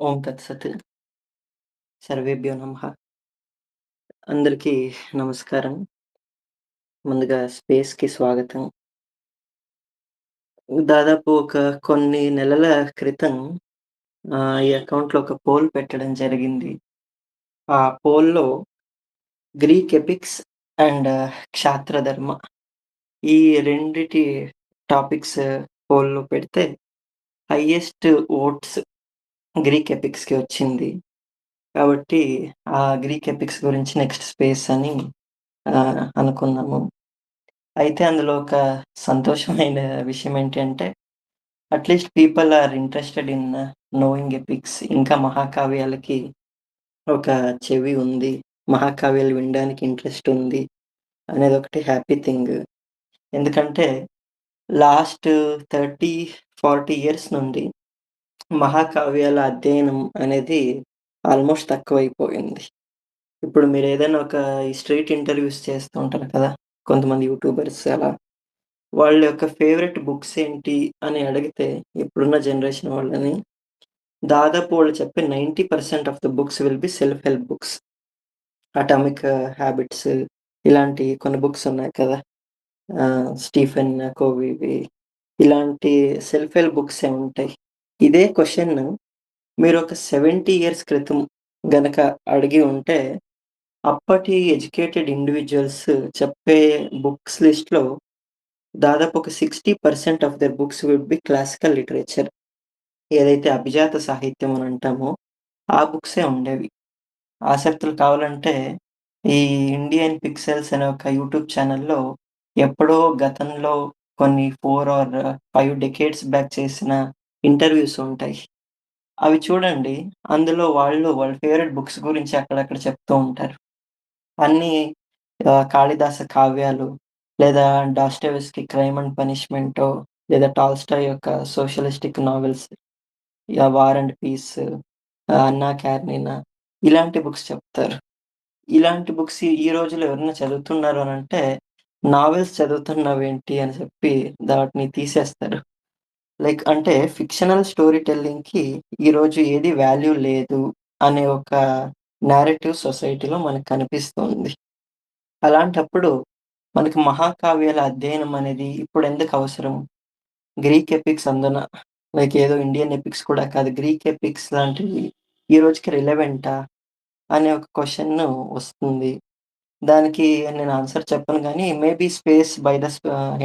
ఓం తత్సత్. సర్వేభ్యో నమః. అందరికీ నమస్కారం. ముందుగా స్పేస్‌కి స్వాగతం. దాదాపు కొన్ని నెలల క్రితం ఈ అకౌంట్‌లో ఒక పోల్ పెట్టడం జరిగింది. ఆ పోల్‌లో గ్రీక్ ఎపిక్స్ అండ్ క్షాత్రధర్మ ఈ రెండిటి టాపిక్స్ పోల్‌లో పెడితే హైయెస్ట్ వోట్స్ గ్రీక్ ఎపిక్స్‌కి వచ్చింది. కాబట్టి ఆ గ్రీక్ ఎపిక్స్ గురించి నెక్స్ట్ స్పేస్ అని అనుకున్నాము. అయితే అందులో ఒక సంతోషమైన విషయం ఏంటి అంటే, at least people are interested in knowing epics. ఇంకా మహాకావ్యాలకి ఒక చెవి ఉంది. మహాకావ్యాలు వినడానికి ఇంట్రెస్ట్ ఉంది అనేదొకటి హ్యాపీ థింగ్. ఎందుకంటే లాస్ట్ 30, 40 ఇయర్స్ నుండి మహాకావ్యాల అధ్యయనం అనేది ఆల్మోస్ట్ తక్కువైపోయింది. ఇప్పుడు మీరేదైనా ఈ స్ట్రీట్ ఇంటర్వ్యూస్ చేస్తూ ఉంటారు కదా! కొంతమంది యూట్యూబర్స్ అలా. వాళ్ళ యొక్క ఫేవరెట్ బుక్స్ ఏంటి అని అడిగితే, ఇప్పుడున్న జనరేషన్ వాళ్ళని, దాదాపు వాళ్ళు చెప్పే 90% of the books will be self help books. 'Atomic habits' ఇలాంటి కొన్ని బుక్స్ ఉన్నాయి కదా! 'స్టీఫెన్ కోవీవి' ఇలాంటి సెల్ఫ్ హెల్ప్ బుక్సే ఉంటాయి. ఇదే క్వెషన్ మీరొక 70 ఇయర్స్ క్రితం గనక అడిగి ఉంటే, అప్పటి ఎడ్యుకేటెడ్ ఇండివిడ్యుయల్స్ చెప్పే బుక్స్ లిస్ట్‌లో దాదాపు ఒక 60% of their books would be classical literature. ఏదైతే అభిజాత సాహిత్యం అని అంటామో, ఆ బుక్సే ఉండేవి. ఆసక్తులు కావాలంటే, ఈ ఇండియన్ పిక్సెల్స్ అనే ఒక యూట్యూబ్ ఛానెల్‌లో ఎప్పుడో గతంలో కొన్ని 4 ఆర్ 5 డెకేడ్స్ బ్యాక్ చేసిన ఇంటర్వ్యూస్ ఉంటాయి. అవి చూడండి. అందులో వాళ్ళ ఫేవరెట్ బుక్స్ గురించి అక్కడక్కడ చెప్తూ ఉంటారు. అన్నీ కాళిదాస కావ్యాలు, లేదా డాస్టోవెస్కీ 'క్రైమ్ అండ్ పనిష్మెంటో' లేదా టాల్స్టాయ్ యొక్క socialistic novels 'war and peace', 'Anna Karenina' ఇలాంటి బుక్స్ చెప్తారు. ఇలాంటి బుక్స్ ఈ రోజుల్లో ఎవరైనా చదువుతున్నారు అనంటే, నావెల్స్ చదువుతున్నావేంటి అని చెప్పి వాటిని తీసేస్తారు. లైక్ అంటే ఫిక్షనల్ స్టోరీ టెల్లింగ్‌కి ఈరోజు ఏది వాల్యూ లేదు అనే ఒక నేరేటివ్ సొసైటీలో మనకు కనిపిస్తుంది. అలాంటప్పుడు మనకి మహాకావ్యాల అధ్యయనం అనేది ఇప్పుడెందుకు అవసరం? గ్రీక్ ఎపిక్స్ అందున లైక్ ఏదో ఇండియన్ ఎపిక్స్ కూడా కాదు. గ్రీక్ ఎపిక్స్ లాంటివి ఈ రోజుకి రిలవెంటా? అనే ఒక క్వెషన్ వస్తుంది. దానికి నేను ఆన్సర్ చెప్పను గానీ, maybe space by the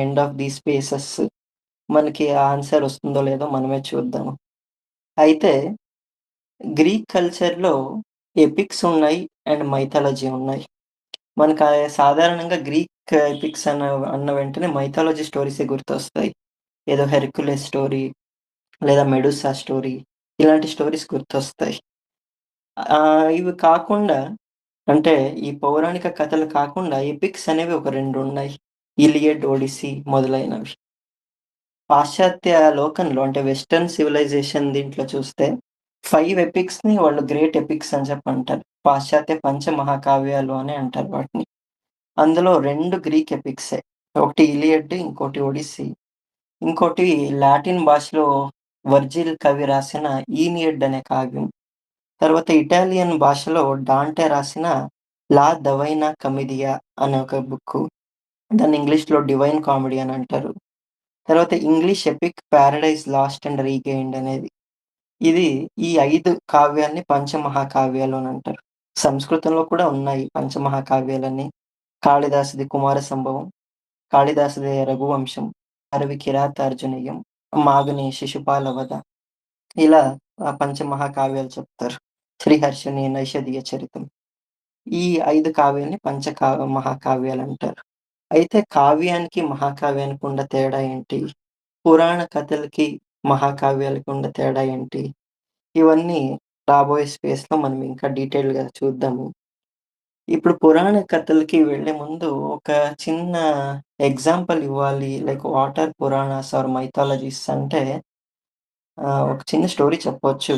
end of the spaces మనకి ఆ ఆన్సర్ వస్తుందో లేదో మనమే చూద్దాం. అయితే గ్రీక్ కల్చర్‌లో ఎపిక్స్ ఉన్నాయి అండ్ మైథాలజీ ఉన్నాయి. సాధారణంగా గ్రీక్ ఎపిక్స్ అన్న వెంటనే మైథాలజీ స్టోరీసే గుర్తొస్తాయి. ఏదో హెర్క్యులస్ స్టోరీ లేదా మెడూసా స్టోరీ ఇలాంటి స్టోరీస్ గుర్తొస్తాయి. ఇవి కాకుండా అంటే ఈ పౌరాణిక కథలు కాకుండా ఎపిక్స్ అనేవి ఒక 2 ఉన్నాయి. 'ఇలియడ్', 'ఒడిస్సీ' మొదలైనవి. పాశ్చాత్య లోకంలో అంటే వెస్టర్న్ సివిలైజేషన్ దీంట్లో చూస్తే 5 ఎపిక్స్‌ని వాళ్ళు గ్రేట్ ఎపిక్స్ అని చెప్పి అంటారు. పాశ్చాత్య పంచమహాకావ్యాలు అని అంటారు వాటిని. అందులో 2 గ్రీక్ ఎపిక్సే. ఒకటి 'ఇలియడ్', ఇంకోటి 'ఒడిస్సీ'. ఇంకోటి లాటిన్ భాషలో వర్జిల్ కవి రాసిన 'ఈనియడ్' అనే కావ్యం. తర్వాత ఇటాలియన్ భాషలో డాంటే రాసిన 'లా దవైనా కమెదియా' అనే ఒక బుక్కు. దాన్ని ఇంగ్లీష్‌లో 'డివైన్ కామెడీ' అని అంటారు. తర్వాత English epic 'paradise last and regained' అనేది. ఇది ఈ 5 కావ్యాల్ని పంచమహాకావ్యాలు అని అంటారు. సంస్కృతంలో కూడా ఉన్నాయి పంచమహాకావ్యాలని. కాళిదాసుది 'కుమార సంభవం', కాళిదాసుది 'రఘువంశం', అరవి 'కిరాతార్జునీయం', మాగని 'శిశుపాల వధ' ఇలా పంచమహాకావ్యాలు చెప్తారు. 'శ్రీహర్షుని నైషధీయ చరితం' ఈ 5 కావ్యాల్ని మహాకావ్యాలంటారు. అయితే కావ్యానికి, మహాకావ్యానికి ఉన్న తేడా ఏంటి? పురాణ కథలకి, మహాకావ్యాలకి ఉన్న తేడా ఏంటి? ఇవన్నీ రాబోయే స్పేస్‌లో మనం ఇంకా డీటెయిల్‌గా చూద్దాము. ఇప్పుడు పురాణ కథలకి వెళ్ళే ముందు ఒక చిన్న ఎగ్జాంపుల్ ఇవ్వాలి. Like what are Puranas are mythologies అంటే ఒక చిన్న స్టోరీ చెప్పొచ్చు.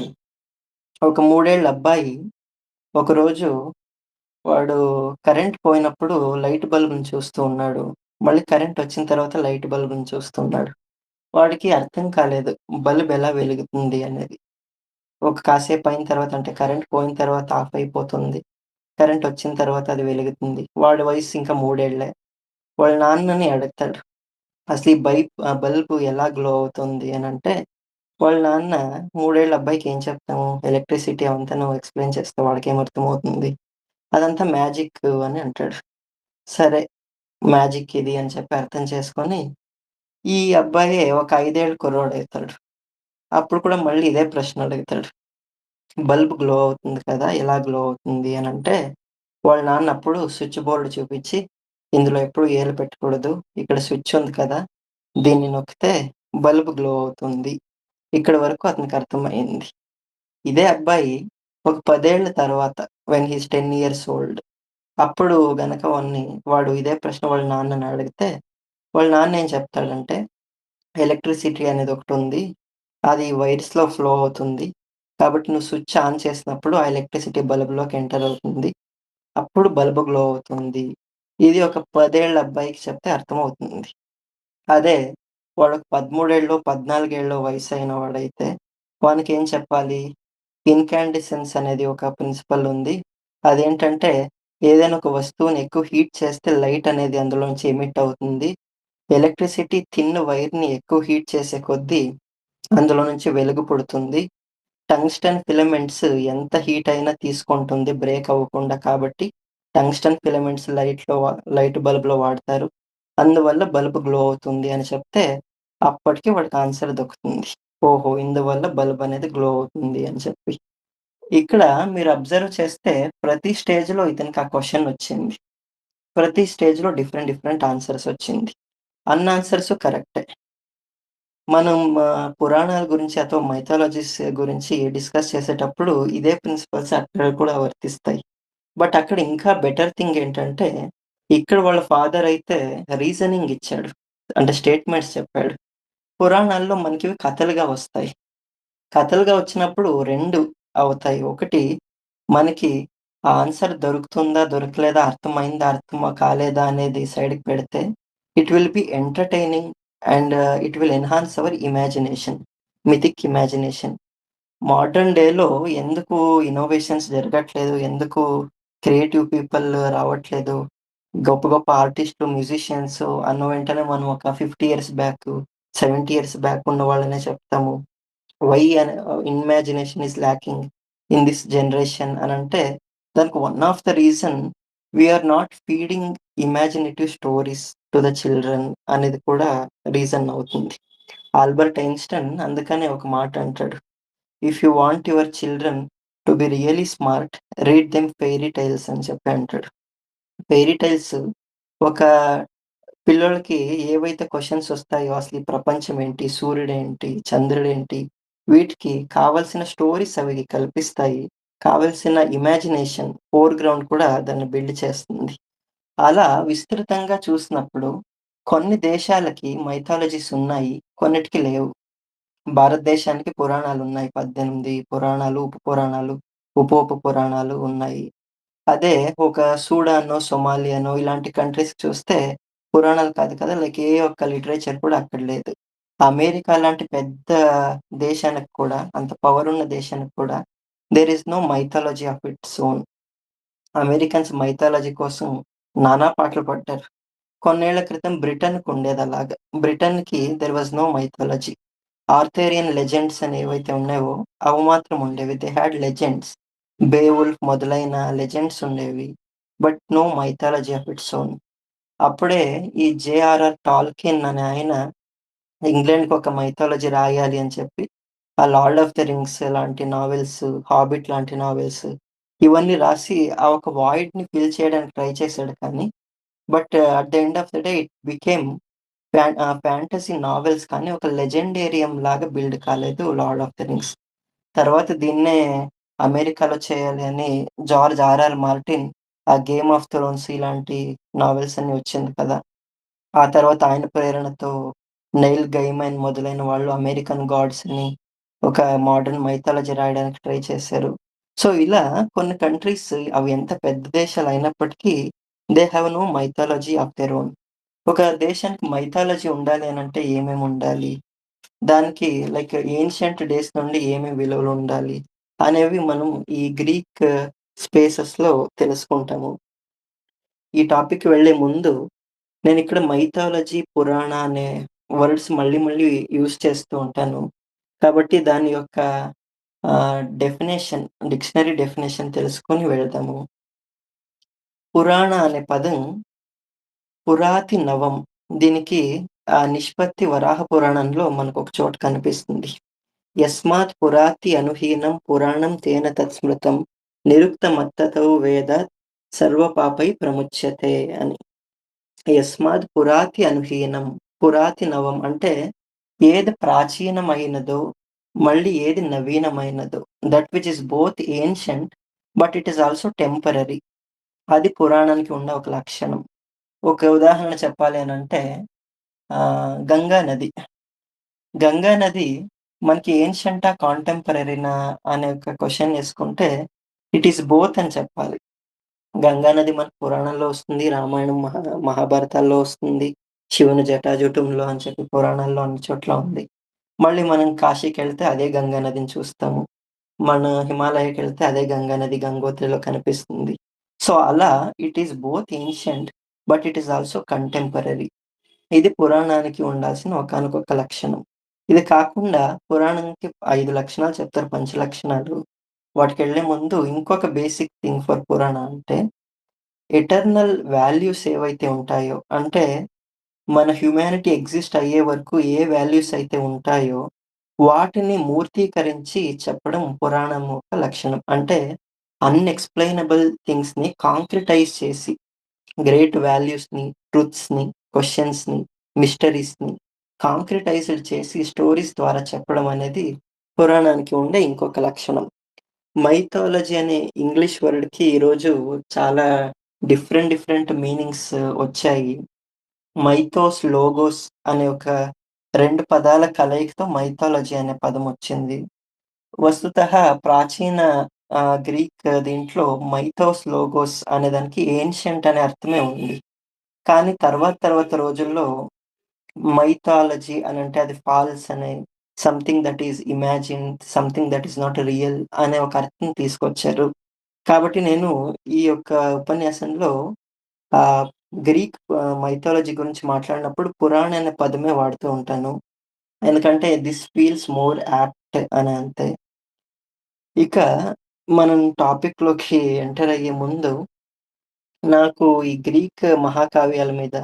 ఒక 3 ఏళ్ల అబ్బాయి ఒకరోజు వాడు కరెంట్ పోయినప్పుడు లైట్ బల్బ్‌ని చూస్తూ ఉన్నాడు. మళ్ళీ కరెంట్ వచ్చిన తర్వాత లైట్ బల్బ్‌ని చూస్తున్నాడు. వాడికి అర్థం కాలేదు. బల్బ్ ఎలా వెలుగుతుంది అనేది. ఒక కాసేపయిన తర్వాత అంటే కరెంట్ పోయిన తర్వాత ఆఫ్ అయిపోతుంది. కరెంటొచ్చిన తర్వాత అది వెలుగుతుంది. వాడి వయస్సు ఇంకా 3 ఏళ్లే. వాళ్ళ నాన్నని అడుగుతాడు. అసలు ఈ బల్బు ఎలా గ్లో అవుతుంది అనంటే, వాళ్ళ నాన్న 3 ఏళ్ల అబ్బాయికి ఏం చెప్తాము? ఎలక్ట్రిసిటీ అవంతా నువ్వు ఎక్స్‌ప్లెయిన్ చేస్తే వాడికేం అర్థమవుతుంది? అదంతా మ్యాజిక్ అని అంటాడు. సరే మ్యాజిక్ ఇది అని చెప్పి అర్థం చేసుకొని, ఈ అబ్బాయే ఒక 5 ఏళ్ల కుర్రోడయితాడు. అప్పుడు కూడా మళ్ళీ ఇదే ప్రశ్న అడుగుతాడు. బల్బ్ గ్లో అవుతుంది కదా! ఎలా గ్లో అవుతుంది అనంటే, వాళ్ళ నాన్న అప్పుడు స్విచ్ బోర్డ్ చూపించి, ఇందులో ఎప్పుడు ఏలు పెట్టకూడదు. ఇక్కడ స్విచ్ ఉంది కదా! దీన్ని నొక్కితే బల్బ్ గ్లో అవుతుంది. ఇక్కడి వరకు అతనికి అర్థమయింది. ఇదే అబ్బాయి ఒక 10 ఏళ్ల తర్వాత when he is 10 years old అప్పుడు గనక వాడు ఇదే ప్రశ్న వాళ్ళ నాన్నని అడిగితే, వాళ్ళ నాన్న ఏం చెప్తాడంటే ఎలక్ట్రిసిటీ అనేదొకటుంది. అది వైర్స్‌లో ఫ్లో అవుతుంది. కాబట్టి నువ్వు స్విచ్ ఆన్ చేసినప్పుడు ఆ ఎలక్ట్రిసిటీ బల్బ్‌లోకి ఎంటర్ అవుతుంది. అప్పుడు బల్బ్ గ్లో అవుతుంది. ఇది ఒక 10 ఏళ్ల అబ్బాయికి చెప్తే అర్థమవుతుంది. అదే వాడొక 13 14 వయసైన వాడైతే వానికేం చెప్పాలి? ఇన్‌కాండిసెన్స్ అనేది ఒక ప్రిన్సిపల్ ఉంది. అదేంటంటే ఏదైనా ఒక వస్తువుని ఎక్కువ హీట్ చేస్తే లైట్ అనేది అందులోంచి ఎమిట్ అవుతుంది. ఎలక్ట్రిసిటీ థిన్ వైర్‌ని ఎక్కువ హీట్ చేసే కొద్దీ అందులో నుంచి వెలుగు పుడుతుంది. టంగ్స్టన్ ఫిలమెంట్స్ ఎంత హీట్ అయినా తీసుకుంటుంది బ్రేక్ అవ్వకుండా. కాబట్టి టంగ్స్టన్ ఫిలమెంట్స్ లైట్ బల్బ్‌లో వాడతారు. అందువల్ల బల్బ్ గ్లో అవుతుంది అని చెప్తే అప్పటికి వాడికి ఆన్సర్ దొరుకుతుంది. ఓహో! ఇందువల్ల బల్బ్ అనేది గ్లో అవుతుంది అని చెప్పి. ఇక్కడ మీరు అబ్జర్వ్ చేస్తే ప్రతి స్టేజ్‌లో ఇతనికి ఆ క్వెషన్ వచ్చింది. ప్రతి స్టేజ్‌లో డిఫరెంట్ ఆన్సర్స్ వచ్చింది. అన్ని ఆన్సర్స్ కరెక్టే. మనం పురాణాల గురించి అథవా మైథాలజీస్ గురించి డిస్కస్ చేసేటప్పుడు ఇదే ప్రిన్సిపల్స్ అక్కడ కూడా వర్తిస్తాయి. బట్ అక్కడ ఇంకా బెటర్ థింగ్ ఏంటంటే, ఇక్కడ వాళ్ళ ఫాదర్ అయితే రీజనింగ్ ఇచ్చాడు. అంటే స్టేట్మెంట్స్ చెప్పాడు. పురాణాల్లో మనకివి కథలుగా వస్తాయి. కథలుగా వచ్చినప్పుడు 2 అవుతాయి. ఒకటి మనకి ఆ ఆన్సర్ దొరుకుతుందా? దొరకలేదా? అర్థమైందా? కాలేదా? అనేది సైడ్‌కి పెడితే it will be entertaining and it will enhance hour imagination. Mythic imagination. Modern డేలో ఎందుకు ఇన్నోవేషన్స్ జరగట్లేదు? ఎందుకు క్రియేటివ్ పీపుల్ రావట్లేదు? గొప్ప గొప్ప ఆర్టిస్ట్‌లు, మ్యూజిషియన్స్ అన్న వెంటనే మనం ఒక 50 ఇయర్స్ బ్యాక్, 70 ఇయర్స్ బ్యాక్ ఉన్న వాళ్ళనే చెప్తాము. వై అనే imagination is lacking in this generation అనంటే, దానికి one of the reason we are not feeding imaginative stories to the children అనేది కూడా రీజన్ అవుతుంది. ఆల్బర్ట్ ఐన్‌స్టైన్ అందుకనే ఒక మాట అంటాడు. If you want your children to be really smart read them fairy tales అని చెప్పి అంటాడు. ఫెయిరీ టేల్స్ ఒక పిల్లోళ్ళకి ఏవైతే క్వెషన్స్ ఒస్తాయో అసలు ఈ ప్రపంచం ఏంటి? సూర్యుడేంటి? చంద్రుడేంటి? వీటికి కావాల్సిన స్టోరీస్ అవి కల్పిస్తాయి. కావాల్సిన ఇమాజినేషన్ ఫోర్‌గ్రౌండ్ కూడా దాన్ని బిల్డ్ చేస్తుంది. అలా విస్తృతంగా చూసినప్పుడు కొన్ని దేశాలకి మైథాలజీస్ ఉన్నాయి. కొన్నిటికి లేవు. భారతదేశానికి పురాణాలున్నాయి. 18 పురాణాలు, ఉప పురాణాలు ఉన్నాయి. అదే ఒక సూడానో, సొమాలియానో ఇలాంటి కంట్రీస్ చూస్తే పురాణాలు కాదు కదా! లైక్ ఏ ఒక్క లిటరేచర్ కూడా అక్కడ లేదు. అమెరికా లాంటి పెద్ద దేశానికి కూడా అంత పవర్ ఉన్న దేశానికి కూడా there is no mythology of its own. Americans mythology కోసం నానా పాటలు పడ్డారు. కొన్నేళ్ల క్రితం బ్రిటన్‌కి ఉండేదలాగా. బ్రిటన్‌కి there was no mythology. Arthurian legends అని ఏవైతే ఉన్నాయో అవి మాత్రం ఉండేవి. They had legends. 'బేవుల్ఫ్' మొదలైన లెజెండ్స్ ఉండేవి. But no mythology of its own. అప్పుడే ఈ 'జేఆర్ఆర్ టాల్కిన్' అనే ఆయన ఇంగ్లాండ్‌కి ఒక మైథాలజీ రాయాలి అని చెప్పి, ఆ 'లార్డ్ ఆఫ్ ద రింగ్స్' లాంటి నావెల్స్, 'హాబిట్' లాంటి నావెల్స్ ఇవన్నీ రాసి ఆ ఒక వాయిడ్‌ని ఫిల్ చేయడానికి ట్రై చేశాడు కానీ, but at the end of the day it became fantasy novels కానీ ఒక లెజెండేరియం లాగా బిల్డ్ కాలేదు 'లార్డ్ ఆఫ్ ద రింగ్స్.' తర్వాత దీన్నే అమెరికాలో చేయాలి అని జార్జ్ ఆర్ఆర్ మార్టిన్ ఆ 'గేమ్ ఆఫ్ థ్రోన్స్' ఇలాంటి నావెల్స్ అన్నీ వచ్చింది కదా! ఆ తర్వాత ఆయన ప్రేరణతో నెయిల్ గైమన్ మొదలైన వాళ్ళు అమెరికన్ గాడ్స్‌ని ఒక మోడర్న్ మైథాలజీ రాయడానికి ట్రై చేశారు. సో, ఇలా కొన్ని కంట్రీస్ అవి ఎంత పెద్ద దేశాలయినప్పటికీ they have no mythology of their own. ఒక దేశానికి మైథాలజీ ఉండాలి అనంటే ఏమేమి ఉండాలి? దానికి లైక్ ఏన్షియంట్ డేస్ నుండి ఏమి విలువలుండాలి అనేవి మనం ఈ గ్రీక్ స్పేసెస్‌లో తెలుసుకుంటాము. ఈ టాపిక్‌కి వెళ్ళే ముందు నేనిక్కడ మైథాలజీ, పురాణ అనే వర్డ్స్ మళ్ళీ మళ్ళీ యూజ్ చేస్తూ ఉంటాను. కాబట్టి దాని యొక్క డెఫినేషన్ డిక్షనరీ డెఫినేషన్ తెలుసుకొని వెళ్దాము. పురాణ అనే పదం పురాతి నవం. దీనికి నిష్పత్తి వరాహ పురాణంలో మనకొక చోట కనిపిస్తుంది. యస్మాత్ పురాతి అనుహీనం పురాణం తేన తత్స్మృతం నిరుక్తమత్తతో వేదాత్ సర్వపాపై ప్రముచ్యతే అని. యస్మాత్ పురాతి అనుహీనం, పురాతి నవం అంటే ఏది ప్రాచీనమైనదో, మళ్ళీ ఏది నవీనమైనదో, that which is both ancient but it is also temporary. అది పురాణానికి ఉన్న ఒక లక్షణం. ఒక ఉదాహరణ చెప్పాలి అనంటే గంగా నది. గంగా నది మనకి ఏన్షియంటా? కాంటెంపరరీనా? అనే ఒక క్వెషన్ యేసుకుంటే ఇట్ ఈస్ బోత్ అని చెప్పాలి. గంగా నది మనకు పురాణంలో వస్తుంది. రామాయణం, మహాభారతాల్లో వస్తుంది. శివుని జటాజూటంలో అని చెప్పి పురాణాల్లో అన్ని చోట్ల ఉంది. మళ్ళీ మనం కాశీకెళ్తే అదే గంగా నదిని చూస్తాము. మన హిమాలయకెళ్తే అదే గంగా నది గంగోత్రిలో కనిపిస్తుంది. సో, అలా it is both ancient but it is also contemporary. ఇది పురాణానికి ఉండాల్సిన ఒకానొక లక్షణం. ఇది కాకుండా పురాణానికి 5 లక్షణాలు చెప్తారు, పంచలక్షణాలు. వాటికెళ్ళే ముందు ఇంకొక బేసిక్ థింగ్ ఫర్ పురాణ అంటే ఎటర్నల్ వాల్యూస్ ఏవైతే ఉంటాయో, అంటే మన హ్యుమానిటీ ఎగ్జిస్ట్ అయ్యే వరకు ఏ వాల్యూస్ అయితే ఉంటాయో, వాటిని మూర్తీకరించి చెప్పడం పురాణం యొక్క లక్షణం. అంటే అన్‌ఎక్స్‌ప్లెయినబుల్ థింగ్స్‌ని కాంక్రిటైజ్ చేసి గ్రేట్ వాల్యూస్‌ని, ట్రుత్స్‌ని, క్వెషన్స్‌ని, మిస్టరీస్‌ని కాంక్రిటైజ్డ్ చేసి స్టోరీస్ ద్వారా చెప్పడం అనేది పురాణానికి ఉండే ఇంకొక లక్షణం. మైథాలజీ అనే ఇంగ్లీష్ వర్డ్‌కి ఈరోజు చాలా డిఫరెంట్ మీనింగ్స్ వచ్చాయి. మైథోస్, లోగోస్ అనే ఒక 2 పదాల కలయికతో మైథాలజీ అనే పదమొచ్చింది. వస్తుతః ప్రాచీన గ్రీక్ దీంట్లో మైథోస్, లోగోస్ అనే దానికి ఏన్షియంట్ అనే అర్థమే ఉంది. కానీ తర్వాత రోజుల్లో మైథాలజీ అనంటే అది ఫాల్స్ అనే, something that is imagined, something that is not real అనే ఒక అర్థం తీసుకొచ్చారు. కాబట్టి నేను ఈ యొక్క ఉపన్యాసంలో ఆహ్, గ్రీక్ మైథాలజీ గురించి మాట్లాడినప్పుడు పురాణ అనే పదమే వాడుతూ ఉంటాను. ఎందుకంటే దిస్ ఫీల్స్ మోర్ యాప్ట్ అని అంతే. ఇక మనం టాపిక్‌లోకి ఎంటర్ అయ్యే ముందు నాకు ఈ గ్రీక్ మహాకావ్యాల మీద,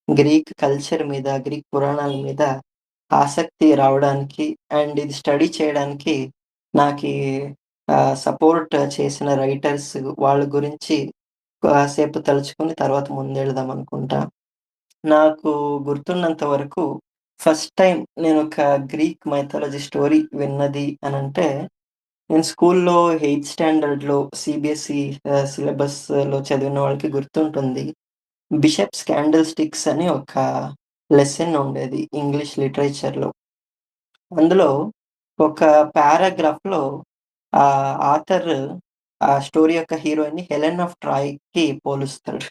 గ్రీక్ కల్చర్ మీద, గ్రీక్ పురాణాల మీద ఆసక్తి రావడానికి అండ్ ఇది స్టడీ చేయడానికి నాకీ సపోర్ట్ చేసిన రైటర్స్ వాళ్ళ గురించి కాసేపు తలుచుకొని తర్వాత ముందెళ్దాం అనుకుంటా. నాకు గుర్తున్నంత వరకు ఫస్ట్ టైమ్ నేనొక గ్రీక్ మైథాలజీ స్టోరీ విన్నది అనంటే, నేను స్కూల్లో ఎయిత్ స్టాండర్డ్‌లో సీబీఎస్‌ఈ సిలబస్‌లో చదివిన వాళ్ళకి గుర్తుంటుంది. బిషప్స్ క్యాండిల్ స్టిక్స్ అని ఒక లెసన్ ఉండేది ఇంగ్లీష్ లిటరేచర్‌లో. అందులో ఒక పారాగ్రాఫ్‌లో ఆథర్ ఆ స్టోరీ యొక్క హీరోయిన్‌ని హెలెన్ ఆఫ్ ట్రాయ్‌కి పోలుస్తాడు.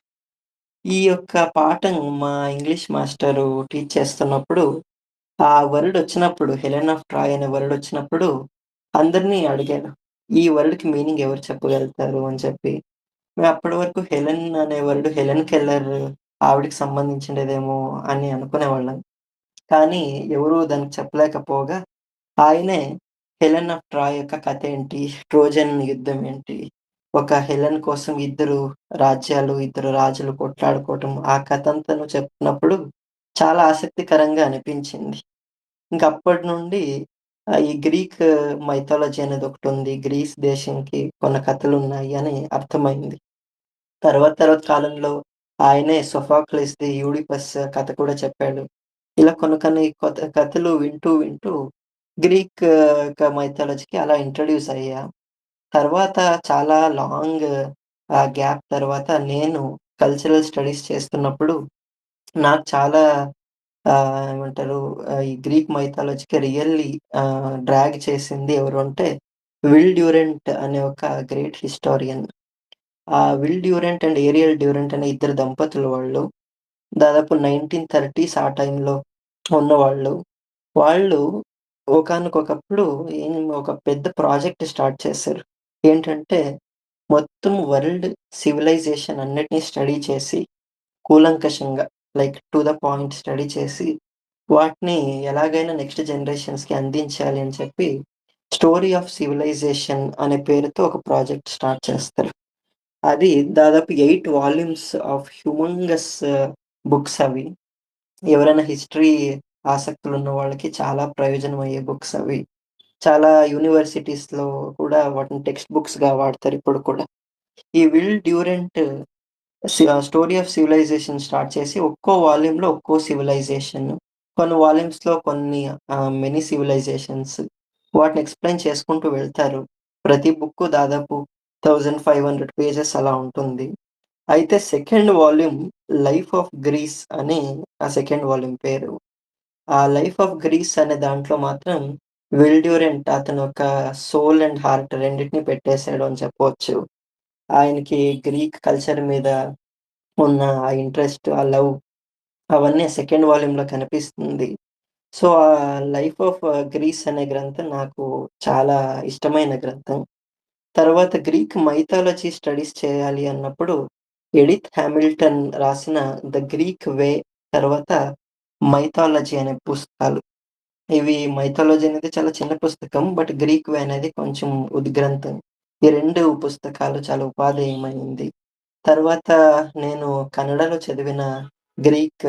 ఈ యొక్క పాఠం మా ఇంగ్లీష్ మాస్టరు టీచ్ చేస్తున్నప్పుడు, ఆ వర్డొచ్చినప్పుడు 'హెలెన్ ఆఫ్ ట్రాయ్' అనే వర్డొచ్చినప్పుడు అందరిని అడిగారు. ఈ వర్డ్‌కి మీనింగ్ ఎవరు చెప్పగలుగుతారు అని చెప్పి. మేము అప్పటి వరకు హెలెన్ అనే వర్డ్ హెలెన్ కెల్లర్ ఆవిడకి సంబంధించినదేమో అని అనుకునేవాళ్ళం. కానీ ఎవరు దానికి చెప్పలేకపోగా ఆయనే 'హెలెన్ ఆఫ్ ట్రాయ్' యొక్క కథేంటి? ట్రోజన్ యుద్ధం ఏంటి? ఒక హెలెన్ కోసం ఇద్దరు రాజ్యాలు, ఇద్దరు రాజులు కొట్లాడుకోవటం, ఆ కథంతాను చెప్తున్నప్పుడు చాలా ఆసక్తికరంగా అనిపించింది. ఇంకప్పటి నుండి ఈ గ్రీక్ మైథాలజీ అనేదొకటుంది. గ్రీస్ దేశంకి కొన్ని కథలున్నాయి అని అర్థమైంది. తర్వాత కాలంలో ఆయనే సోఫోక్లెస్‌ది 'యూడిపస్' కథ కూడా చెప్పాడు. ఇలా కొన్ని కొత్త కథలు వింటూ గ్రీక్ మైథాలజీకి అలా ఇంట్రొడ్యూస్ అయ్యా. తర్వాత చాలా లాంగ్ గ్యాప్ తర్వాత నేను కల్చరల్ స్టడీస్ చేస్తున్నప్పుడు నాకు చాలా ఏమంటారు ఈ గ్రీక్ మైథాలజీకి రియల్లీ డ్రాగ్ చేసింది ఎవరు అంటే విల్ డ్యూరెంట్ అనే ఒక great historian. Will Durant and Ariel Durant అనే ఇద్దరు దంపతులు వాళ్ళు. దాదాపు 1930స్ ఆ టైంలో ఉన్నవాళ్ళు. వాళ్ళు ఒకానొకప్పుడు ఒక పెద్ద ప్రాజెక్ట్ స్టార్ట్ చేశారు. ఏంటంటే, మొత్తం వరల్డ్ సివిలైజేషన్ అన్నిటిని స్టడీ చేసి, కూలంకషంగా టు ద పాయింట్ స్టడీ చేసి, వాటిని ఎలాగైనా నెక్స్ట్ జనరేషన్స్‌కి అందించాలి అని చెప్పి, 'స్టోరీ ఆఫ్ సివిలైజేషన్' అనే పేరుతో ఒక ప్రాజెక్ట్ స్టార్ట్ చేస్తారు. అది దాదాపు 8 వాల్యూమ్స్ ఆఫ్ హ్యూమంగస్ బుక్స్ అవి. ఎవరైనా హిస్టరీ ఆసక్తులున్న వాళ్ళకి చాలా ప్రయోజనమయ్యే బుక్స్ అవి. చాలా యూనివర్సిటీస్‌లో కూడా వాటిని టెక్స్ట్ బుక్స్‌గా వాడతారు ఇప్పుడు కూడా. ఈ Will Durant 'story of Civilization' start చేసి ఒక్కో వాల్యూమ్‌లో ఒక్కో సివిలైజేషన్, కొన్ని వాల్యూమ్స్‌లో కొన్ని మినీ సివిలైజేషన్స్ వాటిని ఎక్స్‌ప్లెయిన్ చేసుకుంటూ వెళ్తారు. ప్రతి బుక్కు దాదాపు 1500 పేజెస్ అలా ఉంటుంది. అయితే second volume 'life of Greece' అని ఆ సెకండ్ వాల్యూమ్ పేరు. ఆ 'లైఫ్ ఆఫ్ గ్రీస్' అనే దాంట్లో మాత్రం విల్ డ్యూరెంట్ అతను ఒక సోల్ అండ్ హార్ట్ రెండిటిని పెట్టేసాడు అని చెప్పవచ్చు. ఆయనకి గ్రీక్ కల్చర్ మీద ఉన్న ఆ ఇంట్రెస్ట్, ఆ లవ్ అవన్నీ సెకండ్ వాల్యూమ్‌లో కనిపిస్తుంది. సో, ఆ 'లైఫ్ ఆఫ్ గ్రీస్' అనే గ్రంథం నాకు చాలా ఇష్టమైన గ్రంథం. తర్వాత గ్రీక్ మైథాలజీ స్టడీస్ చేయాలి అన్నప్పుడు ఎడిత్ హామిల్టన్ రాసిన 'ద గ్రీక్ వే' తర్వాత 'మైథాలజీ' అనే పుస్తకాలు. ఇవి మైథాలజీ అనేది చాలా చిన్న పుస్తకం. బట్ గ్రీక్ వే అనేది కొంచెం ఉద్గ్రంథం. ఈ 2 పుస్తకాలు చాలా ఉపాధేయమైంది. తర్వాత నేను కన్నడలో చదివిన గ్రీక్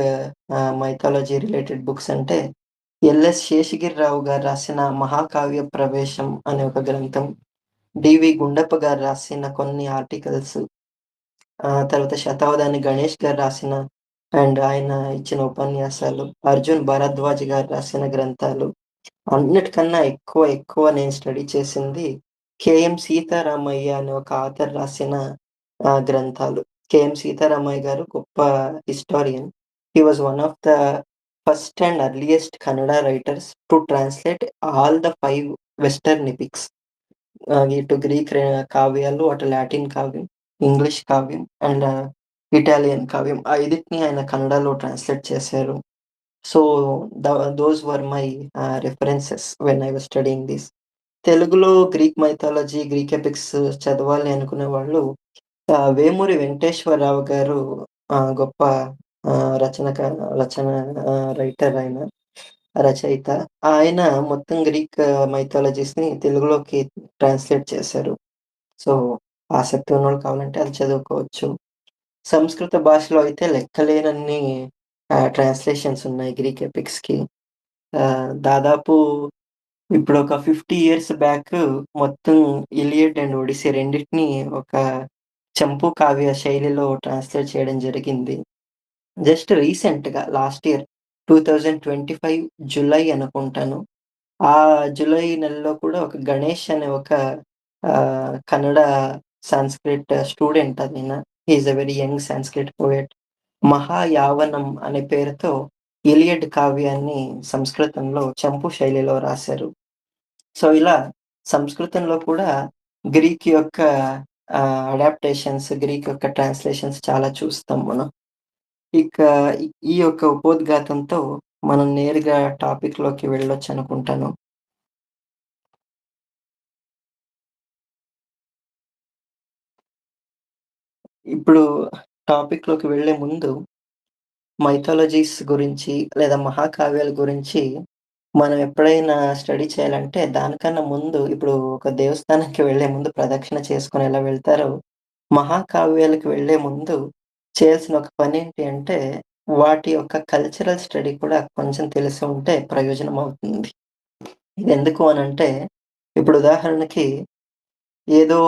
మైథాలజీ రిలేటెడ్ బుక్స్ అంటే ఎల్ఎస్ శేషగిరిరావు గారు రాసిన 'మహాకావ్య ప్రవేశం' అనే ఒక గ్రంథం. డివి గుండప్ప గారు రాసిన కొన్ని ఆర్టికల్స్, తర్వాత శతావధాని గణేష్ గారు రాసిన అండ్ ఆయన ఇచ్చిన ఉపన్యాసాలు, అర్జున్ భరద్వాజ్ గారు రాసిన గ్రంథాలు. అన్నిటికన్నా ఎక్కువ నేను స్టడీ చేసింది కేఎం సీతారామయ్య అనే ఒక ఆథర్ రాసిన గ్రంథాలు. కేఎం సీతారామయ్య గారు గొప్ప historian. He was one of the first and earliest Kannada writers to translate all the 5 western epics. ఇటు గ్రీక్ కావ్యాలు, అటు లాటిన్ కావ్యం, ఇంగ్లీష్ కావ్యం అండ్ ఇటాలియన్ కావ్యం. ఆ ఐదిటిని ఆయన కన్నడలో ట్రాన్స్‌లేట్ చేశారు. So, the those were my references when I was studying this. తెలుగులో గ్రీక్ మైథాలజీ, గ్రీక్ ఎపిక్స్ చదవాలి అనుకునేవాళ్ళు వేమూరి వెంకటేశ్వరరావు గారు గొప్ప ఆహ్, రచనక రచన రైటర్ ఆయన, రచయిత. ఆయన మొత్తం గ్రీక్ మైథాలజీస్‌ని తెలుగులోకి ట్రాన్స్‌లేట్ చేశారు. సో, ఆసక్తి ఉన్నోళ్ళు కావాలంటే అది చదువుకోవచ్చు. సంస్కృత భాషలో అయితే లెక్కలేనన్ని ట్రాన్స్‌లేషన్స్ ఉన్నాయి గ్రీక్ ఎపిక్స్‌కి. దాదాపు ఇప్పుడొక 50 ఇయర్స్ బ్యాక్ మొత్తం 'ఇలియడ్' అండ్ 'ఒడిస్సీ' రెండిటిని ఒక చంపు కావ్య శైలిలో ట్రాన్స్‌లేట్ చేయడం జరిగింది. జస్ట్ రీసెంట్‌గా లాస్ట్ ఇయర్ 2025 జులై అనుకుంటాను. ఆ జులై నెలలో కూడా ఒక గణేష్ అనే ఒక కన్నడ సాంస్క్రిట్ స్టూడెంట్ అతను. He is a very young Sanskrit poet. 'Mahayavanam' అనే పేరుతో 'ఇలియడ్' కావ్యాన్ని సంస్కృతంలో చంపు శైలిలో రాశారు. సో, ఇలా సంస్కృతంలో కూడా గ్రీక్ యొక్క అడాప్టేషన్స్, గ్రీక్ యొక్క ట్రాన్స్‌లేషన్స్ చాలా చూస్తాం మనం. ఇక ఈ యొక్క ఉపోద్ఘాతంతో మనం నేరుగా టాపిక్‌లోకి వెళ్ళొచ్చనుకుంటాను. ఇప్పుడు టాపిక్‌లోకి వెళ్ళే ముందు మైథాలజీస్ గురించి లేదా మహాకావ్యాల గురించి మనం ఎప్పుడైనా స్టడీ చేయాలంటే దానికన్నా ముందు ఇప్పుడు ఒక దేవస్థానానికి వెళ్ళే ముందు ప్రదక్షిణ చేసుకొని ఎలా వెళ్తారో, మహాకావ్యాలకు వెళ్ళే ముందు చేయాల్సిన ఒక పనేంటి అంటే, వాటి యొక్క కల్చరల్ స్టడీ కూడా కొంచెం తెలిసి ఉంటే ప్రయోజనం అవుతుంది. ఇదెందుకు అనంటే, ఇప్పుడు ఉదాహరణకి ఏదో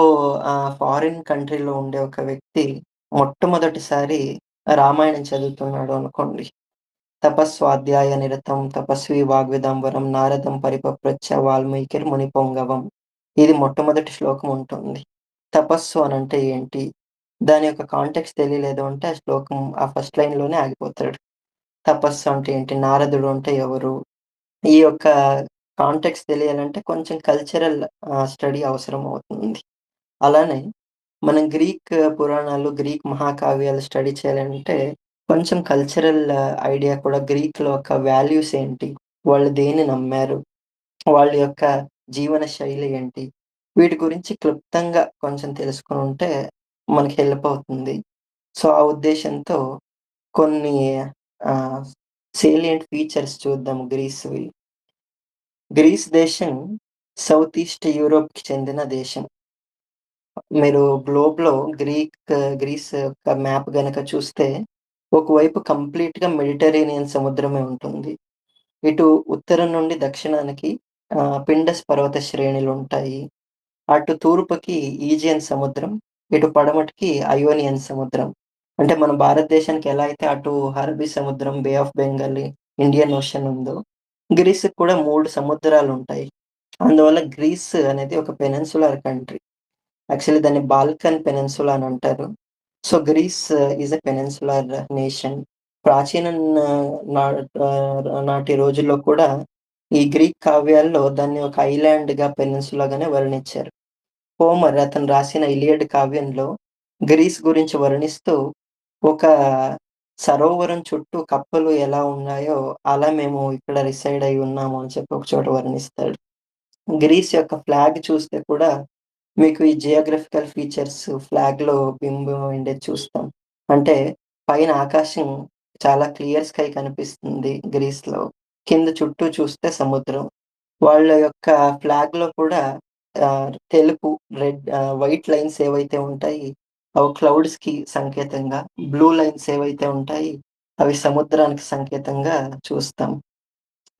ఫారిన్ కంట్రీలో ఉండే ఒక వ్యక్తి మొట్టమొదటిసారి రామాయణం చదువుతున్నాడు అనుకోండి. తపస్వాధ్యాయ నిరతం తపస్వి వాగ్విదంబరం నారదం పరిపప్రచ్ఛ వాల్మీకిర్మునిపొంగవం. ఇది మొట్టమొదటి శ్లోకం ఉంటుంది. తపస్సు అనంటే ఏంటి? దాని యొక్క కాంటెక్స్ట్ తెలియలేదు అంటే ఆ శ్లోకం ఆ ఫస్ట్ లైన్‌లోనే ఆగిపోతాడు. తపస్సు అంటే ఏంటి? నారదుడు అంటే ఎవరు? ఈ యొక్క కాంటెక్స్ట్ తెలియాలంటే కొంచెం కల్చరల్ స్టడీ అవసరం అవుతుంది. అలానే మనం గ్రీక్ పురాణాలు, గ్రీక్ మహాకావ్యాలు స్టడీ చేయాలంటే కొంచెం కల్చరల్ ఐడియా కూడా గ్రీక్‌లో యొక్క వాల్యూస్ ఏంటి? వాళ్ళు దేన్ని నమ్మారు? వాళ్ళ యొక్క జీవన శైలి ఏంటి? వీటి గురించి క్లుప్తంగా కొంచెం తెలుసుకొనుంటే మనకి హెల్ప్ అవుతుంది. సో, ఆ ఉద్దేశంతో కొన్ని ఆహ్, సేలియంట్ ఫీచర్స్ చూద్దాం గ్రీస్‌వి. గ్రీస్ దేశం సౌత్ ఈస్ట్ యూరోప్‌కి చెందిన దేశం. మీరు గ్లోబ్‌లో గ్రీస్ యొక్క మ్యాప్ గనక చూస్తే, ఒకవైపు కంప్లీట్‌గా మెడిటరేనియన్ సముద్రమే ఉంటుంది. ఇటు ఉత్తరం నుండి దక్షిణానికి పిండస్ పర్వత శ్రేణులుంటాయి. అటు తూర్పుకి ఈజియన్ సముద్రం, ఇటు పడమటికి అయోనియన్ సముద్రం. అంటే మన భారతదేశానికి ఎలా అయితే అటు అరబ్బీ సముద్రం, Bay of Bengal, Indian Ocean ఉందో, గ్రీస్‌కి కూడా 3 సముద్రాలుంటాయి. అందువల్ల గ్రీస్ అనేది ఒక పెనిన్సులర్ కంట్రీ. యాక్చువల్లీ దాన్ని బాల్కన్ పెనిన్సులా అని అంటారు. So, Greece is a peninsular nation. ప్రాచీన నా నాటి రోజుల్లో కూడా ఈ గ్రీక్ కావ్యాల్లో దాన్ని ఒక ఐలాండ్‌గా, పెనిన్సులాగానే వర్ణించారు. హోమర్ అతను రాసిన 'ఇలియడ్' కావ్యంలో గ్రీస్ గురించి వర్ణిస్తూ ఒక సరోవరం చుట్టూ కప్పలు ఎలా ఉన్నాయో, అలా మేము ఇక్కడ రిసైడ్ అయ్యి ఉన్నాము అని చెప్పి ఒక చోట వర్ణిస్తాడు. గ్రీస్ యొక్క ఫ్లాగ్ చూస్తే కూడా మీకు ఈ జియోగ్రఫికల్ ఫీచర్స్ ఫ్లాగ్‌లో బింబం చూస్తాం. అంటే పైన ఆకాశం చాలా క్లియర్ స్కై కనిపిస్తుంది గ్రీస్‌లో. కింద చుట్టూ చూస్తే సముద్రం. వాళ్ళ యొక్క ఫ్లాగ్‌లో కూడా తెలుపు, వైట్ లైన్స్ ఏవైతే ఉంటాయి, అవి క్లౌడ్స్‌కి సంకేతంగా, బ్లూ లైన్స్ ఏవైతే ఉంటాయి, అవి సముద్రానికి సంకేతంగా చూస్తాం.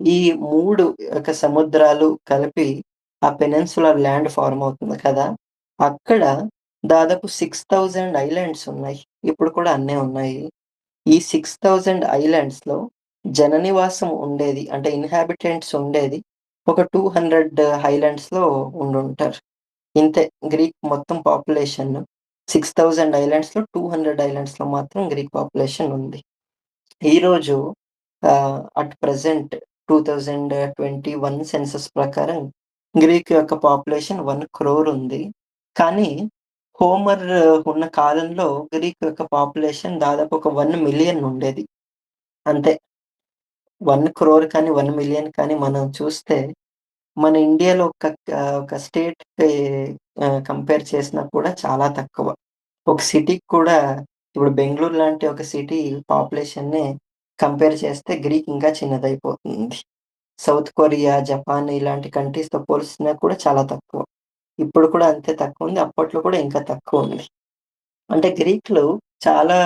ఈ 3 యొక్క సముద్రాలు కలిపి ఆ పెనిన్సులర్ ల్యాండ్ ఫార్మ్ అవుతుంది కదా! అక్కడ దాదాపు 6,000 ఐలాండ్స్ ఉన్నాయి. ఇప్పుడు కూడా అన్నే ఉన్నాయి. ఈ 6,000 ఐలాండ్స్‌లో జననివాసం ఉండేది అంటే ఇన్‌హాబిటెంట్స్ ఉండేది ఒక 200 ఐలాండ్స్‌లో ఉండుంటారు. ఇంతే గ్రీక్ మొత్తం పాపులేషన్ 6,000 ఐలాండ్స్‌లో 200 ఐలాండ్స్‌లో మాత్రం గ్రీక్ పాపులేషన్ ఉంది. ఈరోజు అట్ ప్రెజెంట్ 2021 సెన్సస్ ప్రకారం గ్రీక్ యొక్క పాపులేషన్ 1,00,00,000 ఉంది. కానీ హోమర్ ఉన్న కాలంలో గ్రీక్ యొక్క పాపులేషన్ దాదాపు ఒక 1,000,000 ఉండేది. అంతే. 1,00,00,000 కానీ, 1,000,000 కానీ మనం చూస్తే మన ఇండియాలో ఒక స్టేట్‌కి కంపేర్ చేసినా కూడా చాలా తక్కువ. ఒక సిటీకి కూడా ఇప్పుడు బెంగుళూరు లాంటి ఒక సిటీ పాపులేషన్‌ని కంపేర్ చేస్తే గ్రీక్ ఇంకా చిన్నదైపోతుంది. సౌత్ కొరియా, జపాన్ ఇలాంటి కంట్రీస్‌తో పోల్చినా కూడా చాలా తక్కువ. ఇప్పుడు కూడా అంతే తక్కువుంది. అప్పట్లో కూడా ఇంకా తక్కువుంది. అంటే గ్రీక్‌లు చాలా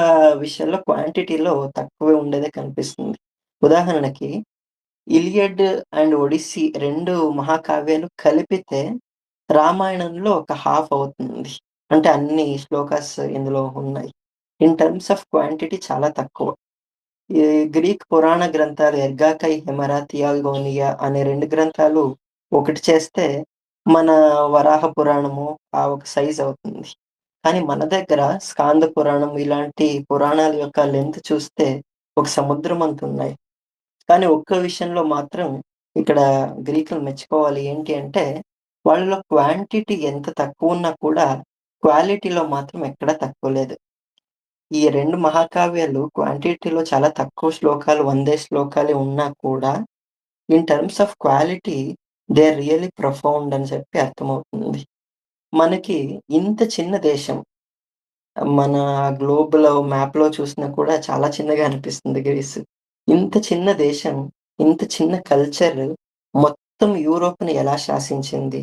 విషయాల్లో క్వాంటిటీలో తక్కువే ఉండేదే కనిపిస్తుంది. ఉదాహరణకి 'ఇలియడ్' అండ్ 'ఒడిస్సీ' 2 మహాకావ్యాలు కలిపితే రామాయణంలో ఒక హాఫ్ అవుతుంది. అంటే అన్ని శ్లోకాస్ ఇందులో ఉన్నాయి. ఇన్ టర్మ్స్ ఆఫ్ క్వాంటిటీ చాలా తక్కువ. ఈ గ్రీక్ పురాణ గ్రంథాలు 'ఎర్గాకై హెమరా థియాగోనియా' అనే 2 గ్రంథాలు ఒకటి చేస్తే మన వరాహ పురాణము ఆ ఒక సైజ్ అవుతుంది. కానీ మన దగ్గర స్కాంద పురాణం ఇలాంటి పురాణాల యొక్క లెంత్ చూస్తే ఒక సముద్రం అంతున్నాయి. కానీ ఒక్క విషయంలో మాత్రం ఇక్కడ గ్రీకులు మెచ్చుకోవాలి. ఏంటి అంటే, వాళ్ళలో క్వాంటిటీ ఎంత తక్కువున్నా కూడా క్వాలిటీలో మాత్రం ఎక్కడా తక్కువ లేదు. ఈ 2 మహాకావ్యాలు క్వాంటిటీలో చాలా తక్కువ శ్లోకాలు, 100 శ్లోకాలే ఉన్నా కూడా, in terms of quality they are really profound అని చెప్పి అర్థమవుతుంది. మనకి ఇంత చిన్న దేశం మన గ్లోబ్‌లో మ్యాప్‌లో చూసినా కూడా చాలా చిన్నగా అనిపిస్తుంది గ్రీస్. ఇంత చిన్న దేశం, ఇంత చిన్న కల్చర్ మొత్తం యూరోప్‌ని ఎలా శాసించింది?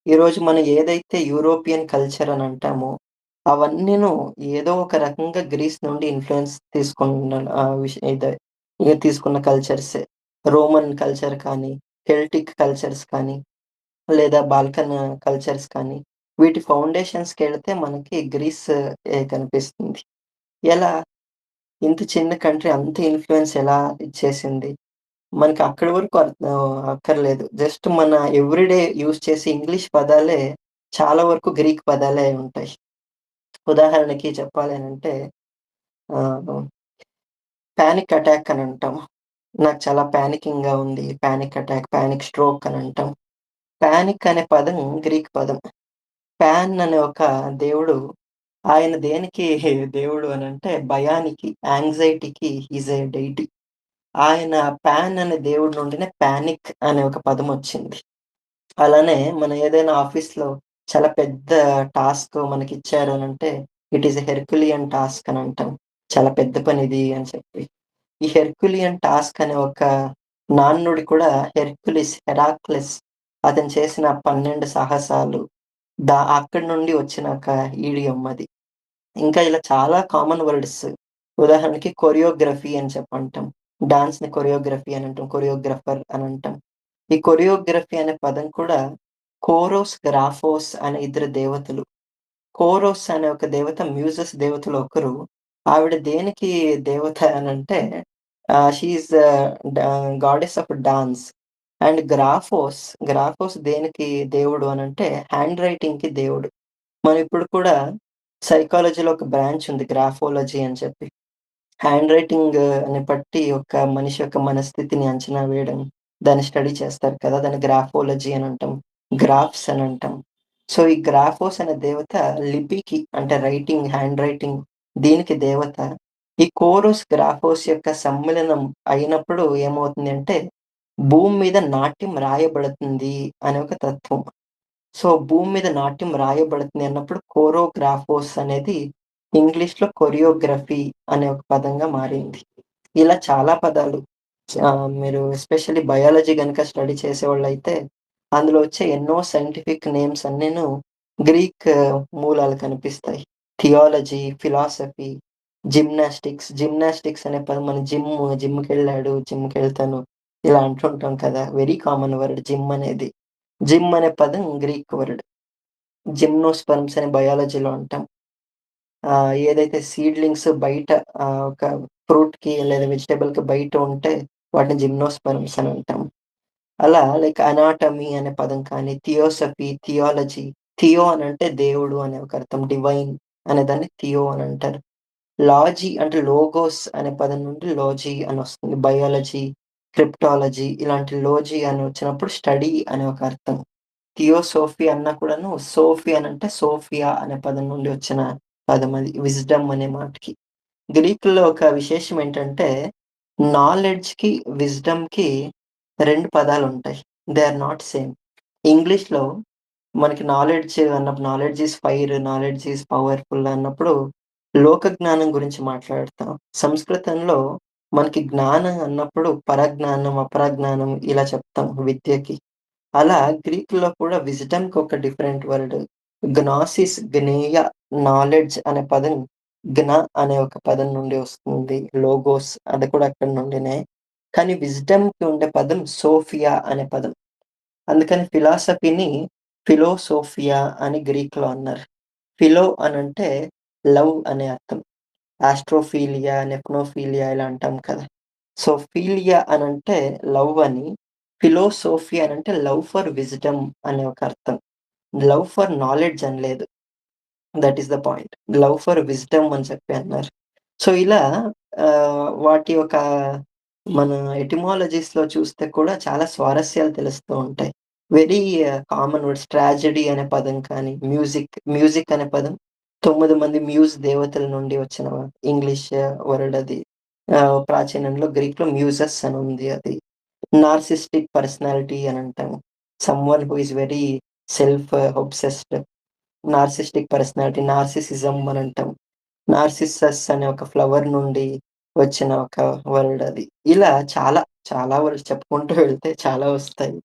ఈరోజు మనం ఏదైతే యూరోపియన్ కల్చర్ అని అంటామో, అవన్నీను ఏదో ఒక రకంగా గ్రీస్ నుండి ఇన్‌ఫ్లూయెన్స్ తీసుకున్న తీసుకున్న కల్చర్సే. రోమన్ కల్చర్ కానీ, కెల్టిక్ కల్చర్స్ కానీ, లేదా బాల్కన్ కల్చర్స్ కానీ, వీటి ఫౌండేషన్స్‌కెళితే మనకి గ్రీస్ కనిపిస్తుంది. ఎలా? ఇంత చిన్న కంట్రీ అంత ఇన్‌ఫ్లూయెన్స్ ఎలా ఇచ్చేసింది? మనకి అక్కడి వరకు అక్కర్లేదు. జస్ట్ మన ఎవ్రీడే యూజ్ చేసే ఇంగ్లీష్ పదాలే చాలా వరకు గ్రీక్ పదాలే అయ్యుంటాయి. ఉదాహరణకి చెప్పాలి అనంటే ఆహ్, పానిక్ అటాక్ అని అంటాం. నాకు చాలా పానికింగ్‌గా ఉంది. పానిక్ అటాక్, పానిక్ స్ట్రోక్ అని అంటాం. పానిక్ అనే పదం గ్రీక్ పదం. పాన్ అనే ఒక దేవుడు ఆయన దేనికి దేవుడు అనంటే భయానికి, యాంక్సైటీకి హి ఈస్ ఎ డెయిటీ. ఆయన పాన్ అనే దేవుడి నుండినే పానిక్ అనే ఒక పదమొచ్చింది. అలానే మనం ఏదైనా ఆఫీస్‌లో చాలా పెద్ద టాస్క్ మనకిచ్చారు అనంటే, it is a Herculean task అని అంటాం. చాలా పెద్ద పనిది అని చెప్పి. ఈ హెర్క్యులియన్ టాస్క్ అనే ఒక నానుడి కూడా హెరాక్లిస్ అతను చేసిన 12 సాహసాలు అక్కడి నుండి వచ్చిన ఒక ఈడియమ్ అది. ఇంకా ఇలా చాలా కామన్ వర్డ్స్. ఉదాహరణకి కొరియోగ్రఫీ అని చెప్పంటాం. డాన్స్‌ని కొరియోగ్రఫీ అని అంటాం. కొరియోగ్రాఫర్ అని అంటాం. ఈ కొరియోగ్రఫీ అనే పదం కూడా కోరోస్, గ్రాఫోస్ అనే ఇద్దరు దేవతలు. కోరోస్ అనే ఒక దేవత మ్యూజస్ దేవతలో ఒకరు. ఆవిడ దేనికి దేవత అనంటే షీ ఈస్ డా గాడెస్ ఆఫ్ డాన్స్. అండ్ గ్రాఫోస్ దేనికి దేవుడు అనంటే హ్యాండ్ రైటింగ్‌కి దేవుడు. మనం ఇప్పుడు కూడా సైకాలజీలో ఒక బ్రాంచ్ ఉంది గ్రాఫాలజీ అని చెప్పి. హ్యాండ్ రైటింగ్ ని బట్టి ఒక మనిషి యొక్క మనస్థితిని అంచనా వేయడం, దాన్ని స్టడీ చేస్తారు కదా! దాన్ని గ్రాఫాలజీ అని అంటాం. గ్రాఫ్స్ అని అంటాం. సో, ఈ గ్రాఫోస్ అనే దేవత లిపికి అంటే రైటింగ్, హ్యాండ్ రైటింగ్ దీనికి దేవత. ఈ కోరోస్, గ్రాఫోస్ యొక్క సమ్మేళనం అయినప్పుడు ఏమవుతుంది అంటే, భూమి మీద నాట్యం రాయబడుతుంది అనే ఒక తత్వం. సో, భూమి మీద నాట్యం రాయబడుతుంది అన్నప్పుడు కోరోగ్రాఫోస్ అనేది ఇంగ్లీష్‌లో కొరియోగ్రఫీ అనే ఒక పదంగా మారింది. ఇలా చాలా పదాలు మీరు ఎస్పెషల్లీ బయాలజీ గనుక స్టడీ చేసేవాళ్ళైతే అందులో వచ్చే ఎన్నో సైంటిఫిక్ నేమ్స్ అన్నీను గ్రీక్ మూలాలు కనిపిస్తాయి. థియాలజీ, ఫిలాసఫీ, జిమ్నాస్టిక్స్ అనే పదం మన జిమ్‌కెళ్ళాడు, జిమ్‌కెళ్తాను ఇలా అంటుంటాం కదా! వెరీ కామన్ వర్డ్ జిమ్ అనేది. జిమ్ అనే పదం గ్రీక్ వర్డ్. జిమ్నోస్పెర్మ్స్ అని బయాలజీలో అంటాం. ఏదైతే సీడ్లింగ్స్ బయట ఒక ఫ్రూట్‌కి లేదా వెజిటబుల్‌కి బయట ఉంటే వాటిని జిమ్నోస్పెర్మ్స్ అని అంటాం. అలా లైక్ అనాటమీ అనే పదం కానీ, థియోసఫీ, థియాలజీ, థియో అనంటే దేవుడు అనే ఒక అర్థం. డివైన్ అనే దాన్ని థియో అని అంటారు. లాజీ అంటే లోగోస్ అనే పదం నుండి లాజీ అనొస్తుంది. బయాలజీ, క్రిప్టాలజీ ఇలాంటి లోజీ అని వచ్చినప్పుడు స్టడీ అనే ఒక అర్థం. థియోసోఫీ అన్నా కూడాను సోఫీ అనంటే సోఫియా అనే పదం నుండి వచ్చిన పదం అది. విజ్డమ్ అనే మాటకి. గ్రీకులో ఒక విశేషం ఏంటంటే నాలెడ్జ్‌కి, విజ్డమ్‌కి 2 పదాలుంటాయి. They are not same. ఇంగ్లీష్‌లో మనకి నాలెడ్జ్ అన్నప్పుడు knowledge is fire, knowledge is పవర్‌ఫుల్ అన్నప్పుడు లోక జ్ఞానం గురించి మాట్లాడతాం. సంస్కృతంలో మనకి జ్ఞానం అన్నప్పుడు పరజ్ఞానం, అపరజ్ఞానం ఇలా చెప్తాం విద్యకి. అలా గ్రీక్‌లో కూడా విజ్డమ్‌కి ఒక డిఫరెంట్ వర్డ్. గ్నాసిస్, జ్ఞేయ, నాలెడ్జ్ అనే పదం అనే ఒక పదం నుండి వస్తుంది. లోగోస్ అది కూడా అక్కడి నుండినే. కానీ విజ్డమ్‌కి ఉండే పదం సోఫియా అనే పదం. అందుకని ఫిలాసఫీని ఫిలోసోఫియా అని గ్రీక్‌లో అన్నారు. ఫిలో అనంటే లవ్ అనే అర్థం. ఆస్ట్రోఫిలియా, నెఫ్నోఫిలియా ఇలా అంటాం కదా! సో, ఫిలియా అనంటే లవ్ అని, ఫిలోసోఫీ అనంటే లవ్ ఫర్ విజ్డమ్ అనే ఒక అర్థం. లవ్ ఫర్ నాలెడ్జ్ అని లేదు. That is the point. Love for wisdom అని చెప్పి అన్నారు. సో, ఇలా వాటి యొక్క మన ఎటిమాలజీస్‌లో చూస్తే కూడా చాలా స్వారస్యాలు తెలుస్తూ ఉంటాయి. వెరీ కామన్ వర్డ్స్ ట్రాజెడీ అనే పదం కానీ, మ్యూజిక్ అనే పదం 9 మంది దేవతల నుండి వచ్చిన ఇంగ్లీష్ వర్డ్ అది. ప్రాచీనంలో గ్రీక్‌లో మ్యూజస్ అని ఉంది అది. నార్సిస్టిక్ పర్సనాలిటీ అని అంటాం. Someone who is very self obsessed. Narcissistic personality, narcissism అని అంటాం. నార్సిసస్ అనే ఒక ఫ్లవర్ నుండి వచ్చిన ఒక వర్డ్ అది. ఇలా చాలా, చాలా వర్డ్స్ చెప్పుకుంటూ వెళ్తే చాలా వస్తాయి.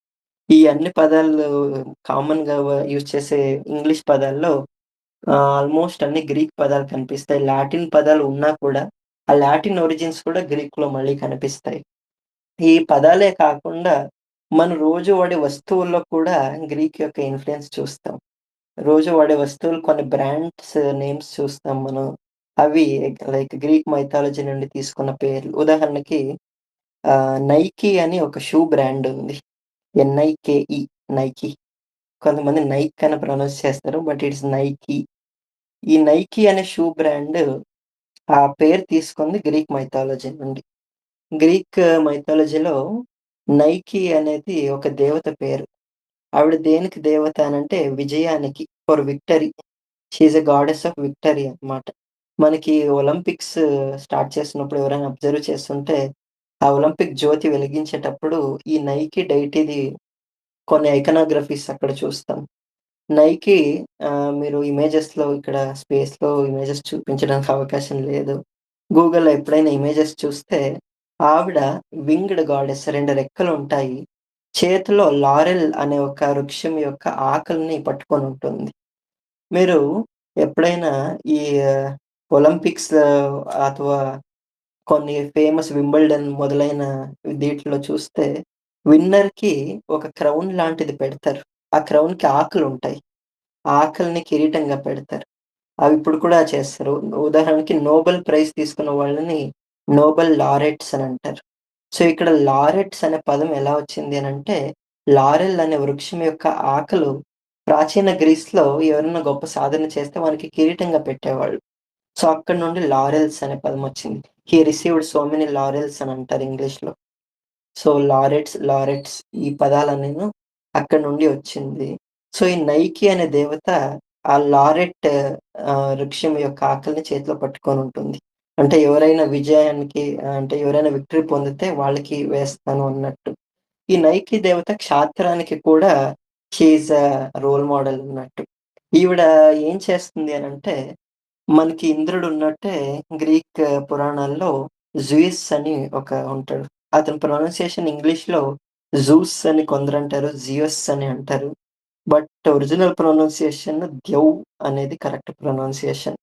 ఈ అన్ని పదాలు కామన్‌గా యూజ్ చేసే ఇంగ్లీష్ పదాల్లో ఆల్మోస్ట్ అన్ని గ్రీక్ పదాలు కనిపిస్తాయి. లాటిన్ పదాలు ఉన్నా కూడా, ఆ లాటిన్ ఒరిజిన్స్ కూడా గ్రీక్‌లో మళ్ళీ కనిపిస్తాయి. ఈ పదాలే కాకుండా మనం రోజు వాడే వస్తువుల్లో కూడా గ్రీక్ యొక్క ఇన్‌ఫ్లూయెన్స్ చూస్తాం. రోజు వాడే వస్తువులు కొన్ని బ్రాండ్స్ నేమ్స్ చూస్తాం మనం. అవి లైక్ గ్రీక్ మైథాలజీ నుండి తీసుకున్న పేర్లు. ఉదాహరణకి నైకీ అని ఒక షూ బ్రాండ్ ఉంది. ఎన్‌ఐకేఈ నైకీ. కొంతమంది నైక్ అని ప్రొనౌన్స్ చేస్తారు. But it's Nike. ఈ నైకీ అనే షూ బ్రాండ్ ఆ పేరు తీసుకుంది గ్రీక్ మైథాలజీ నుండి. గ్రీక్ మైథాలజీలో నైకీ అనేది ఒక దేవత పేరు. ఆవిడ దేనికి దేవత అనంటే విజయానికి for victory. She is a goddess of victory అన్నమాట. మనకి ఒలింపిక్స్ స్టార్ట్ చేస్తున్నప్పుడు ఎవరైనా అబ్జర్వ్ చేస్తుంటే ఆ ఒలింపిక్ జ్యోతి వెలిగించేటప్పుడు ఈ నైకి డైటీది కొన్ని ఐకానోగ్రఫీస్ అక్కడ చూస్తాం. నైకి మీరు ఇమేజెస్‌లో ఇక్కడ స్పేస్‌లో ఇమేజెస్ చూపించడానికి అవకాశం లేదు. గూగుల్‌లో ఎప్పుడైనా ఇమేజెస్ చూస్తే ఆవిడ వింగ్డ్ గాడెస్ 2 రెక్కలుంటాయి. చేతిలో లారెల్ అనే ఒక వృక్షం యొక్క ఆకుల్ని పట్టుకొనుంటుంది. మీరు ఎప్పుడైనా ఈ ఒలింపిక్స్ అథవా కొన్ని ఫేమస్ వింబుల్డన్ మొదలైన వీటిలో చూస్తే విన్నర్‌కి ఒక క్రౌన్ లాంటిది పెడతారు. ఆ క్రౌన్‌కి ఆకులుంటాయి. ఆ ఆకుల్ని కిరీటంగా పెడతారు. అవి ఇప్పుడు కూడా చేస్తారు. ఉదాహరణకి నోబెల్ ప్రైజ్ తీసుకున్న వాళ్ళని నోబెల్ లారెట్స్ అని అంటారు. సో, ఇక్కడ లారెట్స్ అనే పదం ఎలా వచ్చింది అనంటే, లారెల్ అనే వృక్షం యొక్క ఆకులు ప్రాచీన గ్రీస్‌లో ఎవరైనా గొప్ప సాధన చేస్తే వానికి కిరీటంగా పెట్టేవాళ్ళు. సో, అక్కడి నుండి లారెల్స్ అనే పదం వచ్చింది. హి రిసీవ్డ్ సో మెనీ లారెల్స్ అని అంటారు ఇంగ్లీష్‌లో. సో, లారెట్స్ ఈ పదాలన్నీను అక్కడి నుండి వచ్చింది. సో, ఈ నైకి అనే దేవత ఆ లారెట్ వృక్షం యొక్క ఆకుల్ని చేతిలో పట్టుకొనుంటుంది. అంటే ఎవరైనా విజయానికి అంటే ఎవరైనా విక్టరీ పొందితే వాళ్ళకి వేస్తాను అన్నట్టు. ఈ నైకి దేవత క్షాత్రానికి కూడా she is a role model అన్నట్టు. ఈవిడ ఏం చేస్తుంది అనంటే, మనకి ఇంద్రుడున్నట్టే గ్రీక్ పురాణాల్లో జూయిస్ అని ఒక ఉంటాడు. అతని ప్రొనౌన్సియేషన్ ఇంగ్లీష్‌లో జూస్ అని కొందరంటారు. జియోస్ అని అంటారు. బట్ ఒరిజినల్ ప్రొనౌన్సియేషన్ ద్యౌ అనేది కరెక్ట్ ప్రొనౌన్సియేషన్.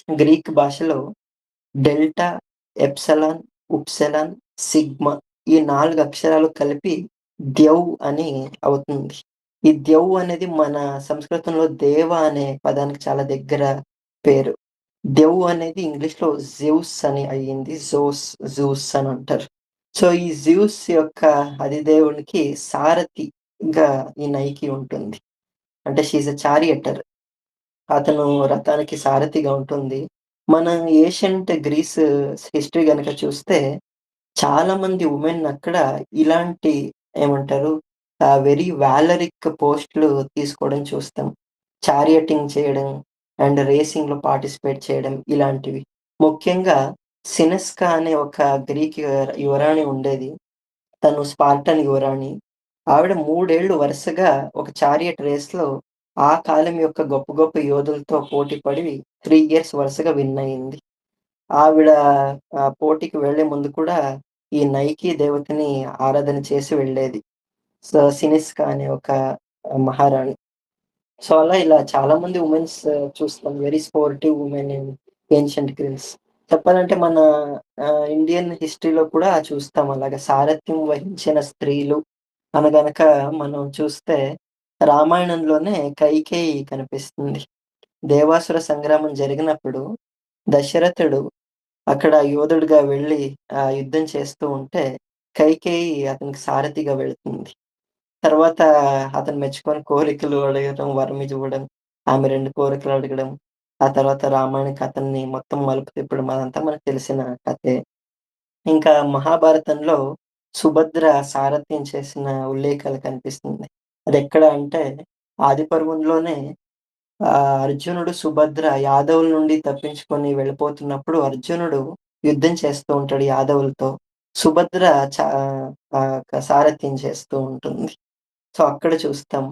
గ్రీక్ భాషలో డెల్టా, ఎప్సిలాన్, ఉప్సిలాన్, సిగ్మా ఈ 4 అక్షరాలు కలిపి ద్యౌ అని అవుతుంది. ఈ ద్యౌ అనేది మన సంస్కృతంలో దేవ అనే పదానికి చాలా దగ్గర పేరు. దెవ్ అనేది ఇంగ్లీష్‌లో జెవుస్ అని అయ్యింది. జూస్ అని అంటారు. సో, ఈ జ్యూస్ యొక్క అధిదేవునికి సారథిగా ఈ నైకి ఉంటుంది. అంటే షీ ఈస్ ఎ చారియటర్. అతను రథానికి సారథిగా ఉంటుంది. మన ఏషియంట్ గ్రీస్ హిస్టరీ గనక చూస్తే చాలామంది వుమెన్ అక్కడ ఇలాంటి ఏమంటారు వెరీ వాలరిక్ పోస్ట్‌లు తీసుకోవడం చూస్తాం. చారియటింగ్ చేయడం అండ్ రేసింగ్‌లో పార్టిసిపేట్ చేయడం ఇలాంటివి. ముఖ్యంగా సినెస్కా అనే ఒక గ్రీక్ యువరాణి ఉండేది. తను స్పార్టన్ యువరాణి. ఆవిడ 3 ఏళ్ళు వరుసగా ఒక చారియట్ రేస్‌లో ఆ కాలం యొక్క గొప్ప గొప్ప యోధులతో పోటీ పడి 3 ఇయర్స్ వరుసగా విన్ అయింది. ఆవిడ పోటీకి వెళ్ళే ముందు కూడా ఈ నైకి దేవతని ఆరాధన చేసి వెళ్ళేది. సో, సినిస్కా అనే ఒక మహారాణి. సో, అలా ఇలా చాలామంది వుమెన్స్ చూస్తాం. Very sportive women in ancient Greece. చెప్పాలంటే మన ఇండియన్ హిస్టరీలో కూడా చూస్తాం అలాగా సారథ్యం వహించిన స్త్రీలు అనగనక మనం చూస్తే రామాయణంలోనే కైకేయి కనిపిస్తుంది. దేవాసుర సంగ్రామం జరిగినప్పుడు దశరథుడు అక్కడ యోధుడిగా వెళ్లి యుద్ధం చేస్తూ ఉంటే కైకేయి అతనికి సారథిగా వెళ్తుంది. తర్వాత అతను మెచ్చుకొని కోరికలు అడగడం, వరం ఇవ్వడం, ఆమె 2 కోరికలు అడగడం, ఆ తర్వాత రామాయణ కథని మొత్తం మలుపు తిప్పడం అదంతా మనకు తెలిసిన కథే. ఇంకా మహాభారతంలో సుభద్ర సారథ్యం చేసిన ఉల్లేఖాలు కనిపిస్తుంది. అదెక్కడ అంటే ఆది పర్వంలోనే అర్జునుడు, సుభద్ర యాదవుల నుండి తప్పించుకొని వెళ్ళిపోతున్నప్పుడు అర్జునుడు యుద్ధం చేస్తూ ఉంటాడు యాదవులతో. సుభద్ర చ సారథ్యం చేస్తూ ఉంటుంది. సో, అక్కడ చూస్తాం.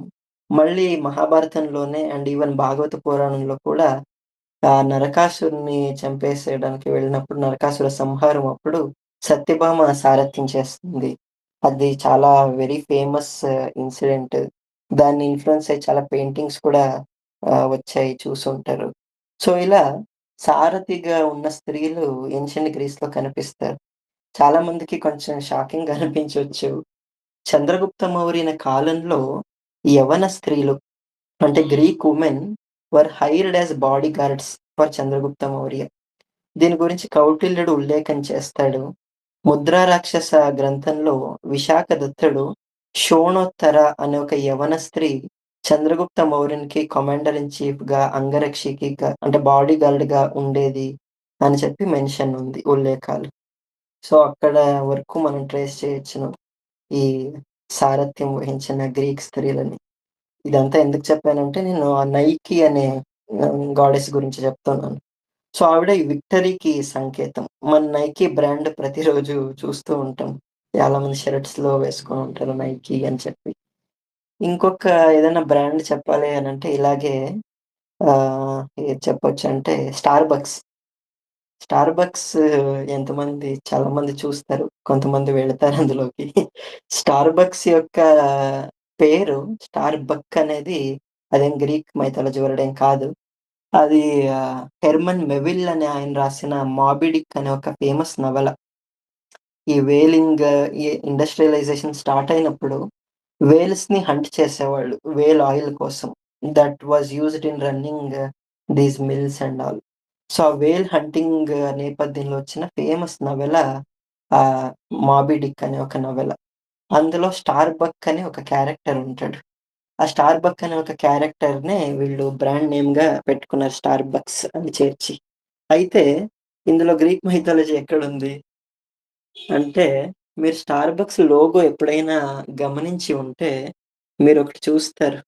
మళ్ళీ మహాభారతంలోనే అండ్ ఈవెన్ భాగవత పురాణంలో కూడా నరకాసురుడిని చంపేసేయడానికి వెళ్ళినప్పుడు నరకాసుర సంహారం అప్పుడు సత్యభామ సారథ్యం చేస్తుంది. అది చాలా వెరీ ఫేమస్ ఇన్సిడెంట్. దాన్ని ఇన్‌ఫ్లూయెన్స్ అయ్యి చాలా పెయింటింగ్స్ కూడా వచ్చాయి చూసుంటారు. సో, ఇలా సారథిగా ఉన్న స్త్రీలు ఏన్షియంట్ గ్రీస్‌లో కనిపిస్తారు. చాలా మందికి కొంచెం షాకింగ్‌గా అనిపించొచ్చు. చంద్రగుప్త మౌర్యుని కాలంలో యవన స్త్రీలు అంటే Greek women were hired as bodyguards for Chandragupta Maurya. దీని గురించి కౌటిల్యుడు ఉల్లేఖం చేస్తాడు. ముద్రా రాక్షస గ్రంథంలో విశాఖదత్తుడు షోణోత్తర అనే ఒక యవన స్త్రీ చంద్రగుప్త మౌర్యునికి కమాండర్ ఇన్ చీఫ్‌గా, అంగరక్షికగా అంటే బాడీగార్డ్‌గా ఉండేది అని చెప్పి మెన్షన్ ఉంది ఉల్లేఖాలు. సో, అక్కడ వరకు మనం ట్రేస్ చేయొచ్చును. ఈ సారథ్యం వహించిన గ్రీక్ స్త్రీలని. ఇదంతా ఎందుకు చెప్పానంటే నేను ఆ నైకి అనే గాడెస్ గురించి చెప్తున్నాను. సో, ఆవిడ ఈ విక్టరీకి సంకేతం. మన నైకీ బ్రాండ్ ప్రతిరోజు చూస్తూ ఉంటాం. చాలా మంది షర్ట్స్‌లో వేసుకొని ఉంటారు నైకీ అని చెప్పి. ఇంకొక ఏదైనా బ్రాండ్ చెప్పాలి అనంటే ఇలాగే ఏది చెప్పొచ్చంటే స్టార్‌బక్స్. స్టార్‌బక్స్ ఎంతమంది చాలా మంది చూస్తారు. కొంతమంది వెళ్తారు అందులోకి. స్టార్‌బక్స్ యొక్క పేరు స్టార్‌బక్ అనేది అదేం గ్రీక్ మైథాలజీ వర్డ్ ఏం కాదు. అది హెర్మన్ మెవిల్ అనే ఆయన రాసిన 'మాబీ డిక్' అనే ఒక ఫేమస్ నవల. ఈ వేలింగ్ ఈ ఇండస్ట్రియలైజేషన్ స్టార్ట్ అయినప్పుడు వేల్స్‌ని హంట్ చేసేవాళ్ళు. వేల్ ఆయిల్ కోసం. That was used in running these mills and all. So, ఆ వేల్ హంటింగ్ నేపథ్యంలో వచ్చిన ఫేమస్ నవల 'మాబీ డిక్' అనే ఒక నవల. అందులో స్టార్ బక్ అనే ఒక క్యారెక్టర్ ఉంటాడు. ఆ స్టార్ బక్ అనే ఒక క్యారెక్టర్‌నే వీళ్ళు బ్రాండ్ నేమ్‌గా పెట్టుకున్నారు స్టార్ బక్స్ అని చేర్చి. అయితే ఇందులో గ్రీక్ మైథాలజీ ఎక్కడుంది? అంటే మీరు స్టార్ బక్స్ లోగో ఎప్పుడైనా గమనించి ఉంటే మీరొకటి చూస్తారు.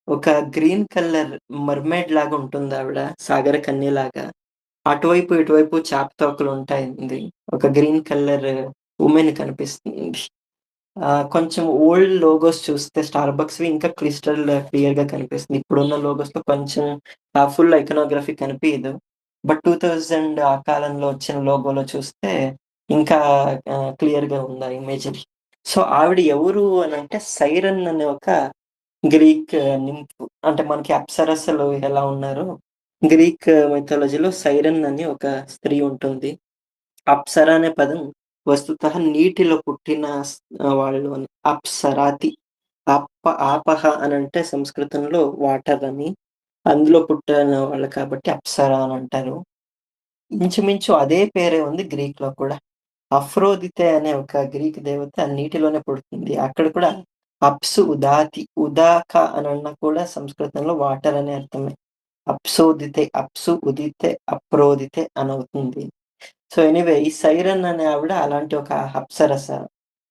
ఒక గ్రీన్ కలర్ మర్‌మెయిడ్ లాగా ఉంటుందావిడ. సాగర కన్యలాగా. అటువైపు, ఇటువైపు చాప తోకలుంటాయండి. ఒక గ్రీన్ కలర్ వుమెన్ కనిపిస్తుంది. కొంచెం ఓల్డ్ లోగోస్ చూస్తే స్టార్‌బక్స్‌వి ఇంకా క్లియర్‌గా కనిపిస్తుంది. ఇప్పుడున్న లోగోస్‌లో కొంచెం ఫుల్ ఐకానోగ్రఫీ కనిపియదు. బట్ 2000 ఆ కాలంలో వచ్చిన లోగోలో చూస్తే ఇంకా క్లియర్‌గా ఉంది ఆ ఇమేజరీ. సో, ఆవిడ ఎవరు అనంటే సైరన్ అనే ఒక గ్రీక్ నింఫ్. అంటే మనకి అప్సరసలు ఎలా ఉన్నారో గ్రీక్ మైథాలజీలో సైరన్ అని ఒక స్త్రీ ఉంటుంది. అప్సర అనే పదం వస్తుతః నీటిలో పుట్టిన వాళ్ళు అని. అప్సరాతి. ఆపహ అనంటే సంస్కృతంలో వాటర్ అని. అందులో పుట్టిన వాళ్ళు కాబట్టి అప్సర అనంటారు. ఇంచుమించు అదే పేరే ఉంది గ్రీక్‌లో కూడా. అఫ్రోదితే అనే ఒక గ్రీక్ దేవత నీటిలోనే పుడుతుంది. అక్కడ కూడా అప్సు ఉదాతి. ఉదాక అనన్నా కూడా సంస్కృతంలో వాటర్ అనే అర్థమే. అప్సోదితే, అప్సు ఉదితే, అప్రోదితే అనవుతుంది. సో, ఎనీవే ఈ సైరన్ అనే ఆవిడ అలాంటి ఒక అప్సరస.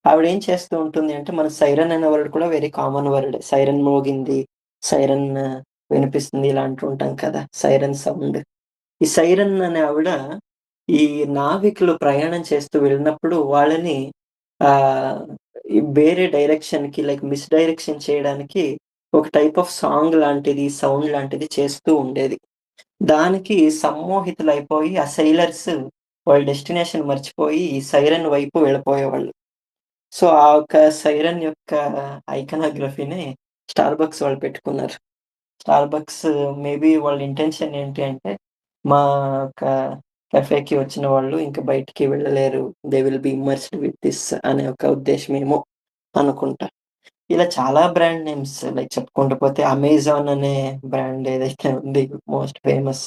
ఆవిడేం చేస్తూ ఉంటుంది అంటే, మన సైరన్ అనే వర్డ్ కూడా వెరీ కామన్ వర్డ్. సైరన్ మోగింది, సైరన్ వినిపిస్తుంది ఇలా అంటూ ఉంటాం కదా! Siren sound. ఈ సైరన్ అనే ఆవిడ ఈ నావికులు ప్రయాణం చేస్తూ వెళ్ళినప్పుడు వాళ్ళని ఆహ్, ఈ వేరే డైరెక్షన్‌కి లైక్ మిస్‌డైరెక్షన్ చేయడానికి ఒక టైప్ ఆఫ్ సాంగ్ లాంటిది, సౌండ్ లాంటిది చేస్తూ ఉండేది. దానికి సమ్మోహితులైపోయి ఆ సెయిలర్స్ వాళ్ళ డెస్టినేషన్ మర్చిపోయి ఈ సైరన్ వైపు వెళ్ళిపోయేవాళ్ళు. సో, ఆ ఒక్క సైరన్ యొక్క ఐకానోగ్రఫీని స్టార్‌బక్స్ వాళ్ళు పెట్టుకున్నారు. స్టార్‌బక్స్ మేబీ వాళ్ళ ఇంటెన్షన్ ఏంటి అంటే, మా యొక్క కేఫేకి వచ్చిన వాళ్ళు ఇంక బయటికి వెళ్ళలేరు. They will be immersed with this అనే ఒక ఉద్దేశ్యమేమో అనుకుంటా. ఇలా చాలా బ్రాండ్ నేమ్స్ లైక్ చెప్పుకుంటూ పోతే అమెజాన్ అనే బ్రాండ్ ఏదైతే ఉంది మోస్ట్ ఫేమస్.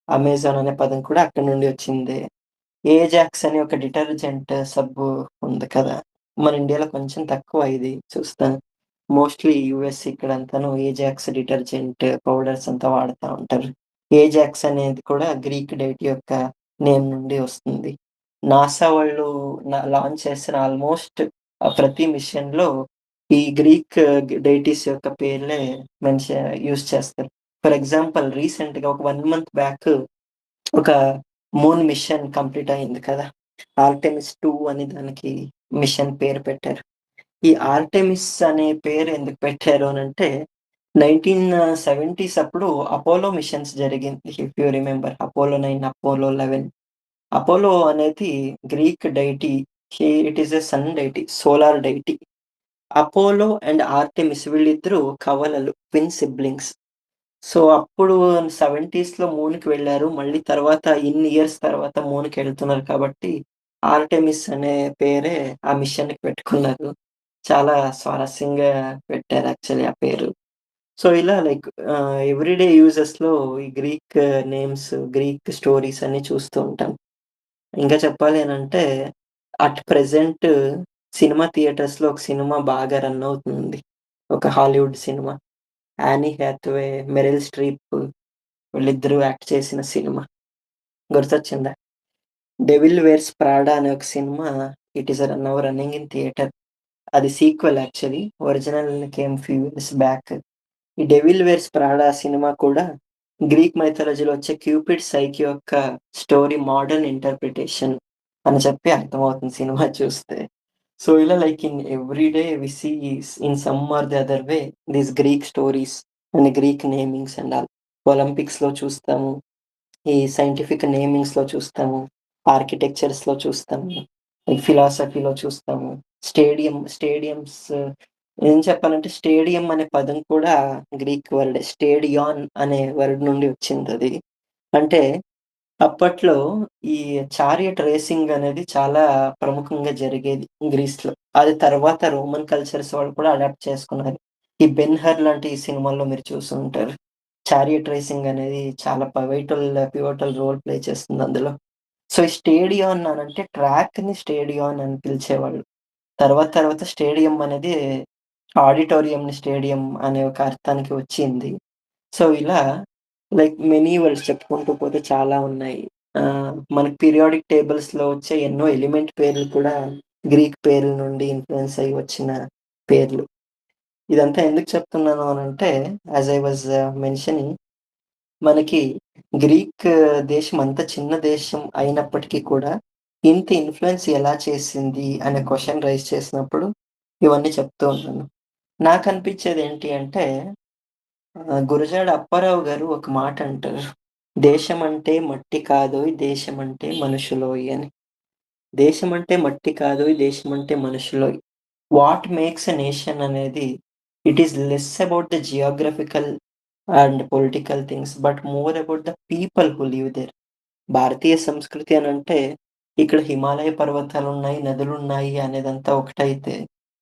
అమెజాన్ అనే పదం కూడా అక్కడి నుండి వచ్చిందే. ఏజాక్స్ అని ఒక డిటర్జెంట్ సబ్బు ఉంది కదా! మన ఇండియాలో కొంచెం తక్కువ ఇది చూస్తాను. Mostly US ఇక్కడంతాను Ajax detergent powders అంతా వాడతా ఉంటారు. ఏజాక్స్ అనేది కూడా గ్రీక్ డైటీ యొక్క నేమ్ నుండి వస్తుంది. నాసా వాళ్ళు లాంచ్ చేసిన ఆల్‌మోస్ట్ ప్రతి మిషన్‌లో ఈ గ్రీక్ డైటీస్ యొక్క పేర్లే యూజ్ చేస్తారు. ఫర్ ఎగ్జాంపుల్ రీసెంట్‌గా ఒక 1 మంత్ బ్యాక్ ఒక మూన్ మిషన్ కంప్లీట్ అయింది కదా! 'ఆర్టెమిస్ 2' అని దానికి మిషన్ పేరు పెట్టారు. ఈ 'ఆర్టెమిస్' అనే పేరు ఎందుకు పెట్టారు అనంటే 1970స్ అప్పుడు అపోలో మిషన్స్ జరిగింది. If you remember Apollo 9, Apollo 11. Apollo అనేది Greek deity. It is a sun deity, solar deity. Apollo and Artemis వీళ్ళిద్దరూ కవలలు, ట్విన్ సిబ్లింగ్స్. సో, అప్పుడు 70స్‌లో మూన్‌కి వెళ్లారు. మళ్ళీ తర్వాత ఇన్ని ఇయర్స్ తర్వాత మూన్‌కెళ్తున్నారు కాబట్టి, ఆర్టెమిస్ అనే పేరే ఆ మిషన్‌కి పెట్టుకున్నారు. చాలా స్వారస్యంగా పెట్టారు యాక్చువల్లీ ఆ పేరు. సో, ఇలా లైక్ ఎవ్రీడే యూజెస్‌లో ఈ గ్రీక్ నేమ్స్, గ్రీక్ స్టోరీస్ అన్నీ చూస్తూ ఉంటాం. ఇంకా చెప్పాలి అనంటే, అట్ ప్రెజెంట్ సినిమా థియేటర్స్‌లో ఒక సినిమా బాగా రన్ అవుతుంది. ఒక హాలీవుడ్ సినిమా. 'యానీ హ్యాథవే', 'మెరిల్ స్ట్రీప్' వీళ్ళిద్దరూ యాక్ట్ చేసిన సినిమా. గుర్తొచ్చిందా? 'డెవిల్ వేర్స్ ప్రాడా' అనే ఒక సినిమా it is now running in theatre. అది sequel actually. Original came few years back. ఈ 'డెవిల్ వేర్స్ ప్రాడా' సినిమా కూడా గ్రీక్ మైథాలజీలో వచ్చే క్యూపిడ్ సైక్ యొక్క స్టోరీ మోడర్న్ ఇంటర్ప్రిటేషన్ అని చెప్పి అర్థమవుతుంది సినిమా చూస్తే. సో, ఇలా like in every day we see in some or the other way these Greek stories and Greek namings and all. ఒలింపిక్స్‌లో చూస్తాము. ఈ సైంటిఫిక్ నేమింగ్స్‌లో చూస్తాము. ఆర్కిటెక్చర్స్‌లో చూస్తాము. ఈ ఫిలాసఫీలో చూస్తాము. స్టేడియమ్స్ ఏం చెప్పాలంటే స్టేడియం అనే పదం కూడా గ్రీక్ వర్డే. స్టేడియాన్ అనే వర్డ్ నుండి వచ్చిందది. అంటే అప్పట్లో ఈ చారియట్ రేసింగ్ అనేది చాలా ప్రముఖంగా జరిగేది గ్రీస్‌లో. అది తర్వాత రోమన్ కల్చర్స్ వాళ్ళు కూడా అడాప్ట్ చేసుకున్నారు. ఈ 'బెన్ హర్' లాంటి సినిమాల్లో మీరు చూసుంటారు. చారియట్ రేసింగ్ అనేది చాలా పివటల్ రోల్ ప్లే చేస్తుంది అందులో. సో, ఈ స్టేడియాన్ అనంటే ట్రాక్‌ని స్టేడియాన్ అని పిలిచేవాళ్ళు. తర్వాత స్టేడియం అనేది ఆడిటోరియంని స్టేడియం అనే ఒక అర్థానికి వచ్చింది. సో, ఇలా లైక్ మెనీ వర్డ్స్ చెప్పుకుంటూ పోతే చాలా ఉన్నాయి. మనకి పీరియాడిక్ టేబుల్స్‌లో వచ్చే ఎన్నో ఎలిమెంట్ పేర్లు కూడా గ్రీక్ పేర్ల నుండి ఇన్‌ఫ్లూయెన్స్ అయ్యి వచ్చిన పేర్లు. ఇదంతా ఎందుకు చెప్తున్నాను అనంటే, యాస్ ఐ వాస్ మెన్షనింగ్ మనకి గ్రీక్ దేశం అంత చిన్న దేశం అయినప్పటికీ కూడా, ఇంత ఇన్‌ఫ్లూయెన్స్ ఎలా చేసింది అనే క్వెషన్ రైజ్ చేసినప్పుడు ఇవన్నీ చెప్తూ ఉన్నాను. నాకనిపించేదేంటి అంటే గురజాడ అప్పారావు గారు ఒక మాట అంటారు. "దేశమంటే మట్టి కాదోయ్ దేశమంటే మనుషులోయ్" అని. దేశమంటే మట్టి కాదోయ్ దేశమంటే మనుషులోయ్. వాట్ మేక్స్ ఎ నేషన్ అనేది it is less about the geographical and political things but more about the people who live there. భారతీయ సంస్కృతి అనంటే ఇక్కడ హిమాలయ పర్వతాలున్నాయి, నదులున్నాయి అనేదంతా ఒకటైతే,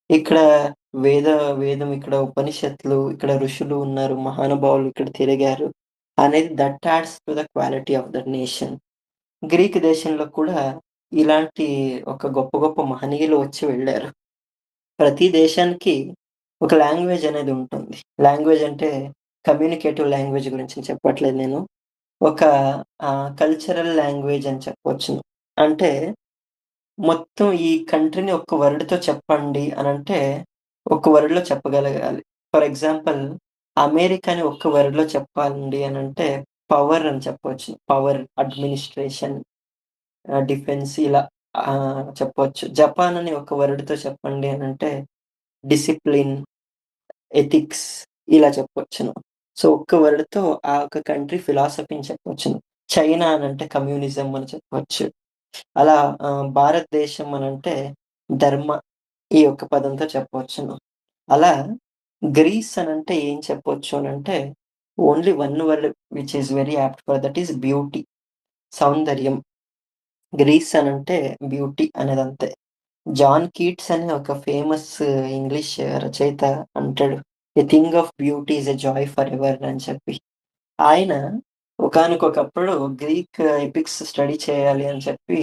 ఇక్కడ వేద వేదం, ఇక్కడ ఉపనిషత్తులు, ఇక్కడ ఋషులు ఉన్నారు, మహానుభావులు ఇక్కడ తిరిగారు అనేది that ads to the quality of the nation. Greek దేశంలో కూడా ఇలాంటి ఒక గొప్ప గొప్ప మహనీయులు వచ్చి వెళ్లారు. ప్రతి దేశానికి ఒక లాంగ్వేజ్ అనేది ఉంటుంది. లాంగ్వేజ్ అంటే కమ్యూనికేటివ్ లాంగ్వేజ్ గురించి చెప్పట్లేదు నేను. ఒక కల్చరల్ లాంగ్వేజ్ అని చెప్పొచ్చును. అంటే మొత్తం ఈ కంట్రీని ఒక్క వర్డ్‌తో చెప్పండి అనంటే, ఒక్క వర్డ్‌లో చెప్పగలగాలి. ఫర్ ఎగ్జాంపుల్ అమెరికాని ఒక్క వర్డ్‌లో చెప్పాలండి అనంటే పవర్ అని చెప్పొచ్చు. పవర్, అడ్మినిస్ట్రేషన్, డిఫెన్స్ ఇలా చెప్పొచ్చు. జపాన్ అని ఒక వర్డ్‌తో చెప్పండి అనంటే డిసిప్లిన్, ఎథిక్స్ ఇలా చెప్పొచ్చును. సో, ఒక్క వర్డ్‌తో ఆ ఒక కంట్రీ ఫిలాసఫీని చెప్పొచ్చును. చైనా అనంటే కమ్యూనిజం అని చెప్పొచ్చు. అలా భారతదేశం అనంటే ధర్మ ఈ ఒక్క పదంతో చెప్పవచ్చును. అలా గ్రీస్ అనంటే ఏం చెప్పొచ్చు అనంటే only one word which is very apt for that is beauty. సౌందర్యం. గ్రీస్ అనంటే బ్యూటీ అనేదంతే. జాన్ కీట్స్ అనే ఒక ఫేమస్ ఇంగ్లీష్ రచయిత అంటాడు. "A thing of beauty is a joy for ever" అని చెప్పి. ఆయన ఒకానొకప్పుడు గ్రీక్ ఎపిక్స్ స్టడీ చేయాలి అని చెప్పి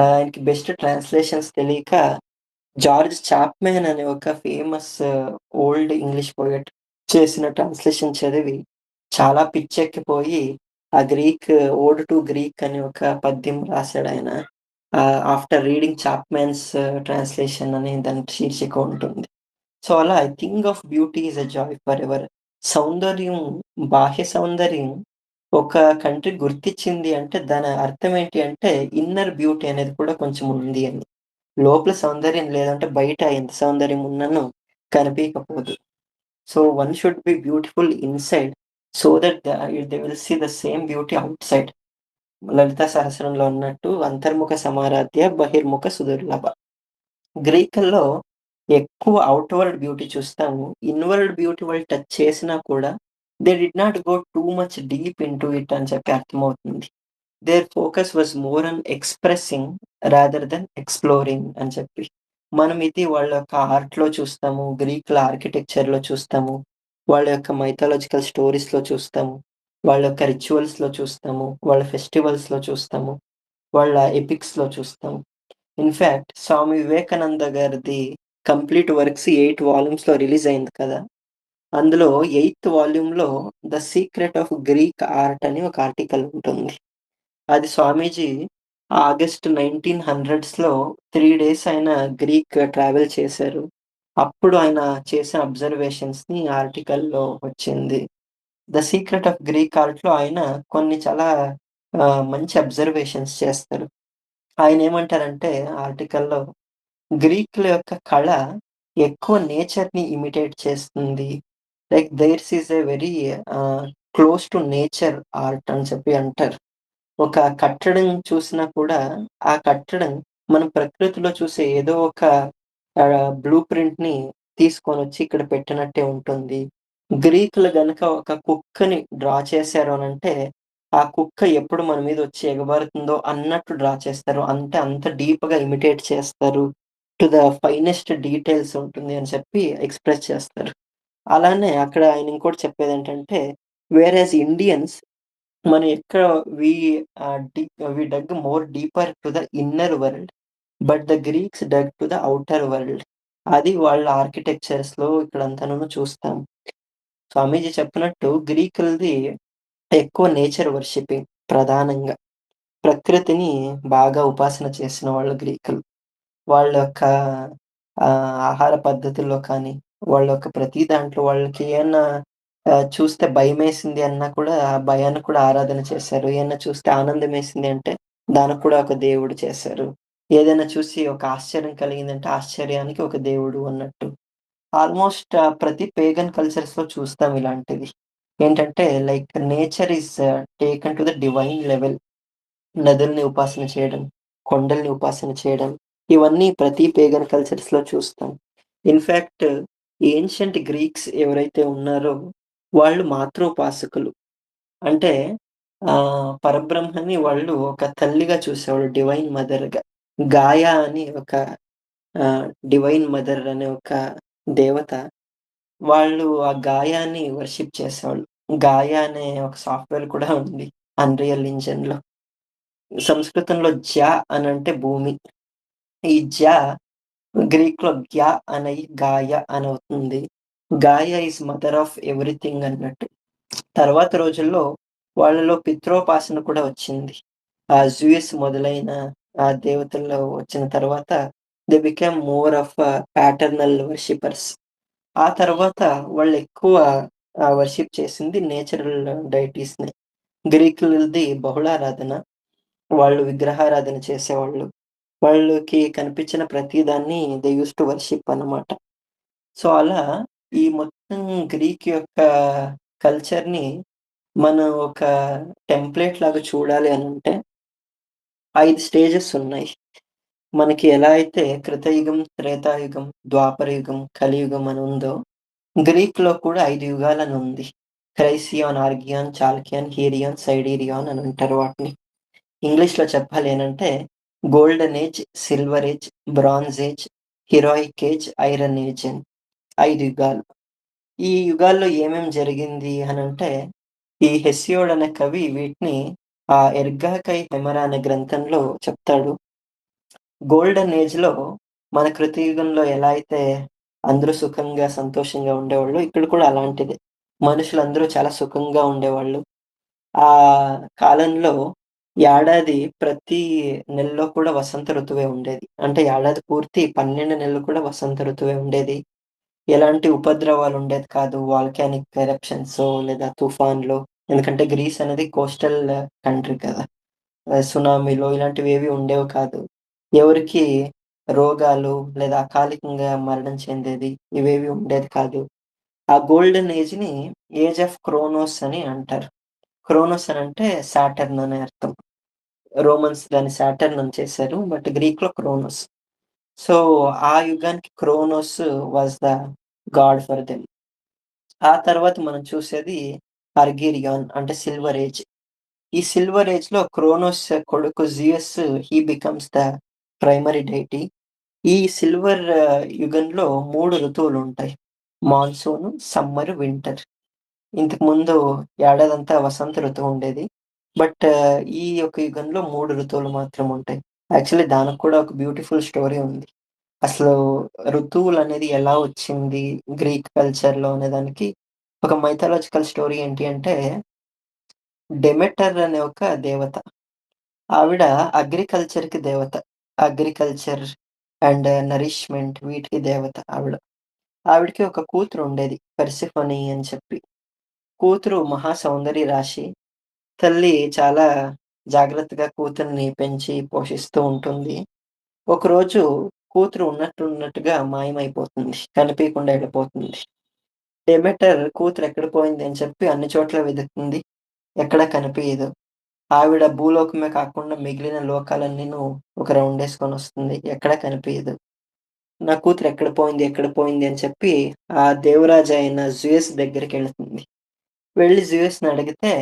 ఆయనకి బెస్ట్ ట్రాన్స్‌లేషన్స్ తెలియక జార్జ్ చాప్‌మ్యాన్ అనే ఒక ఫేమస్ ఓల్డ్ ఇంగ్లీష్ పోయెట్ చేసిన ట్రాన్స్‌లేషన్ చదివి చాలా పిచ్చెక్కిపోయి ఆ గ్రీక్ 'ఓడ్ టు గ్రీక్' అని ఒక పద్యం రాసాడాయన. ఆఫ్టర్ రీడింగ్ చాప్‌మ్యాన్స్ ట్రాన్స్‌లేషన్ అని దాని శీర్షిక ఉంటుంది. సో, అలా 'I think of beauty is a joy for ever.' సౌందర్యం, బాహ్య సౌందర్యం ఒక కంట్రీ గుర్తిచ్చింది అంటే దాని అర్థం ఏంటి అంటే ఇన్నర్ బ్యూటీ అనేది కూడా కొంచెం ఉంది అని. లోపల సౌందర్యం లేదంటే బయట ఎంత సౌందర్యం ఉన్నను కనిపియకపోదు. So, one should be beautiful inside so that they will see the same beauty outside. Lalita సహస్రంలో ఉన్నట్టు అంతర్ముఖ సమారాధ్య బహిర్ముఖ సుదుర్లభ. గ్రీకుల్లో ఎక్కువ ఔట్‌వర్డ్ బ్యూటీ చూస్తాము. ఇన్‌వర్డ్ బ్యూటీ వాళ్ళు టచ్ చేసినా కూడా they did not go too much deep into it అని చెప్పి అర్థమవుతుంది. Their focus was more on expressing rather than exploring అని చెప్పి. మనం ఇది వాళ్ళ యొక్క ఆర్ట్‌లో చూస్తాము. గ్రీకుల ఆర్కిటెక్చర్‌లో చూస్తాము. వాళ్ళ యొక్క మైథాలజికల్ స్టోరీస్‌లో చూస్తాము. వాళ్ళ యొక్క రిచువల్స్‌లో చూస్తాము. వాళ్ళ ఫెస్టివల్స్‌లో చూస్తాము. వాళ్ళ ఎపిక్స్‌లో చూస్తాము. ఇన్‌ఫాక్ట్ స్వామి వివేకానంద గారిది కంప్లీట్ వర్క్స్ 8 వాల్యూమ్స్‌లో రిలీజ్ అయింది కదా! అందులో ఎయిత్ వాల్యూమ్‌లో 'the secret of Greek art' అని ఒక ఆర్టికల్ ఉంటుంది. అది స్వామీజీ ఆగస్ట్ 1900స్‌లో 3 డేస్ ఆయన గ్రీక్ ట్రావెల్ చేశారు. అప్పుడు ఆయన చేసిన అబ్జర్వేషన్స్‌ని ఆర్టికల్‌లో వచ్చింది. 'ద సీక్రెట్ ఆఫ్ గ్రీక్ ఆర్ట్‌లో' ఆయన కొన్ని చాలా మంచి అబ్జర్వేషన్స్ చేస్తారు. ఆయనేమంటారంటే ఆర్టికల్‌లో గ్రీకుల యొక్క కళ ఎక్కువ నేచర్‌ని ఇమిటేట్ చేస్తుంది. Like theirs is a very close to nature art అని చెప్పి అంటారు. ఒక కట్టడం చూసినా కూడా, ఆ కట్టడం మనం ప్రకృతిలో చూసే ఏదో ఒక బ్లూ ప్రింట్‌ని తీసుకొనొచ్చి ఇక్కడ పెట్టినట్టే ఉంటుంది. గ్రీకులు గనక ఒక కుక్కని డ్రా చేశారు అనంటే, ఆ కుక్క ఎప్పుడు మన మీదొచ్చి ఎగబారుతుందో అన్నట్టు డ్రా చేస్తారు. అంటే అంత డీప్‌గా ఇమిటేట్ చేస్తారు. టు ద ఫైనెస్ట్ డీటెయిల్స్ ఉంటుంది అని చెప్పి ఎక్స్‌ప్రెస్ చేస్తారు. అలానే అక్కడ ఆయన ఇంకోటి చెప్పేదేంటంటే, వేర్ యాజ్ ఇండియన్స్ మనం ఎక్కడ we we dug more deeper to the inner world. But the Greeks dug to the outer world. అది వాళ్ళ ఆర్కిటెక్చర్స్‌లో ఇక్కడంతాను చూస్తాం. స్వామీజీ చెప్పినట్టు గ్రీకులది ఎక్కువ నేచర్ వర్షిప్పింగ్ ప్రధానంగా. ప్రకృతిని బాగా ఉపాసన చేసిన వాళ్ళు గ్రీకులు. వాళ్ళ యొక్క ఆహార పద్ధతుల్లో కానీ, వాళ్ళ యొక్క ప్రతి దాంట్లో వాళ్ళకి ఏమన్నా చూస్తే భయమేసింది అన్నా కూడా, ఆ భయాన్ని కూడా ఆరాధన చేశారు. ఏమన్నా చూస్తే ఆనందమేసింది అంటే, దానికి కూడా ఒక దేవుడు చేశారు. ఏదైనా చూసి ఒక ఆశ్చర్యం కలిగిందంటే, ఆశ్చర్యానికి ఒక దేవుడు అన్నట్టు. ఆల్‌మోస్ట్ ప్రతి పేగన్ కల్చర్స్‌లో చూస్తాం ఇలాంటివి. ఏంటంటే like nature is taken to the divine level. నదుల్ని ఉపాసన చేయడం, కొండల్ని ఉపాసన చేయడం, ఇవన్నీ ప్రతి పేగన్ కల్చర్స్‌లో చూస్తాం. ఇన్‌ఫాక్ట్ ఏన్షియంట్ గ్రీక్స్ ఎవరైతే ఉన్నారో, వాళ్ళు మాతృోపాసకులు. అంటే పరబ్రహ్మని వాళ్ళు ఒక తల్లిగా చూసేవాళ్ళు. డివైన్ మదర్‌గా. గాయా అని ఒక డివైన్ మదర్ అనే ఒక దేవత. వాళ్ళు ఆ గాయాని వర్షిప్ చేసేవాళ్ళు. గాయా అనే ఒక సాఫ్ట్‌వేర్ కూడా ఉంది. అన్‌రియల్ ఇంజిన్‌లో. సంస్కృతంలో అనంటే భూమి. ఈ గ్రీక్‌లో అనయి గాయ అనవుతుంది. గాయ ఈస్ మదర్ ఆఫ్ ఎవ్రీథింగ్ అన్నట్టు. తర్వాత రోజుల్లో వాళ్ళలో పిత్రోపాసన కూడా వచ్చింది. జూయస్ మొదలైన ఆ దేవతల్లో వచ్చిన తర్వాత they became more of paternal worshippers. ఆ తర్వాత వాళ్ళెక్కువ వర్షిప్ చేసింది నేచురల్ డైటీస్‌ని. గ్రీకులది బహుళారాధన. వాళ్ళు విగ్రహారాధన చేసేవాళ్ళు. వాళ్ళకి కనిపించిన ప్రతి దాన్ని దే యూజ్డ్ టు వర్షిప్ అన్నమాట. సో, అలా ఈ మొత్తం గ్రీక్ యొక్క కల్చర్‌ని మనం ఒక టెంప్లేట్ లాగా చూడాలి అనంటే 5 స్టేజెస్ ఉన్నాయి. మనకి ఎలా అయితే కృతయుగం, త్రేతాయుగం, ద్వాపరయుగం, కలియుగం అని ఉందో, గ్రీక్‌లో కూడా 5 యుగాలని ఉంది. క్రైసియాన్, ఆర్గియాన్, చాల్కియన్, హీరియాన్, సైడీరియాన్ అని అంటారు వాటిని. ఇంగ్లీష్‌లో చెప్పాలి అనంటే golden age, silver age, bronze age, heroic age, iron age అని 5 యుగాలు. ఈ యుగాల్లో ఏమేం జరిగింది అనంటే, ఈ హెసియోడ్ అనే కవి వీటిని 'ఎర్గాకై హెమరా' అనే గ్రంథంలో చెప్తాడు. గోల్డెన్ ఏజ్‌లో మన కృతయుగంలో ఎలా అయితే అందరూ సుఖంగా, సంతోషంగా ఉండేవాళ్ళో, ఇక్కడ కూడా అలాంటిదే. మనుషులందరూ చాలా సుఖంగా ఉండేవాళ్ళు. ఆ కాలంలో ఏడాది ప్రతి నెలలో కూడా వసంత ఋతువే ఉండేది. అంటే ఏడాది పూర్తి 12 నెలలు కూడా వసంత ఋతువే ఉండేది. ఎలాంటి ఉపద్రవాలుండేది కాదు. వాల్కానిక్ ఎరప్షన్సో లేదా తుఫాన్‌లో ఎందుకంటే గ్రీస్ అనేది కోస్టల్ కంట్రీ కదా! సునామీలో ఇలాంటివేవి ఉండేవి కాదు. ఎవరికీ రోగాలు లేదా అకాలికంగా మరణం చెందేది ఇవేవి ఉండేది కాదు. ఆ గోల్డెన్ ఏజ్‌ని ఏజ్ ఆఫ్ క్రోనోస్ అని అంటారు. క్రోనోస్ అనంటే సాటర్న్ అనే అర్థం. రోమన్స్ దాన్ని సాటర్న్ అని చేశారు. But గ్రీక్‌లో Kronos. సో, ఆ యుగానికి Kronos was the God for them. ఆ తర్వాత మనం చూసేది అర్గీరియాన్ అంటే సిల్వర్ ఏజ్. ఈ సిల్వర్ ఏజ్‌లో క్రోనోస్ కొడుకు Jesus he becomes the primary deity. ఈ సిల్వర్ యుగంలో 3 ఋతువులుంటాయి. Monsoon, summer, winter. ఇంతకుముందు ఏడాదంతా వసంత ఋతువు ఉండేది. బట్ ఈ యొక్క యుగంలో 3 ఋతువులు మాత్రం ఉంటాయి. యాక్చువల్లీ దానికి కూడా ఒక బ్యూటిఫుల్ స్టోరీ ఉంది. అసలు ఋతువులనేది ఎలా వచ్చింది గ్రీక్ కల్చర్‌లో అనే దానికి ఒక మైథాలజికల్ స్టోరీ ఏంటి అంటే, డెమెటర్ అనే ఒక దేవత. ఆవిడ అగ్రికల్చర్‌కి దేవత. అగ్రికల్చర్ అండ్ నరిష్మెంట్ వీటికి దేవత ఆవిడ. ఆవిడకి ఒక కూతురుండేది పెర్సిఫోనీ అని చెప్పి. కూతురు మహా సౌందర్య రాశి. తల్లి చాలా జాగ్రత్తగా కూతుర్ని పెంచి పోషిస్తూ ఉంటుంది. ఒకరోజు కూతురు ఉన్నట్టున్నట్టుగా మాయమైపోతుంది. కనిపీయకుండా ఎళ్ళిపోతుంది. డెమెటర్ కూతురు ఎక్కడ పోయింది అని చెప్పి అన్ని చోట్ల వెతుకుతుంది. ఎక్కడా కనిపియదు. ఆవిడ భూలోకమే కాకుండా మిగిలిన లోకాలన్నీను ఒక రౌండేసుకొనొస్తుంది. ఎక్కడా కనిపియదు. నా కూతురు ఎక్కడ పోయింది? ఎక్కడ పోయింది? అని చెప్పి ఆ దేవరాజు అయిన జూయస్ దగ్గరికెళ్తుంది. వెళ్లి జూయస్‌ని అడిగితే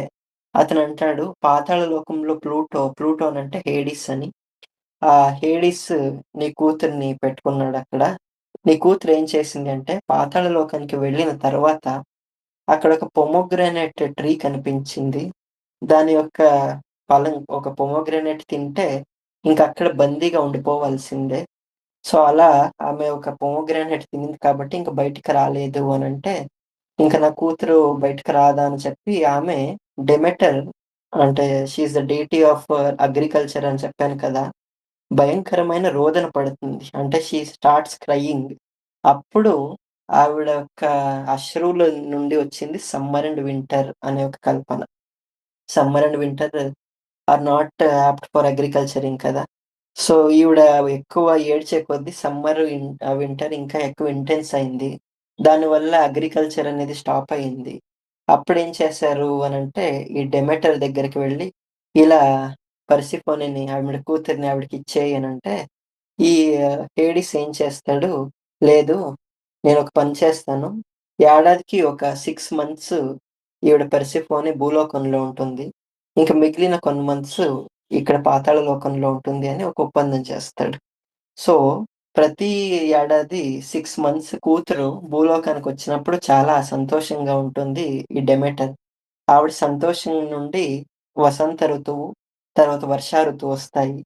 అతనంటాడు, "పాతాళ లోకంలో ప్లూటోనంటే హేడిస్ అని. ఆ హేడిస్ నీ కూతురిని పెట్టుకున్నాడక్కడ. నీ కూతురు ఏం చేసింది అంటే పాతాళ లోకానికి వెళ్ళిన తర్వాత అక్కడొక పొమోగ్రానేట్ ట్రీ కనిపించింది. దాని యొక్క ఫలం ఒక పొమోగ్రానేట్ తింటే ఇంకక్కడ బందీగా ఉండిపోవాల్సిందే. సో, అలా ఆమె ఒక పొమోగ్రానేట్ తినింది కాబట్టి ఇంక బయటికి రాలేదు" అనంటే, ఇంక నా కూతురు బయటికి రాదా అని చెప్పి ఆమె డెమెటర్ అంటే she is the deity of agriculture అని చెప్పాను కదా! భయంకరమైన రోదన పడుతుంది. అంటే షీ స్టార్ట్స్ క్రయింగ్. అప్పుడు ఆవిడ యొక్క అశ్రువుల నుండి వచ్చింది సమ్మర్ అండ్ వింటర్ అనే ఒక కల్పన. Summer and winter are not apt for agriculturing కదా! సో, ఈవిడ ఎక్కువ ఏడ్చే కొద్దీ వింటర్ ఇంకా ఎక్కువ ఇంటెన్స్ అయింది. దానివల్ల అగ్రికల్చర్ అనేది స్టాప్ అయింది. అప్పుడేం చేశారు అనంటే, ఈ డెమెటర్ దగ్గరికి వెళ్లి, ఇలా పర్సిఫోనిని ఆవిడ కూతురిని ఆవిడకిచ్చేయి అనంటే, ఈ హేడిస్ ఏం చేస్తాడు, లేదు నేనొక పని చేస్తాను. ఏడాదికి ఒక 6 మంత్స్ ఈవిడ పర్సిఫోని భూలోకంలో ఉంటుంది. ఇంక మిగిలిన కొన్ని మంత్స్ ఇక్కడ పాతాళ లోకంలో ఉంటుంది అని ఒక ఒప్పందం చేస్తాడు. సో, ప్రతి ఏడాది 6 మంత్స్ కూతురు భూలోకానికొచ్చినప్పుడు చాలా సంతోషంగా ఉంటుంది ఈ డెమెటర్. ఆవిడ సంతోషం నుండి వసంత ఋతువు, తర్వాత వర్షా ఋతువొస్తాయి.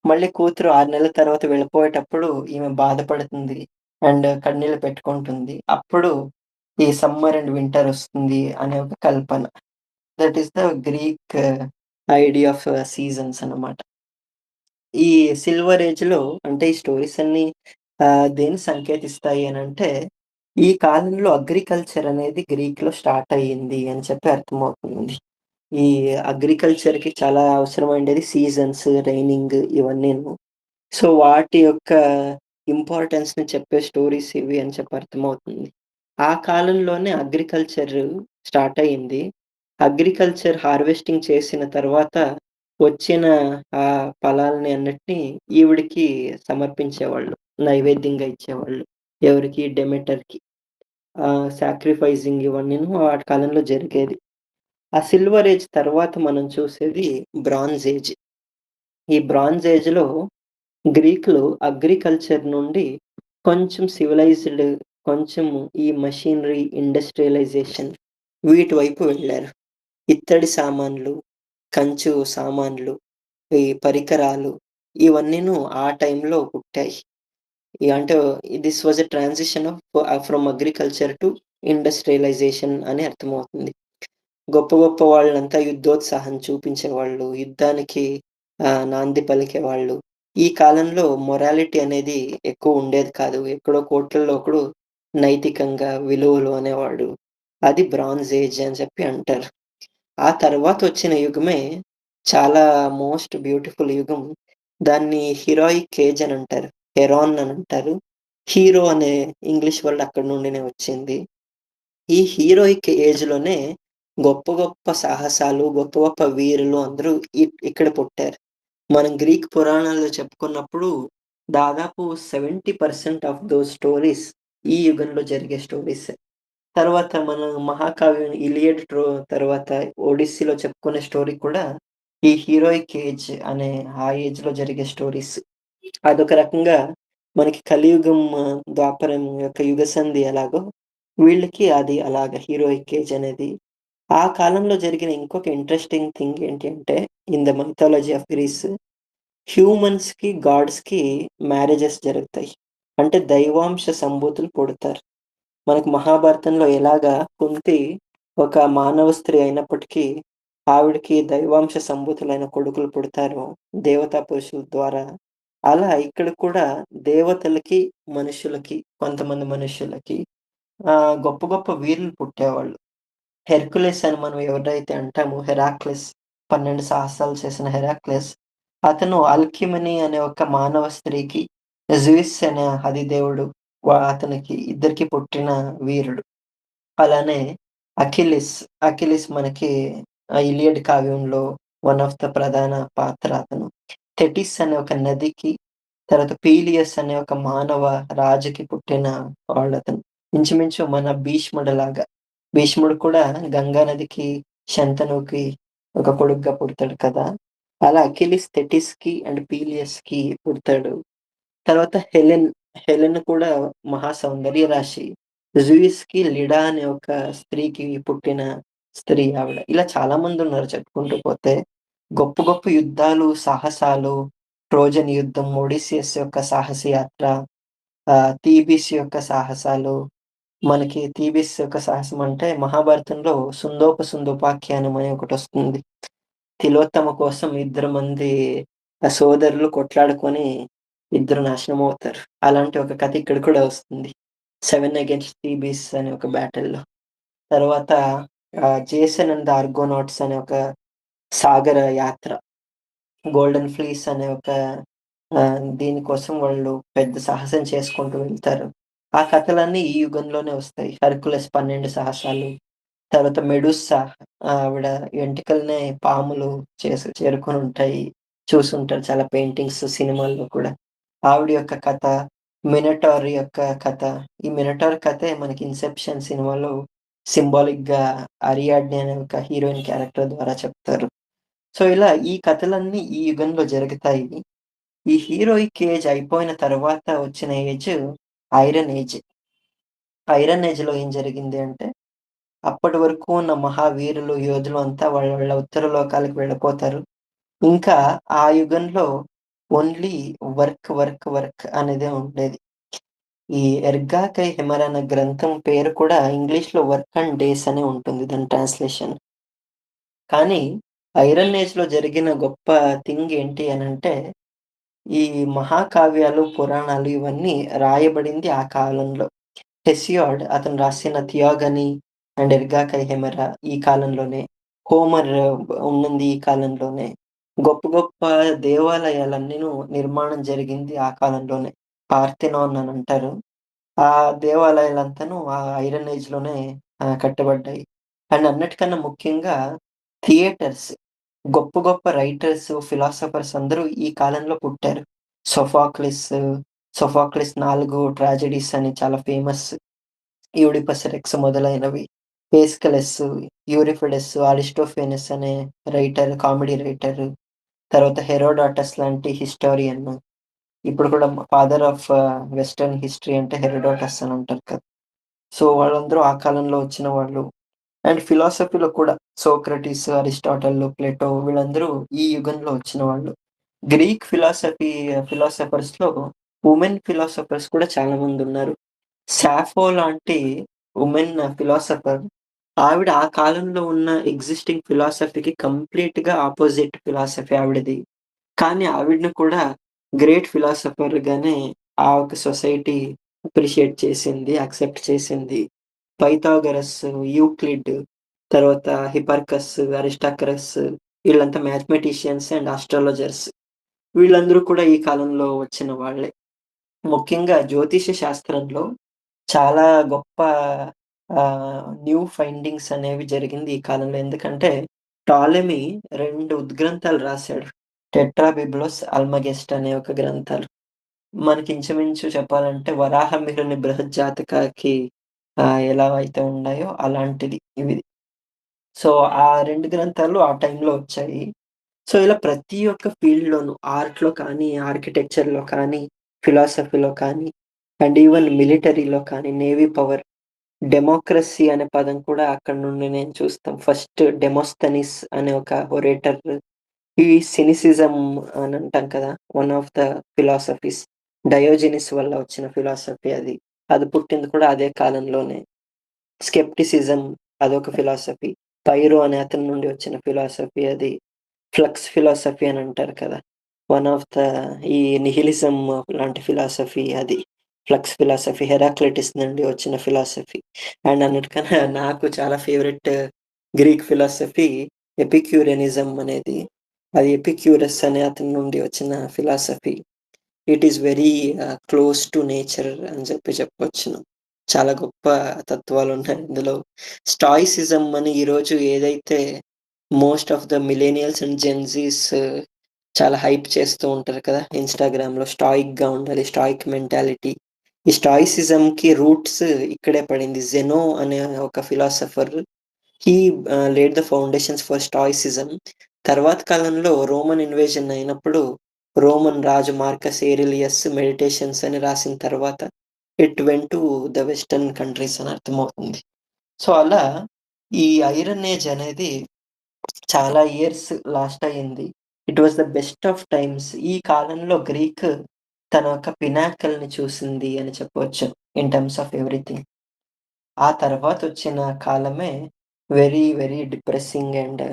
మళ్ళీ కూతురు 6 నెలల తర్వాత వెళ్ళిపోయేటప్పుడు ఈమె బాధపడుతుంది. అండ్ కన్నీళ్లు పెట్టుకుంటుంది. అప్పుడు ఈ సమ్మర్ అండ్ వింటర్ ఒస్తుంది అనే ఒక కల్పన. That is the Greek idea of seasons అన్నమాట. ఈ సిల్వర్ ఏజ్‌లో అంటే ఈ స్టోరీస్ అన్నీ దేన్ని సంకేతిస్తాయి అనంటే, ఈ కాలంలో అగ్రికల్చర్ అనేది గ్రీక్‌లో స్టార్ట్ అయ్యింది అని చెప్పి అర్థమవుతుంది. ఈ అగ్రికల్చర్‌కి చాలా అవసరమైండేది సీజన్స్, రైనింగ్ ఇవన్నీను. సో, వాటి యొక్క ఇంపార్టెన్స్‌ని చెప్పే స్టోరీస్ ఇవి అని చెప్పి అర్థమవుతుంది. ఆ కాలంలోనే అగ్రికల్చర్ స్టార్ట్ అయింది. అగ్రికల్చర్ హార్వెస్టింగ్ చేసిన తర్వాత వచ్చిన ఫలాల్ని అన్నిటిని ఈవిడకి సమర్పించేవాళ్ళు. నైవేద్యంగా ఇచ్చేవాళ్ళు. ఎవరికి? డెమెటర్‌కి. సాక్రిఫైసింగ్ ఇవన్నీను ఆ కాలంలో జరిగేది. ఆ సిల్వర్ ఏజ్ తర్వాత మనం చూసేది బ్రాంజ్ ఏజ్. ఈ బ్రాంజ్ ఏజ్‌లో గ్రీకులు అగ్రికల్చర్ నుండి కొంచెం సివిలైజ్డ్, కొంచెం ఈ మెషినరీ, ఇండస్ట్రియలైజేషన్ వీటి వైపు వెళ్లారు. ఇత్తడి సామాన్లు, కంచు సామాన్లు, ఈ పరికరాలు ఇవన్నీను ఆ టైంలో పుట్టాయి. అంటే this was a transition from agriculture to industrialization అని అర్థమవుతుంది. గొప్ప గొప్ప వాళ్ళంతా యుద్ధోత్సాహం చూపించేవాళ్ళు. యుద్ధానికి నాంది పలికేవాళ్ళు. ఈ కాలంలో మొరాలిటీ అనేది ఎక్కువ ఉండేది కాదు. ఎక్కడో కోట్లల్లో ఒకడు నైతికంగా విలువలు అనేవాడు. అది బ్రాంజ్ ఏజ్ అని చెప్పి అంటారు. ఆ తర్వాతొచ్చిన యుగమే చాలా మోస్ట్ బ్యూటిఫుల్ యుగం. దాన్ని హీరోయిక్ ఏజ్ అని అంటారు. హెరాన్ అని అంటారు. హీరో అనే ఇంగ్లీష్ వర్డ్ అక్కడి నుండినే వచ్చింది. ఈ హీరోయిక్ ఏజ్‌లోనే గొప్ప గొప్ప సాహసాలు, గొప్ప గొప్ప వీరులు అందరూ ఇక్కడ పుట్టారు. మనం గ్రీక్ పురాణాల్లో చెప్పుకున్నప్పుడు దాదాపు 70% ఆఫ్ దోస్ స్టోరీస్ ఈ యుగంలో జరిగే స్టోరీసే. తర్వాత మనం మహాకావ్యం 'ఇలియడ్' తర్వాత 'ఒడిస్సీలో' చెప్పుకునే స్టోరీ కూడా ఈ హీరోయిక్ ఏజ్ అనే ఆ ఏజ్‌లో జరిగే స్టోరీస్. అదొక రకంగా మనకి కలియుగం, ద్వాపరం యొక్క యుగ సంధి ఎలాగో వీళ్ళకి అది అలాగా హీరోయిక్ ఏజ్ అనేది. ఆ కాలంలో జరిగిన ఇంకొక ఇంట్రెస్టింగ్ థింగ్ ఏంటి అంటే in the mythology of Greece హ్యూమన్స్‌కి, గాడ్స్‌కి మ్యారేజెస్ జరుగుతాయి. అంటే దైవాంశ సంభూతులు పుడతారు. మనకు మహాభారతంలో ఎలాగా కుంతి ఒక మానవ స్త్రీ అయినప్పటికీ, ఆవిడకి దైవాంశ సంభూతులైన కొడుకులు పుడతారో దేవతా పురుషుల ద్వారా, అలా ఇక్కడ కూడా దేవతలకి, మనుషులకి కొంతమంది మనుషులకి గొప్ప గొప్ప వీరులు పుట్టేవాళ్ళు. హెర్క్యులెస్ అని మనం ఎవరినైతే అంటామో 'హెరాక్లిస్' 12 సాహసాలు చేసిన 'హెరాక్లిస్' అతను అల్క్యూమెనీ అనే ఒక మానవ స్త్రీకి, జూయిస్ అనే అధిదేవుడు అతనికి ఇద్దరికీ పుట్టిన వీరుడు. అలానే అఖిలిస్, అఖిలిస్ మనకి 'ఇలియడ్' కావ్యంలో వన్ ఆఫ్ ద ప్రధాన పాత్ర అతను. థెటిస్ అనే ఒక నదికి, తర్వాత పీలియస్ అనే ఒక మానవ రాజుకి పుట్టిన వాడతను. ఇంచుమించు మన భీష్ముడిలాగా. భీష్ముడు కూడా గంగా నదికి, శంతనుకి ఒక కొడుకుగా పుడతాడు కదా! అలా అఖిలిస్ థెటిస్‌కి అండ్ పీలియస్‌కి పుడతాడు. తర్వాత హెలెన్, హెలెన్ కూడా మహా సౌందర్య రాశి. జూయిస్‌కి లిడా అనే ఒక స్త్రీకి పుట్టిన స్త్రీ ఆవిడ. ఇలా చాలామందున్నారు చెప్పుకుంటూ పోతే. గొప్ప గొప్ప యుద్ధాలు, సాహసాలు, ట్రోజన్ యుద్ధం, ఒడిసియస్ యొక్క సాహస యాత్ర, థీబిస్ యొక్క సాహసాలు, మనకి థీబిస్ యొక్క సాహసం అంటే మహాభారతంలో 'సుందోపసుందోపాఖ్యానం' అని ఒకటొస్తుంది. తిలోత్తమ కోసం ఇద్దరు మంది సోదరులు కొట్లాడుకొని ఇద్దరు నాశనమవుతారు. అలాంటి ఒక కథ ఇక్కడ కూడా వస్తుంది. 'సెవెన్ అగైన్స్ట్ థీబిస్' అనే ఒక బ్యాటిల్‌లో. తర్వాత 'జేసన్ అండ్ ద ఆర్గోనాట్స్' అనే ఒక సాగర యాత్ర. 'గోల్డెన్ ఫ్లీస్' అనే ఒక దీనికోసం వాళ్ళు పెద్ద సాహసం చేసుకుంటూ వెళ్తారు. ఆ కథలన్నీ ఈ యుగంలోనే వస్తాయి. 'హెర్క్యులస్ 12 సాహసాలు', తర్వాత 'మెడుస్సా' ఆవిడ ఎంటికలనే పాములు చేరుకొనుంటాయి. చూసుంటారు చాలా పెయింటింగ్స్, సినిమాల్లో కూడా. ఆవిడ యొక్క కథ, 'మినటార్' యొక్క కథ. ఈ 'మినటార్' కథే మనకి 'ఇన్సెప్షన్' సినిమాలో సింబాలిక్‌గా అరియాడ్నే అనే ఒక హీరోయిన్ క్యారెక్టర్ ద్వారా చెప్తారు. సో, ఇలా ఈ కథలన్నీ ఈ యుగంలో జరుగుతాయి. ఈ హీరోయిక్ ఏజ్ అయిపోయిన తర్వాత వచ్చిన ఏజ్ ఐరన్ ఏజ్. ఐరన్ ఏజ్‌లో ఏం జరిగింది అంటే, అప్పటి వరకు ఉన్న మహావీరులు, యోధులు అంతా వాళ్ళ వాళ్ళ ఉత్తర లోకాలకు వెళ్ళిపోతారు. ఇంకా ఆ యుగంలో ఓన్లీ వర్క్, వర్క్, వర్క్ అనేదే ఉండేది. ఈ 'ఎర్గా కై హెమర్' అనే గ్రంథం పేరు కూడా ఇంగ్లీష్‌లో 'వర్క్ అండ్ డేస్' అనే ఉంటుంది దాని ట్రాన్స్‌లేషన్. కానీ ఐరన్ ఏజ్‌లో జరిగిన గొప్ప థింగ్ ఏంటి అనంటే ఈ మహాకావ్యాలు, పురాణాలు ఇవన్నీ రాయబడింది ఆ కాలంలో. హెసియాడ్ అతను రాసిన 'థియోగని' అండ్ 'ఎర్గా కైహెమెరా' ఈ కాలంలోనే. హోమర్ ఉన్నింది ఈ కాలంలోనే. గొప్ప గొప్ప దేవాలయాలన్నీను నిర్మాణం జరిగింది ఆ కాలంలోనే. పార్థెనోన్ అని అంటారు. ఆ దేవాలయాలంతాను ఆ ఐరన్ ఏజ్‌లోనే కట్టబడ్డాయి. అండ్ అన్నిటికన్నా ముఖ్యంగా థియేటర్స్. గొప్ప గొప్ప రైటర్స్, ఫిలాసఫర్స్ అందరూ ఈ కాలంలో పుట్టారు. సోఫోక్లిస్, 4 ట్రాజెడీస్ అని చాలా ఫేమస్. 'యూడిపస్ రెక్స్' మొదలైనవి. పేస్కలెస్, యూరిపిడెస్, అరిస్టోఫెనెస్ అనే రైటర్, కామెడీ రైటర్. తర్వాత హెరోడాటస్ లాంటి హిస్టారియన్. ఇప్పుడు కూడా ఫాదర్ ఆఫ్ వెస్టర్న్ హిస్టరీ అంటే హెరోడాటస్ అని అంటారు కదా! సో, వాళ్ళందరూ ఆ కాలంలో వచ్చిన వాళ్ళు. అండ్ ఫిలాసఫీలో కూడా సోక్రటీస్, అరిస్టాటిల్, ప్లేటో వీళ్ళందరూ ఈ యుగంలో వచ్చిన వాళ్ళు. గ్రీక్ ఫిలాసఫర్స్‌లో వుమెన్ ఫిలాసఫర్స్ కూడా చాలా మందున్నారు. సాఫో లాంటి వుమెన్ ఫిలాసఫర్ ఆవిడ ఆ కాలంలో ఉన్న ఎగ్జిస్టింగ్ ఫిలాసఫీకి కంప్లీట్‌గా అపోజిట్ ఫిలాసఫీ ఆవిడది. కానీ ఆవిడని కూడా గ్రేట్ ఫిలాసఫర్‌గానే ఆ ఒక సొసైటీ అప్రిషియేట్ చేసింది, యాక్సెప్ట్ చేసింది. పైథాగరస్, యూక్లిడ్, తర్వాత హిపర్కస్, అరిస్టార్కస్ వీళ్ళంతా మ్యాథమెటీషియన్స్ అండ్ ఆస్ట్రాలజర్స్. వీళ్ళందరూ కూడా ఈ కాలంలో వచ్చిన వాళ్ళే. ముఖ్యంగా జ్యోతిష శాస్త్రంలో చాలా గొప్ప న్యూ ఫైండింగ్స్ అనేవి జరిగింది ఈ కాలంలో. ఎందుకంటే టాలెమీ 2 ఉద్గ్రంథాలు రాసాడు. 'టెట్రాబిబ్లోస్', 'అల్మగెస్ట్' అనే ఒక గ్రంథాలు. మనకి ఇంచుమించు చెప్పాలంటే వరాహమిహిరుని బృహజ్జాతకాకి ఎలా అయితే ఉన్నాయో అలాంటిది ఇవి. సో, ఆ 2 గ్రంథాలు ఆ టైంలో వచ్చాయి. సో, ఇలా ప్రతి ఒక్క ఫీల్డ్‌లోనూ ఆర్ట్‌లో కానీ, ఆర్కిటెక్చర్‌లో కానీ, ఫిలాసఫీలో కానీ, అండ్ ఈవెన్ మిలిటరీలో కానీ, నేవీ పవర్, డెమోక్రసీ అనే పదం కూడా అక్కడి నుండినే చూస్తాం. ఫస్ట్ డెమోస్తనీస్ అనే ఒక ఒరేటర్ ఈ సినిసిజం అని అంటాం కదా! One of the philosophies. Diogenes వల్ల వచ్చిన ఫిలాసఫీ అది. అది పుట్టింది కూడా అదే కాలంలోనే. స్కెప్టిసిజం అదొక ఫిలాసఫీ. పైరో అనే అతని నుండి వచ్చిన ఫిలాసఫీ అది. ఫ్లక్స్ ఫిలాసఫీ అని అంటారు కదా! వన్ ఆఫ్ ద ఈ నిహిలిజం లాంటి ఫిలాసఫీ అది. ఫ్లక్స్ ఫిలాసఫీ, హెరాక్లిటస్ నుండి వచ్చిన ఫిలాసఫీ. అండ్ అన్నిటికన్నా నాకు చాలా ఫేవరెట్ గ్రీక్ ఫిలాసఫీ ఎపిక్యూరియనిజం అనేది. అది ఎపిక్యూరస్ అనే అతని నుండి వచ్చిన philosophy. It is very close to nature అని చెప్పొచ్చును. చాలా గొప్ప తత్వాలున్నాయి ఇందులో. స్టాయిసిజం అని ఈరోజు ఏదైతే most of the millennials and Gen Zs చాలా హైప్ చేస్తూ ఉంటారు కదా! ఇన్‌స్టాగ్రామ్‌లో స్టాయిక్‌గా ఉండాలి. Stoic mentality. ఈ స్టాయిసిజంకి రూట్స్ ఇక్కడే పడింది. జెనో అనే ఒక philosopher he laid the foundations for stoicism. తర్వాత కాలంలో రోమన్ ఇన్వేజన్ అయినప్పుడు రోమన్ రాజు మార్కస్ ఏరిలియస్ మెడిటేషన్స్ అని రాసిన తర్వాత it went to the western countries అని అర్థమవుతుంది. సో, అలా ఈ ఐరన్ ఏజ్ అనేది చాలా ఇయర్స్ లాస్ట్ అయింది. It was the best of times. ఈ కాలంలో గ్రీక్ తన యొక్క పినాకల్‌ని చూసింది అని చెప్పవచ్చు. In terms of everything. ఆ తర్వాతొచ్చిన కాలమే very, very depressing and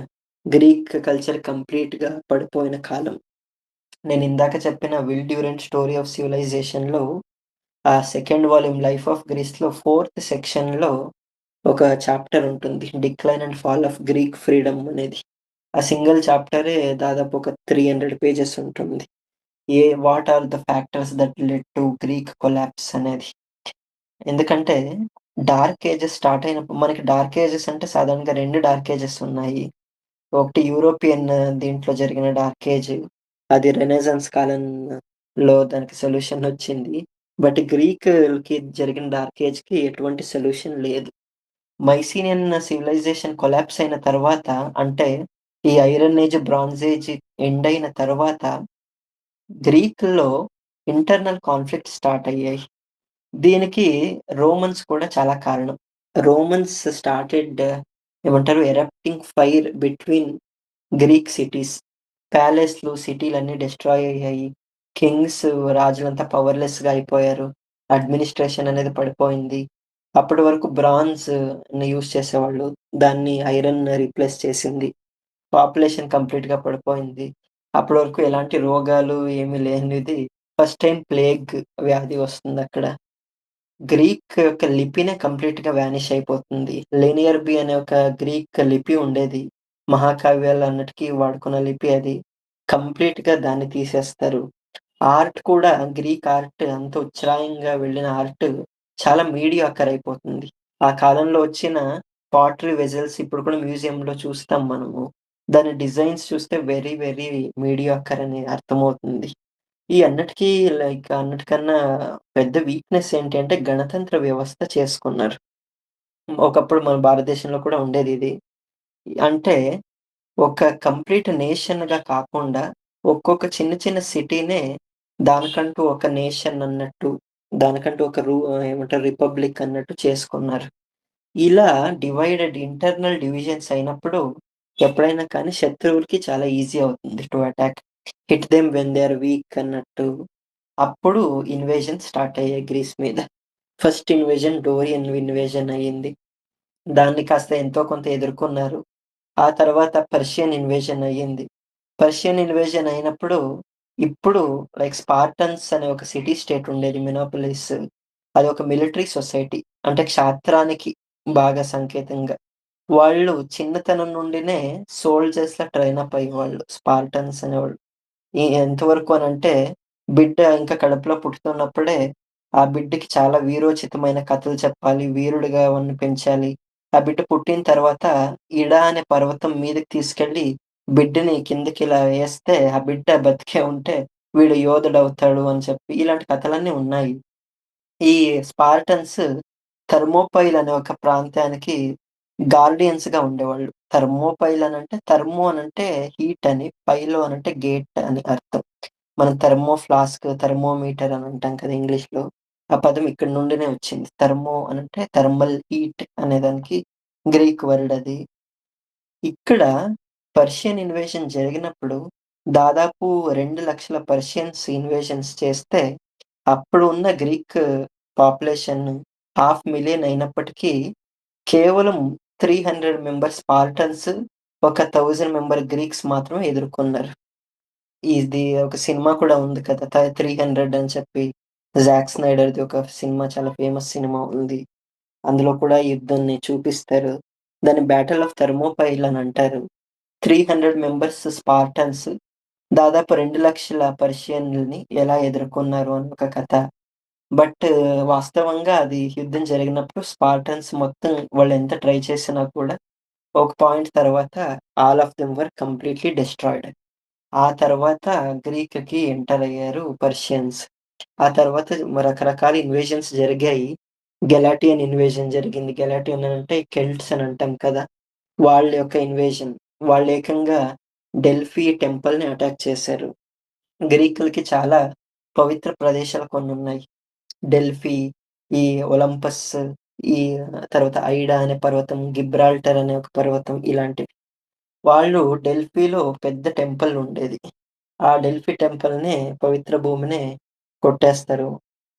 Greek culture కంప్లీట్‌గా పడిపోయిన కాలం. నేనిందాక చెప్పిన 'విల్ డ్యూరెంట్ స్టోరీ ఆఫ్ సివిలైజేషన్‌లో' ఆ సెకండ్ వాల్యూమ్ 'లైఫ్ ఆఫ్ గ్రీస్‌లో' ఫోర్త్ సెక్షన్‌లో ఒక చాప్టర్ ఉంటుంది. 'Decline and fall of Greek freedom' అనేది. ఆ సింగిల్ చాప్టరే దాదాపు ఒక 300 పేజెస్ ఉంటుంది. What are the factors that led to Greek collapse అనేది. ఎందుకంటే డార్క్ ఏజెస్ స్టార్ట్ అయినప్పుడు మనకి డార్క్ ఏజెస్ అంటే సాధారణంగా 2 డార్క్ ఏజెస్ ఉన్నాయి. ఒకటి యూరోపియన్ దీంట్లో జరిగిన డార్క్ ఏజ్. అది రెనెసాన్స్ కాలంలో దానికి సొల్యూషన్ వచ్చింది. బట్ గ్రీక్‌కి జరిగిన డార్క్ ఏజ్‌కి ఎటువంటి సొల్యూషన్ లేదు. మైసీనియన్ సివిలైజేషన్ కొలాప్స్ అయిన తర్వాత అంటే ఈ iron age, bronze age end అయిన తర్వాత గ్రీక్‌లో ఇంటర్నల్ కాన్‌ఫ్లిక్ట్స్ స్టార్ట్ అయ్యాయి. దీనికి రోమన్స్ కూడా చాలా కారణం. రోమన్స్ స్టార్టెడ్ ఏమంటారు erupting fire between Greek cities. ప్యాలెస్‌లు, సిటీలన్నీ డెస్ట్రాయ్ అయ్యాయి. కింగ్స్, రాజులంతా పవర్‌లెస్‌గా అయిపోయారు. అడ్మినిస్ట్రేషన్ అనేది పడిపోయింది. అప్పటి వరకు బ్రాంజ్‌ని యూజ్ చేసేవాళ్ళు. దాన్ని ఐరన్ రీప్లేస్ చేసింది. పాపులేషన్ కంప్లీట్‌గా పడిపోయింది. అప్పటి వరకు ఎలాంటి రోగాలు ఏమి లేనిది ఫస్ట్ టైమ్ ప్లేగ్ వ్యాధి వస్తుందక్కడ. గ్రీక్ యొక్క లిపినే కంప్లీట్‌గా వానిష్ అయిపోతుంది. లినియర్ బి అనే ఒక గ్రీక్ లిపి ఉండేది. మహాకావ్యాలన్నిటికి వాడుకున్న లిపి అది. కంప్లీట్‌గా దాన్ని తీసేస్తారు. ఆర్ట్ కూడా గ్రీక్ ఆర్ట్ అంత ఉచ్ఛ్రాయంగా వెళ్ళిన ఆర్ట్ చాలా మీడియాకర్ అయిపోతుంది. ఆ కాలంలో వచ్చిన పాటరీ వెజల్స్ ఇప్పుడు కూడా మ్యూజియంలో చూస్తాం మనము. దాని డిజైన్స్ చూస్తే వెరీ, వెరీ మీడియాకర్ అని అర్థమవుతుంది. ఈ అన్నిటికి అన్నిటికన్నా పెద్ద వీక్‌నెస్ ఏంటి అంటే గణతంత్ర వ్యవస్థ చేసుకున్నారు. ఒకప్పుడు మన భారతదేశంలో కూడా ఉండేదిది. అంటే ఒక కంప్లీట్ నేషన్‌గా కాకుండా ఒక్కొక్క చిన్న చిన్న సిటీనే దానికంటూ ఒక నేషన్ అన్నట్టు, దానికంటూ ఒక ఏమంటారు రిపబ్లిక్ అన్నట్టు చేసుకున్నారు. ఇలా ఇంటర్నల్ డివిజన్స్ అయినప్పుడు ఎప్పుడైనా కానీ శత్రువులకి చాలా ఈజీ అవుతుంది to attack. Hit them when they are weak అన్నట్టు. అప్పుడు ఇన్వేషన్ స్టార్ట్ అయ్యాయి గ్రీస్ మీద. ఫస్ట్ ఇన్వేషన్ డోరియన్ ఇన్వేషన్ అయ్యింది. దాన్ని కాస్త ఎంతో కొంత ఎదుర్కొన్నారు. ఆ తర్వాత పర్షియన్ ఇన్వేషన్ అయ్యింది. పర్షియన్ ఇన్వేషన్ అయినప్పుడు ఇప్పుడు స్పార్టన్స్ అనే ఒక సిటీ స్టేట్ ఉండేది మినోపోలిస్. అదొక మిలిటరీ సొసైటీ. అంటే క్షాత్రానికి బాగా సంకేతంగా. వాళ్ళు చిన్నతనం నుండినే సోల్జర్స్‌లా ట్రైన్ అప్ అయ్యేవాళ్ళు. స్పార్టన్స్ అనేవాళ్ళు. ఎంతవరకు అనంటే, బిడ్డ ఇంకా కడుపులో పుడుతున్నప్పుడే, ఆ బిడ్డకి చాలా వీరోచితమైన కథలు చెప్పాలి. వీరుడిగా వాడిని పెంచాలి. ఆ బిడ్డ పుట్టిన తర్వాత ఇడా అనే పర్వతం మీదకి తీసుకెళ్ళి, బిడ్డని కిందకి ఇలా ఏస్తే, ఆ బిడ్డ బతికే ఉంటే, వీడు యోధుడవుతాడు అని చెప్పి, ఇలాంటి కథలన్నీ ఉన్నాయి. ఈ స్పార్టన్స్ థర్మోపైల్ అనే ఒక ప్రాంతానికి గార్డియన్స్‌గా ఉండేవాళ్ళు. థర్మోపైల్ అనంటే థర్మో అనంటే హీట్ అని, పైలో అనంటే గేట్ అని అర్థం. మనం థర్మో ఫ్లాస్క్, థర్మోమీటర్ అని అంటాం కదా ఇంగ్లీష్‌లో. ఆ పదం ఇక్కడి నుండినే వచ్చింది. థర్మో అనంటే థర్మల్ హీట్ అనేదానికి గ్రీక్ వర్డ్ అది. ఇక్కడ పర్షియన్ ఇన్వేషన్ జరిగినప్పుడు దాదాపు 2,00,000 పర్షియన్స్ ఇన్వేషన్స్ చేస్తే, అప్పుడు ఉన్న గ్రీక్ పాపులేషన్ 500,000 అయినప్పటికీ, కేవలం 300 మెంబర్ స్పార్టన్స్, ఒక 1000 మెంబర్ గ్రీక్స్ మాత్రమే ఎదుర్కొన్నారు. ఇది ఒక సినిమా కూడా ఉంది కదా! 300 అని చెప్పి. 'జాక్ స్నైడర్‌ది' ఒక సినిమా చాలా ఫేమస్ సినిమా ఉంది. అందులో కూడా ఈ యుద్ధాన్ని చూపిస్తారు. దాన్ని బ్యాటిల్ ఆఫ్ థెర్మోపైల్ అని అంటారు. 300 మెంబర్స్ స్పార్టన్స్ దాదాపు 2,00,000 పర్షియన్‌లని ఎలా ఎదుర్కొన్నారు అని ఒక కథ. బట్ వాస్తవంగా అది యుద్ధం జరిగినప్పుడు స్పార్టన్స్ మొత్తం వాళ్ళెంత ట్రై చేసినా కూడా ఒక పాయింట్ తర్వాత all of them were completely destroyed. ఆ తర్వాత గ్రీక్‌కి ఎంటర్ అయ్యారు పర్షియన్స్. ఆ తర్వాత రకరకాల ఇన్వేషన్స్ జరిగాయి. గెలాటియన్ ఇన్వేషన్ జరిగింది. గెలాటియన్ అంటే కెల్ట్స్ అని అంటాం కదా! వాళ్ళ యొక్క ఇన్వేషన్. వాళ్ళేకంగా డెల్ఫీ టెంపుల్‌ని అటాక్ చేశారు. గ్రీకులకి చాలా పవిత్ర ప్రదేశాలు కొన్నున్నాయి. డెల్ఫీ, ఈ ఒలంపస్, ఈ తర్వాత ఐడా అనే పర్వతం, గిబ్రాల్టర్ అనే ఒక పర్వతం ఇలాంటివి. వాళ్ళు డెల్ఫీలో పెద్ద టెంపుల్ ఉండేది. ఆ డెల్ఫీ టెంపుల్‌నే పవిత్ర భూమినే కొట్టేస్తారు.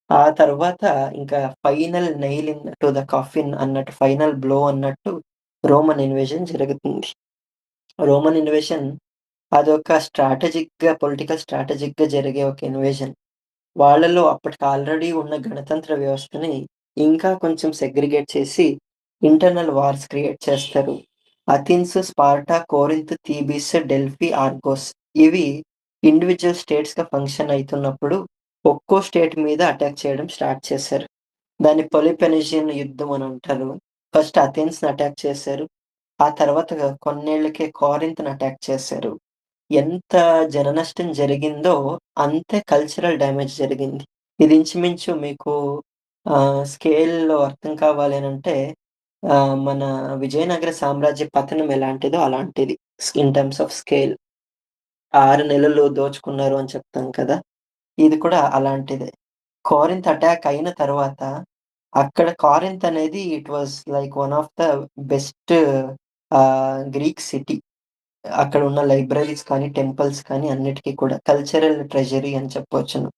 ఆ తర్వాత ఇంకా final nail in to the coffin అన్నట్టు ఫైనల్ బ్లో అన్నట్టు రోమన్ ఇన్వేషన్ జరుగుతుంది. రోమన్ ఇన్వేషన్ అదొక పొలిటికల్ స్ట్రాటజిక్‌గా జరిగే ఒక ఇన్వేషన్. వాళ్ళలో అప్పటికి ఆల్రెడీ ఉన్న గణతంత్ర వ్యవస్థని ఇంకా కొంచెం సెగ్రిగేట్ చేసి ఇంటర్నల్ వార్స్ క్రియేట్ చేస్తారు. అథిన్స్, స్పార్టా, కోరింత్, థీబిస్, డెల్ఫీ, ఆర్గోస్ ఇవి ఇండివిడ్యువల్ స్టేట్స్‌గా ఫంక్షన్ అయితున్నప్పుడు ఒక్కో స్టేట్ మీద అటాక్ చేయడం స్టార్ట్ చేశారు. దాన్ని పెలోపెనెషియన్ యుద్ధం అని అంటారు. ఫస్ట్ అథెన్స్‌ని అటాక్ చేశారు. ఆ తర్వాత కొన్నేళ్ళకే కోరింథ్‌ని అటాక్ చేశారు. ఎంత జననష్టం జరిగిందో అంతే కల్చరల్ డ్యామేజ్ జరిగింది. ఇది ఇంచుమించు మీకు స్కేల్‌లో అర్థం కావాలి అనంటే మన విజయనగర సామ్రాజ్య పతనం ఎలాంటిదో అలాంటిది. In terms of scale. 6 నెలలు దోచుకున్నారు అని చెప్తాం కదా! ఇది కూడా అలాంటిదే. కోరింథ్ అటాక్ అయిన తర్వాత అక్కడ కోరింథ్ అనేది it was like one of the best Greek city. అక్కడ ఉన్న లైబ్రరీస్ కానీ, టెంపుల్స్ కానీ అన్నిటికి కూడా కల్చరల్ ట్రెజరీ అని చెప్పొచ్చును.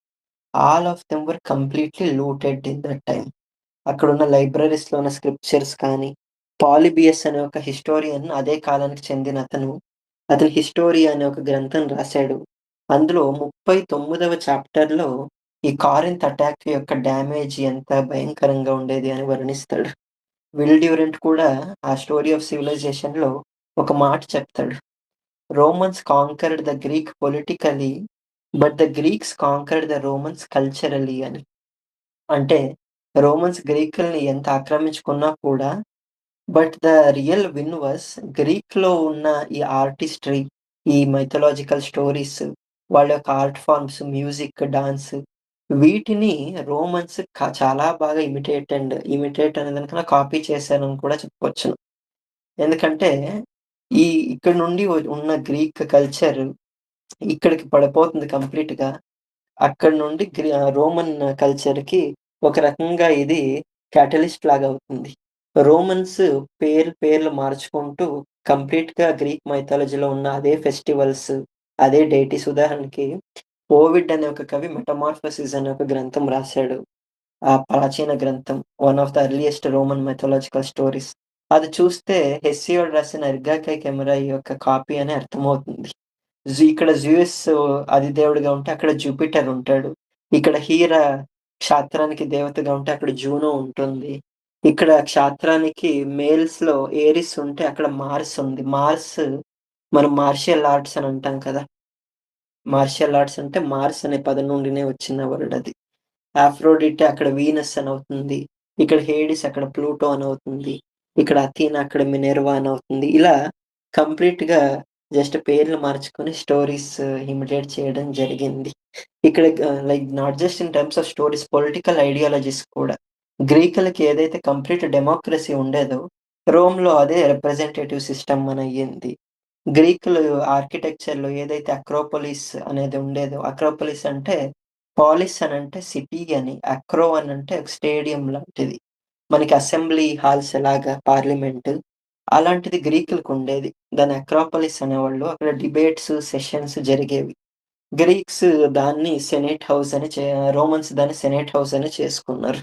All of them were completely looted in that time. అక్కడున్న లైబ్రరీస్‌లో ఉన్న స్క్రిప్చర్స్ కానీ, పాలిబియస్ అనే ఒక హిస్టోరియన్ అదే కాలానికి చెందిన అతను, అతను హిస్టోరియా అనే ఒక గ్రంథం రాసాడు. అందులో 39వ చాప్టర్‌లో ఈ కారింత్ అటాక్ యొక్క డ్యామేజ్ ఎంత భయంకరంగా ఉండేది అని వర్ణిస్తాడు. విల్ డ్యూరెంట్ కూడా ఆ స్టోరీ ఆఫ్ సివిలైజేషన్‌లో ఒక మాట చెప్తాడు. Romans conquered the Greek politically, but the Greeks conquered the Romans culturally అని. అంటే రోమన్స్ గ్రీకుల్ని ఎంత ఆక్రమించుకున్నా కూడా but the real win was గ్రీక్‌లో ఉన్న ఈ ఆర్టిస్ట్రీ, ఈ మైథలాజికల్ స్టోరీస్, వాళ్ళ యొక్క ఆర్ట్ ఫార్మ్స్, మ్యూజిక్, డాన్స్ వీటిని రోమన్స్ చాలా బాగా ఇమిటేట్ అనే దానికన్నా కాపీ చేశారని కూడా చెప్పొచ్చును. ఎందుకంటే ఈ ఇక్కడ నుండి ఉన్న గ్రీక్ కల్చర్ ఇక్కడికి పడిపోతుంది కంప్లీట్‌గా. అక్కడి నుండి రోమన్ కల్చర్‌కి ఒక రకంగా ఇది క్యాటలిస్ట్ లాగా అవుతుంది. రోమన్స్ పేర్లు మార్చుకుంటూ కంప్లీట్‌గా గ్రీక్ మైథాలజీలో ఉన్న అదే ఫెస్టివల్స్, అదే డైటీస్ ఉదాహరణకి ఓవిడ్ అనే ఒక కవి 'మెటమార్ఫోసిస్' అనే ఒక గ్రంథం రాసాడు. ఆ ప్రాచీన గ్రంథం. One of the earliest Roman mythological stories. అది చూస్తే హెసియోడ్ రాసిన 'ఎర్గాకై కెమెరాయి' యొక్క కాపీ అని అర్థమవుతుంది. ఇక్కడ జ్యూస్ అధిదేవుడిగా ఉంటే, అక్కడ జూపిటర్ ఉంటాడు. ఇక్కడ హీరా క్షాత్రానికి దేవతగా ఉంటే, అక్కడ జూనో ఉంటుంది. ఇక్కడ క్షాత్రానికి మేల్స్‌లో ఏరిస్ ఉంటే, అక్కడ మార్స్ ఉంది. మనం మార్షియల్ ఆర్ట్స్ అని అంటాం కదా! మార్షియల్ ఆర్ట్స్ అంటే మార్స్ అనే పదం నుండినే వచ్చిన వర్డ్ అది. ఆఫ్రోడిటే అక్కడ వీనస్ అనవుతుంది. ఇక్కడ హేడిస్ అక్కడ ప్లూటో అనవుతుంది. ఇక్కడ అథీనా అక్కడ మినెర్వా అనవుతుంది. ఇలా కంప్లీట్‌గా జస్ట్ పేర్లు మార్చుకొని స్టోరీస్ ఇమిటేట్ చేయడం జరిగింది. ఇక్కడ like not just in terms of stories political ideologies కూడా. గ్రీకులకి ఏదైతే కంప్లీట్ డెమోక్రసీ ఉండేదో, రోమ్‌లో అదే రిప్రజెంటేటివ్ సిస్టమ్ అనయ్యింది. గ్రీకులు ఆర్కిటెక్చర్‌లో ఏదైతే అక్రోపోలిస్ అనేది ఉండేదో, అక్రోపోలిస్ అంటే పోలిస్ అనంటే సిటీ అని, అక్రో అనంటే స్టేడియం లాంటిది. మనకి అసెంబ్లీ హాల్స్ ఎలాగా పార్లమెంట్, అలాంటిది గ్రీకులకుండేది. దాన్ని అక్రోపోలిస్ అనేవాళ్ళు. అక్కడ డిబేట్స్, సెషన్స్ జరిగేవి. గ్రీక్స్ దాన్ని సెనేట్ హౌస్ అని రోమన్స్ దాన్ని సెనేట్ హౌస్ అని చేసుకున్నారు.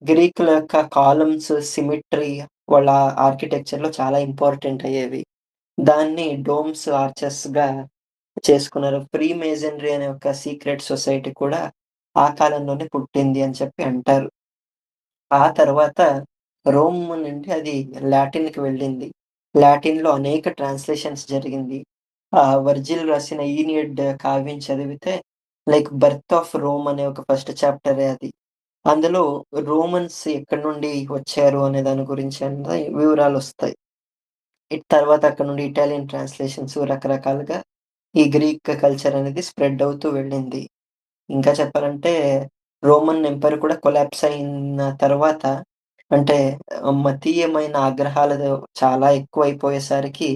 గ్రీకుల యొక్క కాలమ్స్, సిమెట్రీ వాళ్ళ ఆర్కిటెక్చర్‌లో చాలా ఇంపార్టెంట్ అయ్యేవి. దాన్ని డోమ్స్, ఆర్చెస్‌గా చేసుకున్నారు. ఫ్రీ మేసన్రీ అనే ఒక సీక్రెట్ సొసైటీ కూడా ఆ కాలంలోనే పుట్టింది అని చెప్పి అంటారు. ఆ తర్వాత రోమ్ నుండి అది లాటిన్‌కి వెళ్ళింది. లాటిన్‌లో అనేక ట్రాన్స్‌లేషన్స్ జరిగింది. వర్జిల్ రాసిన 'ఈనియడ్' కావ్యం చదివితే లైక్ 'బర్త్ ఆఫ్ రోమ్' అనే ఒక ఫస్ట్ చాప్టరే అది. అందులో రోమన్స్ ఎక్కడి నుండి వచ్చారు అనే దాని గురించి వివరాలొస్తాయి. తర్వాత అక్కడి నుండి ఇటాలియన్ ట్రాన్స్‌లేషన్స్ రకరకాలుగా ఈ గ్రీక్ కల్చర్ అనేది స్ప్రెడ్ అవుతూ వెళ్ళింది. ఇంకా చెప్పాలంటే రోమన్ ఎంపైర్ కూడా కొలాప్స్ అయిన తర్వాత అంటే మతీయమైన ఆగ్రహాలు చాలా ఎక్కువైపోయేసరికి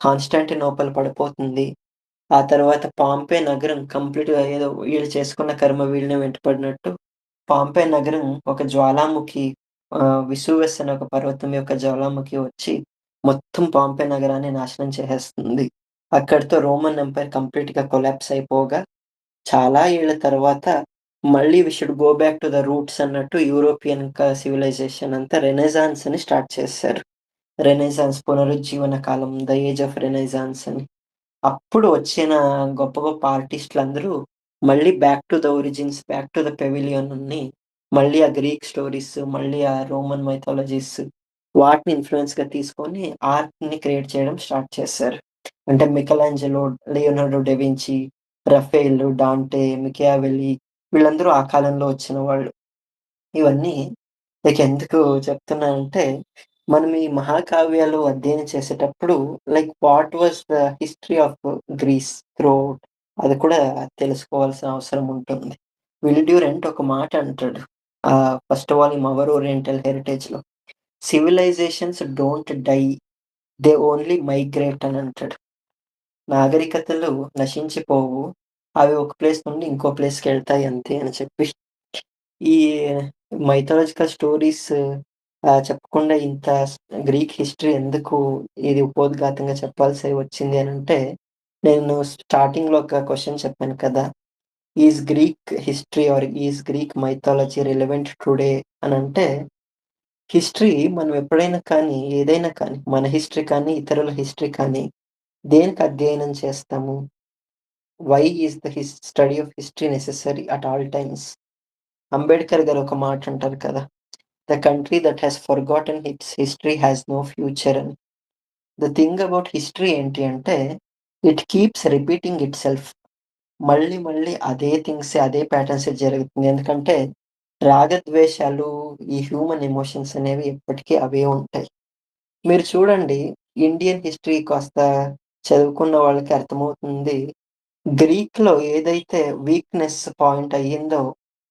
కాన్స్టాంటినోపల్ పడిపోతుంది. ఆ తర్వాత పాంపే నగరం కంప్లీట్‌గా ఏదో వీళ్ళు చేసుకున్న కర్మ వీళ్ళనే వెంటపడినట్టు పాంపే నగరం ఒక జ్వాలాముఖి విసువస్ అనే ఒక పర్వతం యొక్క జ్వాలాముఖి వచ్చి మొత్తం పాంపే నగరాన్ని నాశనం చేసేస్తుంది. అక్కడితో రోమన్ ఎంపైర్ కంప్లీట్‌గా కొలాప్స్ అయిపోగా చాలా ఏళ్ల తర్వాత మళ్ళీ we should go back to the roots అన్నట్టు యూరోపియన్ సివిలైజేషన్ అంతా రెనెసాన్స్ అని స్టార్ట్ చేశారు. రెనెసాన్స్ పునరుజ్జీవన కాలం, ద ఏజ్ ఆఫ్ రెనెసాన్స్ అని. అప్పుడు వచ్చిన గొప్ప గొప్ప ఆర్టిస్ట్‌లందరూ మళ్ళీ back to the origins, back to the pavilion అని మళ్ళీ ఆ గ్రీక్ స్టోరీస్, మళ్ళీ ఆ రోమన్ మైథాలజీస్ వాటిని ఇన్‌ఫ్లూయెన్స్‌గా తీసుకొని ఆర్ట్‌ని క్రియేట్ చేయడం స్టార్ట్ చేశారు. అంటే మికెలాంజెలో, లియోనార్డో డా వించి, రఫేల్, డాంటే, మికియావెల్లి వీళ్ళందరూ ఆ కాలంలో వచ్చిన వాళ్ళు. ఇవన్నీ ఎందుకు చెప్తున్నానంటే, మనం ఈ మహాకావ్యాలు అధ్యయనం చేసేటప్పుడు what was the history of Greece throughout అది కూడా తెలుసుకోవాల్సిన అవసరం ఉంటుంది. విల్ డ్యూరెంట్ ఒక మాట అంటాడు. ఫస్ట్ వాల్యూమ్ 'అవర్ ఓరియంటల్ హెరిటేజ్‌లో' civilisations don't die, they only migrate అని అంటాడు. నాగరికతలు నశించిపోవు. అవి ఒక ప్లేస్ నుండి ఇంకో ప్లేస్‌కెళ్తాయి అంతే అని చెప్పి. ఈ మైథాలజికల్ స్టోరీస్ చెప్పకుండా ఇంత గ్రీక్ హిస్టరీ ఎందుకు ఇది ఉపోద్ఘాతంగా చెప్పాల్సి వచ్చింది అనంటే, నేను స్టార్టింగ్‌లో ఒక క్వెషన్ చెప్పాను కదా! Is Greek history or is Greek mythology relevant today అనంటే, హిస్టరీ మనం ఎప్పుడైనా కానీ, ఏదైనా కానీ, మన హిస్టరీ కానీ, ఇతరుల హిస్టరీ కానీ, దేనికి అధ్యయనం చేస్తాము? Why is the study of history necessary at all times? Ambedkar garu ఒక మాట అంటారు కదా! The country that has forgotten its history has no future అని. ద థింగ్ అబౌట్ హిస్టరీ ఏంటి అంటే, ఇట్ కీప్స్ రిపీటింగ్ ఇట్‌సెల్ఫ్. మళ్ళీ, మళ్ళీ అదే థింగ్సే, అదే ప్యాటర్న్సే జరుగుతుంది. ఎందుకంటే, రాగద్వేషాలు, ఈ హ్యూమన్ ఎమోషన్స్ అనేవి ఎప్పటికీ అవే ఉంటాయి. మీరు చూడండి, ఇండియన్ హిస్టరీ కాస్త చదువుకున్న వాళ్ళకి అర్థమవుతుంది. గ్రీక్‌లో ఏదైతే వీక్‌నెస్ పాయింట్ అయ్యిందో,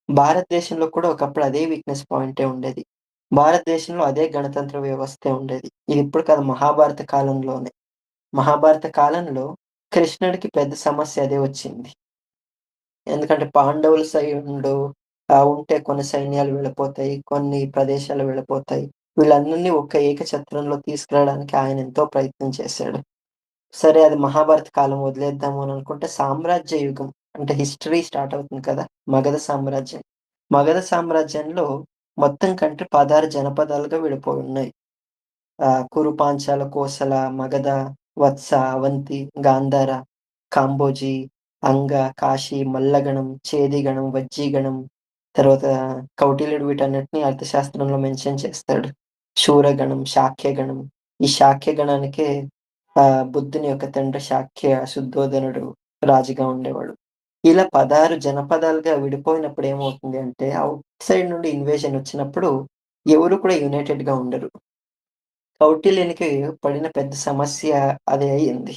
భారతదేశంలో కూడా ఒకప్పుడు అదే వీక్‌నెస్ పాయింటే ఉండేది. భారతదేశంలో అదే గణతంత్ర వ్యవస్థే ఉండేది. ఇది ఇప్పుడు కాదు మహాభారత కాలంలోనే. మహాభారత కాలంలో కృష్ణుడికి పెద్ద సమస్య అదే వచ్చింది. ఎందుకంటే పాండవుల సైడు ఉంటే కొన్ని సైన్యాలు వెళ్ళిపోతాయి. కొన్ని ప్రదేశాలు వెళ్ళిపోతాయి. వీళ్ళందరిని ఒక ఏకఛత్రంలో తీసుకురావడానికి ఆయన ఎంతో ప్రయత్నం చేశాడు. సరే అది మహాభారత కాలం వదిలేద్దాము అని అనుకుంటే సామ్రాజ్య యుగం అంటే హిస్టరీ స్టార్ట్ అవుతుంది కదా! మగధ సామ్రాజ్యం. మగధ సామ్రాజ్యంలో మొత్తం కంట్రీ 16 జనపదాలుగా విడిపోయున్నాయి. కురు, పాంచాల, కోసల, మగధ, వత్స, అవంతి, గాంధార, కాంబోజి, అంగ, కాశీ, మల్లగణం, చేదిగణం, వజ్జీగణం, తర్వాత కౌటిల్యుడు వీటన్నిటిని అర్థశాస్త్రంలో మెన్షన్ చేస్తాడు. శూరగణం, శాక్యగణం. ఈ శాక్యగణానికే బుద్ధుని యొక్క తండ్రి శాక్య శుద్ధోదనుడు రాజుగా ఉండేవాడు. ఇలా 16 జనపదాలుగా విడిపోయినప్పుడు ఏమవుతుంది అంటే, ఔట్ సైడ్ నుండి ఇన్వేషన్ వచ్చినప్పుడు ఎవరు కూడా యునైటెడ్‌గా ఉండరు. కౌటిల్యునికి పడిన పెద్ద సమస్య అదే అయింది.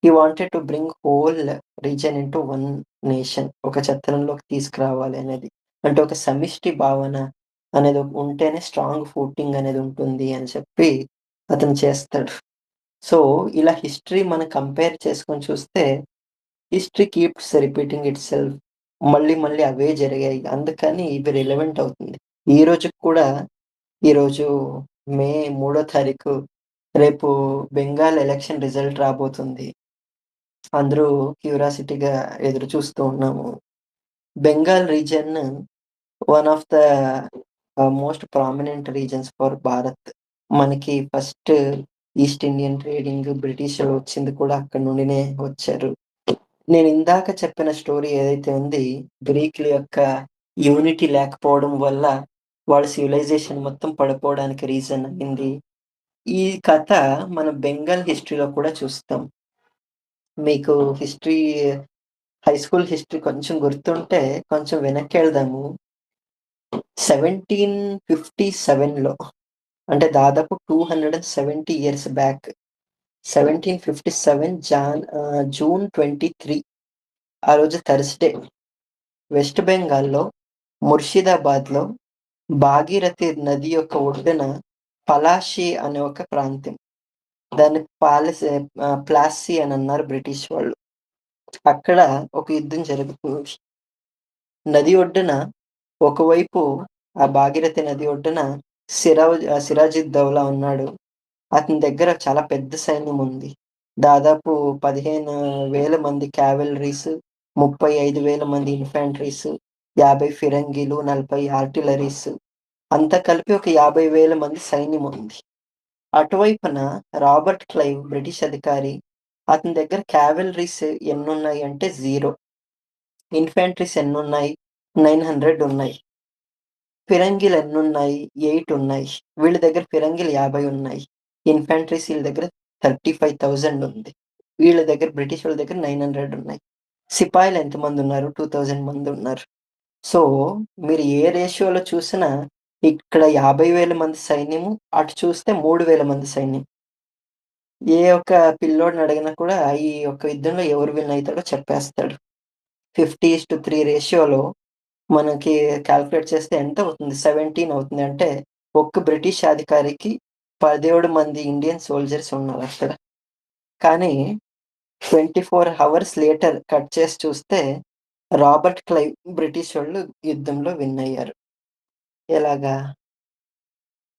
He wanted to bring whole region into one nation. ఒక చట్రంలోకి తీసుకురావాలి అనేది. అంటే ఒక సమిష్టి భావన అనేది ఉంటేనే స్ట్రాంగ్ ఫూటింగ్ అనేది ఉంటుంది అని చెప్పి అతను చేస్తాడు. సో, ఇలా హిస్టరీ మనం కంపేర్ చేసుకొని చూస్తే హిస్టరీ కీప్స్ రిపీటింగ్ ఇట్‌సెల్ఫ్. మళ్ళీ, మళ్ళీ అవే జరిగాయి. అందుకని ఇది రిలవెంట్ అవుతుంది. ఈ రోజుకి కూడా ఈరోజు మే 3 తారీఖు రేపు బెంగాల్ ఎలక్షన్ రిజల్ట్ రాబోతుంది. అందరూ క్యూరియాసిటీగా ఎదురు చూస్తూ ఉన్నాము. Bengal region one of the most prominent reasons for Bharat. మనకి first East Indian trading British వచ్చింది కూడా అక్కడి నుండినే వచ్చారు. నేను ఇందాక చెప్పిన స్టోరీ ఏదైతే ఉంది గ్రీకుల యొక్క యూనిటీ లేకపోవడం వల్ల వాళ్ళ సివిలైజేషన్ మొత్తం పడిపోవడానికి రీజన్ అయింది. ఈ కథ మన బెంగాల్ హిస్టరీలో కూడా చూస్తాం. మీకు హిస్టరీ హై స్కూల్ హిస్టరీ కొంచెం గుర్తుంటే కొంచెం వెనక్కెళ్దాము. 1757లో అంటే దాదాపు 270 ఇయర్స్ బ్యాక్ 1757 జూన్ 23 ఆ రోజు థర్స్‌డే వెస్ట్ బెంగాల్‌లో ముర్షిదాబాద్‌లో భాగీరథి నది యొక్క ఒడ్డున పలాషి అనే ఒక ప్రాంతం. దాన్ని ప్లాసీ అని అన్నారు బ్రిటిష్ వాళ్ళు. అక్కడ ఒక యుద్ధం జరుగుతుంది. నది ఒడ్డున ఒకవైపు ఆ భాగీరథి నది ఒడ్డున సిరాజుద్దౌలా ఉన్నాడు. అతని దగ్గర చాలా పెద్ద సైన్యం ఉంది. దాదాపు 15,000 మంది కావెలరీస్, 35,000 మంది ఇన్ఫాంట్రీస్, 50 ఫిరంగీలు, 40 ఆర్టిల్లరీస్ అంతా కలిపి ఒక 50,000 మంది సైన్యం ఉంది. అటువైపున రాబర్ట్ క్లైవ్ బ్రిటిష్ అధికారి. అతని దగ్గర కావెలరీస్ ఎన్నున్నాయి అంటే 0. ఇన్ఫాంట్రీస్ ఎన్నున్నాయి? 900 ఉన్నాయి. ఫిరంగీలు ఎన్నున్నాయి? 8 ఉన్నాయి. వీళ్ళ దగ్గర ఫిరంగీలు 50 ఉన్నాయి. ఇన్ఫాంట్రీస్ ఈళ్ళ దగ్గర 35,000 ఉంది. వీళ్ళ దగ్గర బ్రిటిష్ వాళ్ళ దగ్గర 900 ఉన్నాయి. సిపాయిలు ఎంతమందున్నారు? 2,000 మందున్నారు. సో, మీరు ఏ రేషియోలో చూసినా ఇక్కడ 50,000 మంది సైన్యము, అటు చూస్తే 3,000 మంది సైన్యం. ఏ ఒక్క పిల్లోడిని అడిగినా కూడా ఈ యొక్క యుద్ధంలో ఎవరు విన్ అయితాడో చెప్పేస్తాడు. 50:3 రేషియోలో మనకి కాలిక్యులేట్ చేస్తే ఎంత అవుతుంది? 17 అవుతుంది. అంటే ఒక్క బ్రిటిష్ అధికారికి 17 మంది ఇండియన్ సోల్జర్స్ ఉన్నారక్కడ. కానీ 24 హవర్స్ లేటర్ కట్ చేసి చూస్తే రాబర్ట్ క్లైవ్ బ్రిటిషోళ్ళు యుద్ధంలో విన్ అయ్యారు. ఎలాగా?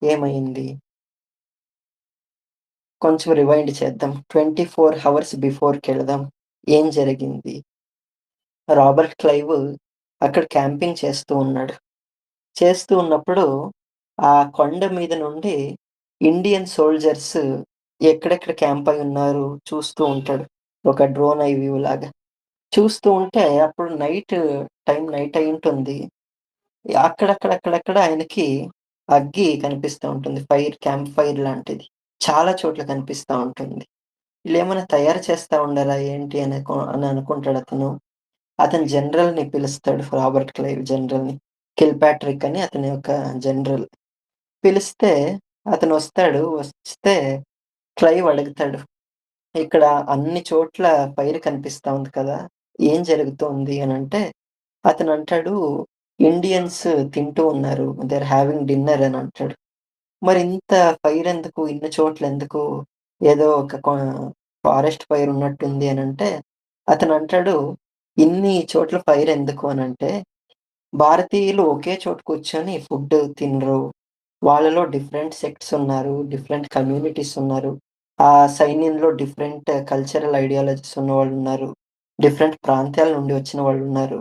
ఏమైంది? కొంచెం రివైండ్ చేద్దాం. 24 హవర్స్ బిఫోర్‌కెళదాం. ఏం జరిగింది? రాబర్ట్ క్లైవ్ అక్కడ క్యాంపింగ్ చేస్తూ ఉన్నాడు. చేస్తూ ఉన్నప్పుడు ఆ కొండ మీద నుండి ఇండియన్ సోల్జర్స్ ఎక్కడెక్కడ క్యాంప్ అయి ఉన్నారు చూస్తూ ఉంటాడు. ఒక డ్రోన్ ఐ వ్యూ లాగా. చూస్తూ ఉంటే అప్పుడు నైట్ అయ్యుంటుంది. అక్కడక్కడక్కడక్కడ ఆయనకి అగ్గి కనిపిస్తా ఉంటుంది. క్యాంప్ ఫైర్ లాంటిది. చాలా చోట్ల కనిపిస్తా ఉంటుంది. ఈళ్ళేమన్నా తయారు చేస్తా ఉండారా ఏంటి అని అనుకుంటాడతను. అతను జనరల్‌ని పిలుస్తాడు. Robert Clive జనరల్‌ని. కిల్‌పాట్రిక్ అని అతని యొక్క జనరల్. పిలిస్తే అతనొస్తాడు. వస్తే క్లైవ్ అడుగుతాడు. ఇక్కడ అన్ని చోట్ల ఫైర్ కనిపిస్తా ఉంది కదా! ఏం జరుగుతోంది అనంటే, అతనంటాడు ఇండియన్స్ తింటూ ఉన్నారు. దే ఆర్ హావింగ్ డిన్నర్ అని అంటాడు. మరింత ఫైర్ ఎందుకు? ఇన్ని చోట్లెందుకు? ఏదో ఒక ఫారెస్ట్ ఫైర్ ఉన్నట్టుంది అనంటే, అతనంటాడు ఇన్ని చోట్ల ఫైర్ ఎందుకు అనంటే, భారతీయులు ఒకే చోట కూర్చొని ఫుడ్ తినరు. వాళ్ళలో డిఫరెంట్ సెక్ట్స్ ఉన్నారు. డిఫరెంట్ కమ్యూనిటీస్ ఉన్నారు. ఆ సైన్యంలో డిఫరెంట్ కల్చరల్ ఐడియాలజీస్ ఉన్నవాళ్ళున్నారు. డిఫరెంట్ ప్రాంతాల నుండి వచ్చిన వాళ్ళున్నారు.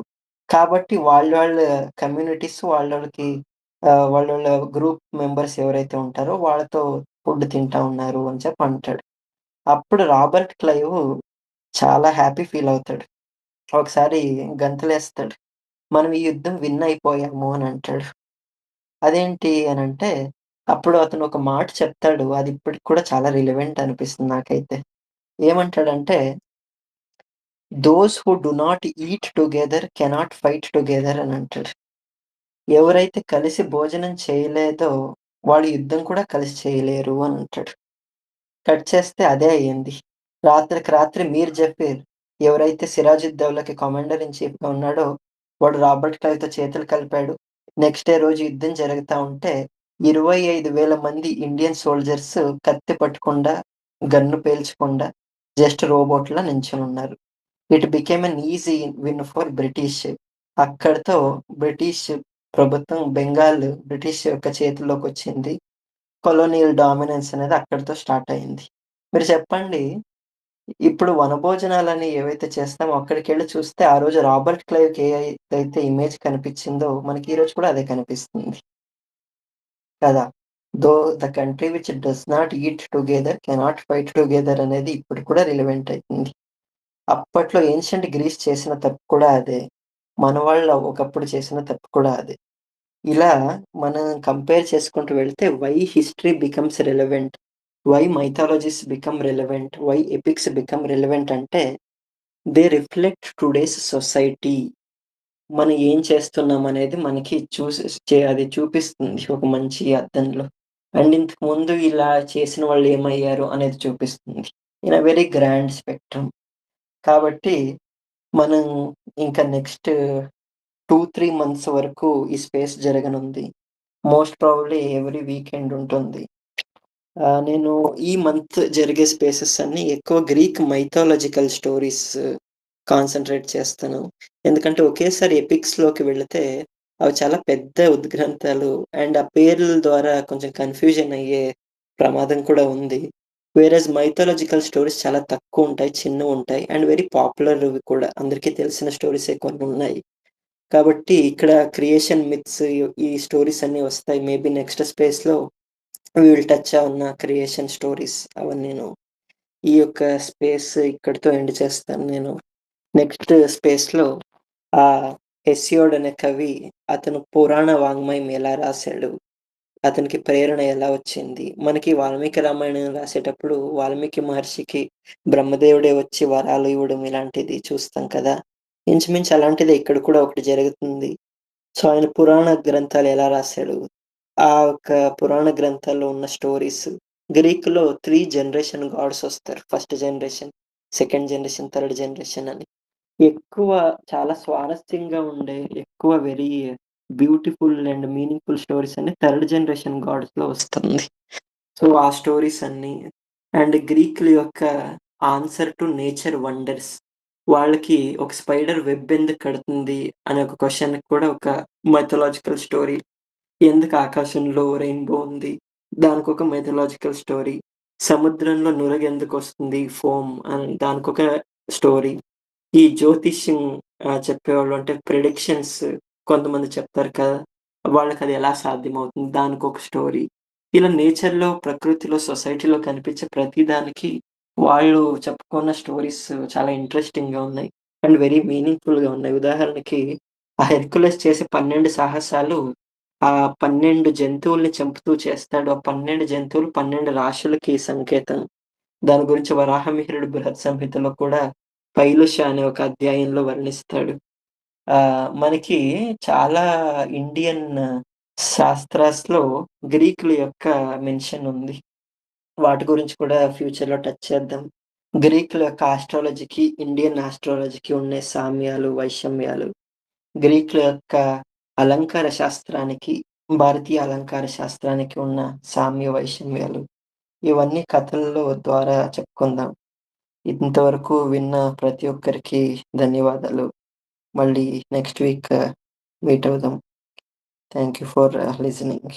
కాబట్టి వాళ్ళ కమ్యూనిటీస్ వాళ్ళ గ్రూప్ మెంబర్స్ ఎవరైతే ఉంటారో వాళ్ళతో ఫుడ్ తింటా ఉన్నారు అని చెప్పి అంటాడు. అప్పుడు రాబర్ట్ క్లైవ్ చాలా హ్యాపీ ఫీల్ అవుతాడు. ఒకసారి గంతులేస్తాడు. మనం ఈ యుద్ధం విన్ అయిపోయాము అని అంటాడు. అదేంటి అనంటే, అప్పుడు అతను ఒక మాట చెప్తాడు. అది ఇప్పటికి కూడా చాలా రిలవెంట్ అనిపిస్తుంది నాకైతే. ఏమంటాడంటే, "those who do not eat together cannot fight together" అని అంటాడు. ఎవరైతే కలిసి భోజనం చేయలేదో వాళ్ళు యుద్ధం కూడా కలిసి చేయలేరు అని అంటాడు. కట్ చేస్తే అదే అయింది. రాత్రికి రాత్రి మీర్ జఫీర్ ఎవరైతే సిరాజుద్దౌలాకి కమాండర్ ఇన్ చీఫ్‌గా ఉన్నాడో, వాడు రాబర్ట్ క్లైవ్‌తో చేతులు కలిపాడు. నెక్స్ట్ డే రోజు యుద్ధం జరుగుతా ఉంటే 25,000 మంది ఇండియన్ సోల్జర్స్ కత్తి పట్టకుండా, గన్ను పేల్చకుండా జస్ట్ రోబోట్‌లా నించొనున్నారు. It became an easy win for British. అక్కడితో బ్రిటిష్ ప్రభుత్వం బ్రిటిష్ యొక్క చేతుల్లోకొచ్చింది. కొలోనియల్ డామినెన్స్ అనేది అక్కడితో స్టార్ట్ అయింది. మీరు చెప్పండి, ఇప్పుడు వనభోజనాలని ఏవైతే చేస్తామో అక్కడికెళ్లి చూస్తే ఆ రోజు రాబర్ట్ క్లైవ్‌కి ఏదైతే ఇమేజ్ కనిపించిందో మనకి ఈ రోజు కూడా అదే కనిపిస్తుంది కదా! Though the country which does not eat together cannot fight together అనేది ఇప్పటికి కూడా రిలవెంట్ అయితుంది. అప్పట్లో ఏన్షియంట్ గ్రీస్ చేసిన తప్పు కూడా అదే. మన వాళ్ళు ఒకప్పుడు చేసిన తప్పు కూడా అదే. ఇలా మనం కంపేర్ చేసుకుంటూ వెళ్తే why history becomes relevant, why mythologies become relevant, why epics become relevant అంటే దే రిఫ్లెక్ట్ టుడేస్ సొసైటీ. మనం ఏం చేస్తున్నామనేది మనకి అది చూపిస్తుంది ఒక మంచి అద్దంలో. అండ్ ఇంతకుముందు ఇలా చేసిన వాళ్ళు ఏమయ్యారు అనేది చూపిస్తుంది. In a very grand spectrum. కాబట్టి మనం ఇంకా నెక్స్ట్ 2, 3 మంత్స్ వరకు ఈ స్పేస్ జరగనుంది. మోస్ట్ ప్రాబబ్లీ ఎవ్రీ వీకెండ్ ఉంటుంది. నేను ఈ మంత్ జరిగే స్పేసెస్ అన్నీ ఎక్కువ గ్రీక్ మైథాలజికల్ స్టోరీస్ కాన్సంట్రేట్ చేస్తాను. ఎందుకంటే ఒకేసారి ఎపిక్స్‌లోకి వెళితే అవి చాలా పెద్ద ఉద్గ్రంథాలు అండ్ ఆ పేర్ల ద్వారా కొంచెం కన్‌ఫ్యూజన్ అయ్యే ప్రమాదం కూడా ఉంది. వేరేస్ మైథాలజికల్ స్టోరీస్ చాలా తక్కువుంటాయి, చిన్నవుంటాయి అండ్ వెరీ పాపులర్‌వి కూడా. అందరికీ తెలిసిన స్టోరీసే కొన్నున్నాయి. కాబట్టి ఇక్కడ క్రియేషన్ మిత్స్ ఈ స్టోరీస్ అన్నీ వస్తాయి. మేబీ నెక్స్ట్ స్పేస్‌లో we will touch on creation stories అవన్నీను. ఈ యొక్క స్పేస్ ఇక్కడితో ఎండ్ చేస్తాను నేను. నెక్స్ట్ స్పేస్‌లో హెసియోడ్ అనే కవి అతను పురాణ వాంగ్మయం ఎలా రాసాడు? అతనికి ప్రేరణ ఎలా వచ్చింది? మనకి వాల్మీకి రామాయణం రాసేటప్పుడు వాల్మీకి మహర్షికి బ్రహ్మదేవుడే వచ్చి వరాలు ఇవ్వడం ఇలాంటిది చూస్తాం కదా! ఇంచుమించు అలాంటిదే ఇక్కడ కూడా ఒకటి జరుగుతుంది. సో, ఆయన పురాణ గ్రంథాలు ఎలా రాసాడు? ఆ యొక్క పురాణ గ్రంథాల్లో ఉన్న స్టోరీస్ గ్రీక్‌లో 3 జనరేషన్ గాడ్స్ వస్తారు. First generation, second generation, third generation అని. ఎక్కువ చాలా స్వారస్యంగా ఉండే, ఎక్కువ very beautiful and meaningful stories అన్ని థర్డ్ జనరేషన్ గాడ్స్‌లో వస్తుంది. సో, ఆ స్టోరీస్ అన్నీ అండ్ గ్రీకుల యొక్క ఆన్సర్ టు నేచర్ వండర్స్. వాళ్ళకి ఒక స్పైడర్ వెబ్ ఎందుకు కడుతుంది అనే ఒక క్వెషన్‌కి కూడా ఒక మైథాలాజికల్ స్టోరీ. ఎందుకు ఆకాశంలో రెయిన్‌బో ఉంది? దానికొక మైథాలాజికల్ స్టోరీ. సముద్రంలో నురగెందుకొస్తుంది ఫోమ్ అని దానికొక స్టోరీ. ఈ జ్యోతిష్యం చెప్పేవాళ్ళు అంటే ప్రిడిక్షన్స్ కొంతమంది చెప్తారు కదా! వాళ్ళకది ఎలా సాధ్యమవుతుంది? దానికొక స్టోరీ. ఇలా నేచర్‌లో, ప్రకృతిలో, సొసైటీలో కనిపించే ప్రతి దానికి వాళ్ళు చెప్పుకున్న స్టోరీస్ చాలా ఇంట్రెస్టింగ్‌గా ఉన్నాయి. అండ్ వెరీ మీనింగ్‌ఫుల్‌గా ఉన్నాయి. ఉదాహరణకి ఆ హెర్క్యులస్ చేసే 12 సాహసాలు ఆ 12 జంతువుల్ని చంపుతూ చేస్తాడు. ఆ 12 జంతువులు 12 రాశులకి సంకేతం. దాని గురించి వరాహమిహిరుడు బృహత్ సంహితలో కూడా పైలుష అనే ఒక అధ్యాయంలో వర్ణిస్తాడు. మనకి చాలా ఇండియన్ శాస్త్రాస్‌లో గ్రీకుల యొక్క మెన్షన్ ఉంది. వాటి గురించి కూడా ఫ్యూచర్‌లో టచ్ చేద్దాం. గ్రీకుల యొక్క ఆస్ట్రాలజీకి, ఇండియన్ ఆస్ట్రాలజీకి ఉండే సామ్యాలు, వైషమ్యాలు, గ్రీకుల యొక్క అలంకార శాస్త్రానికి, భారతీయ అలంకార శాస్త్రానికి ఉన్న సామ్య, వైషమ్యాలు ఇవన్నీ కథల్లో ద్వారా చెప్పుకుందాం. ఇంతవరకు విన్న ప్రతి ఒక్కరికి ధన్యవాదాలు. మళ్ళీ నెక్స్ట్ వీక్ మీట్ అవుదాం. Thank you for listening.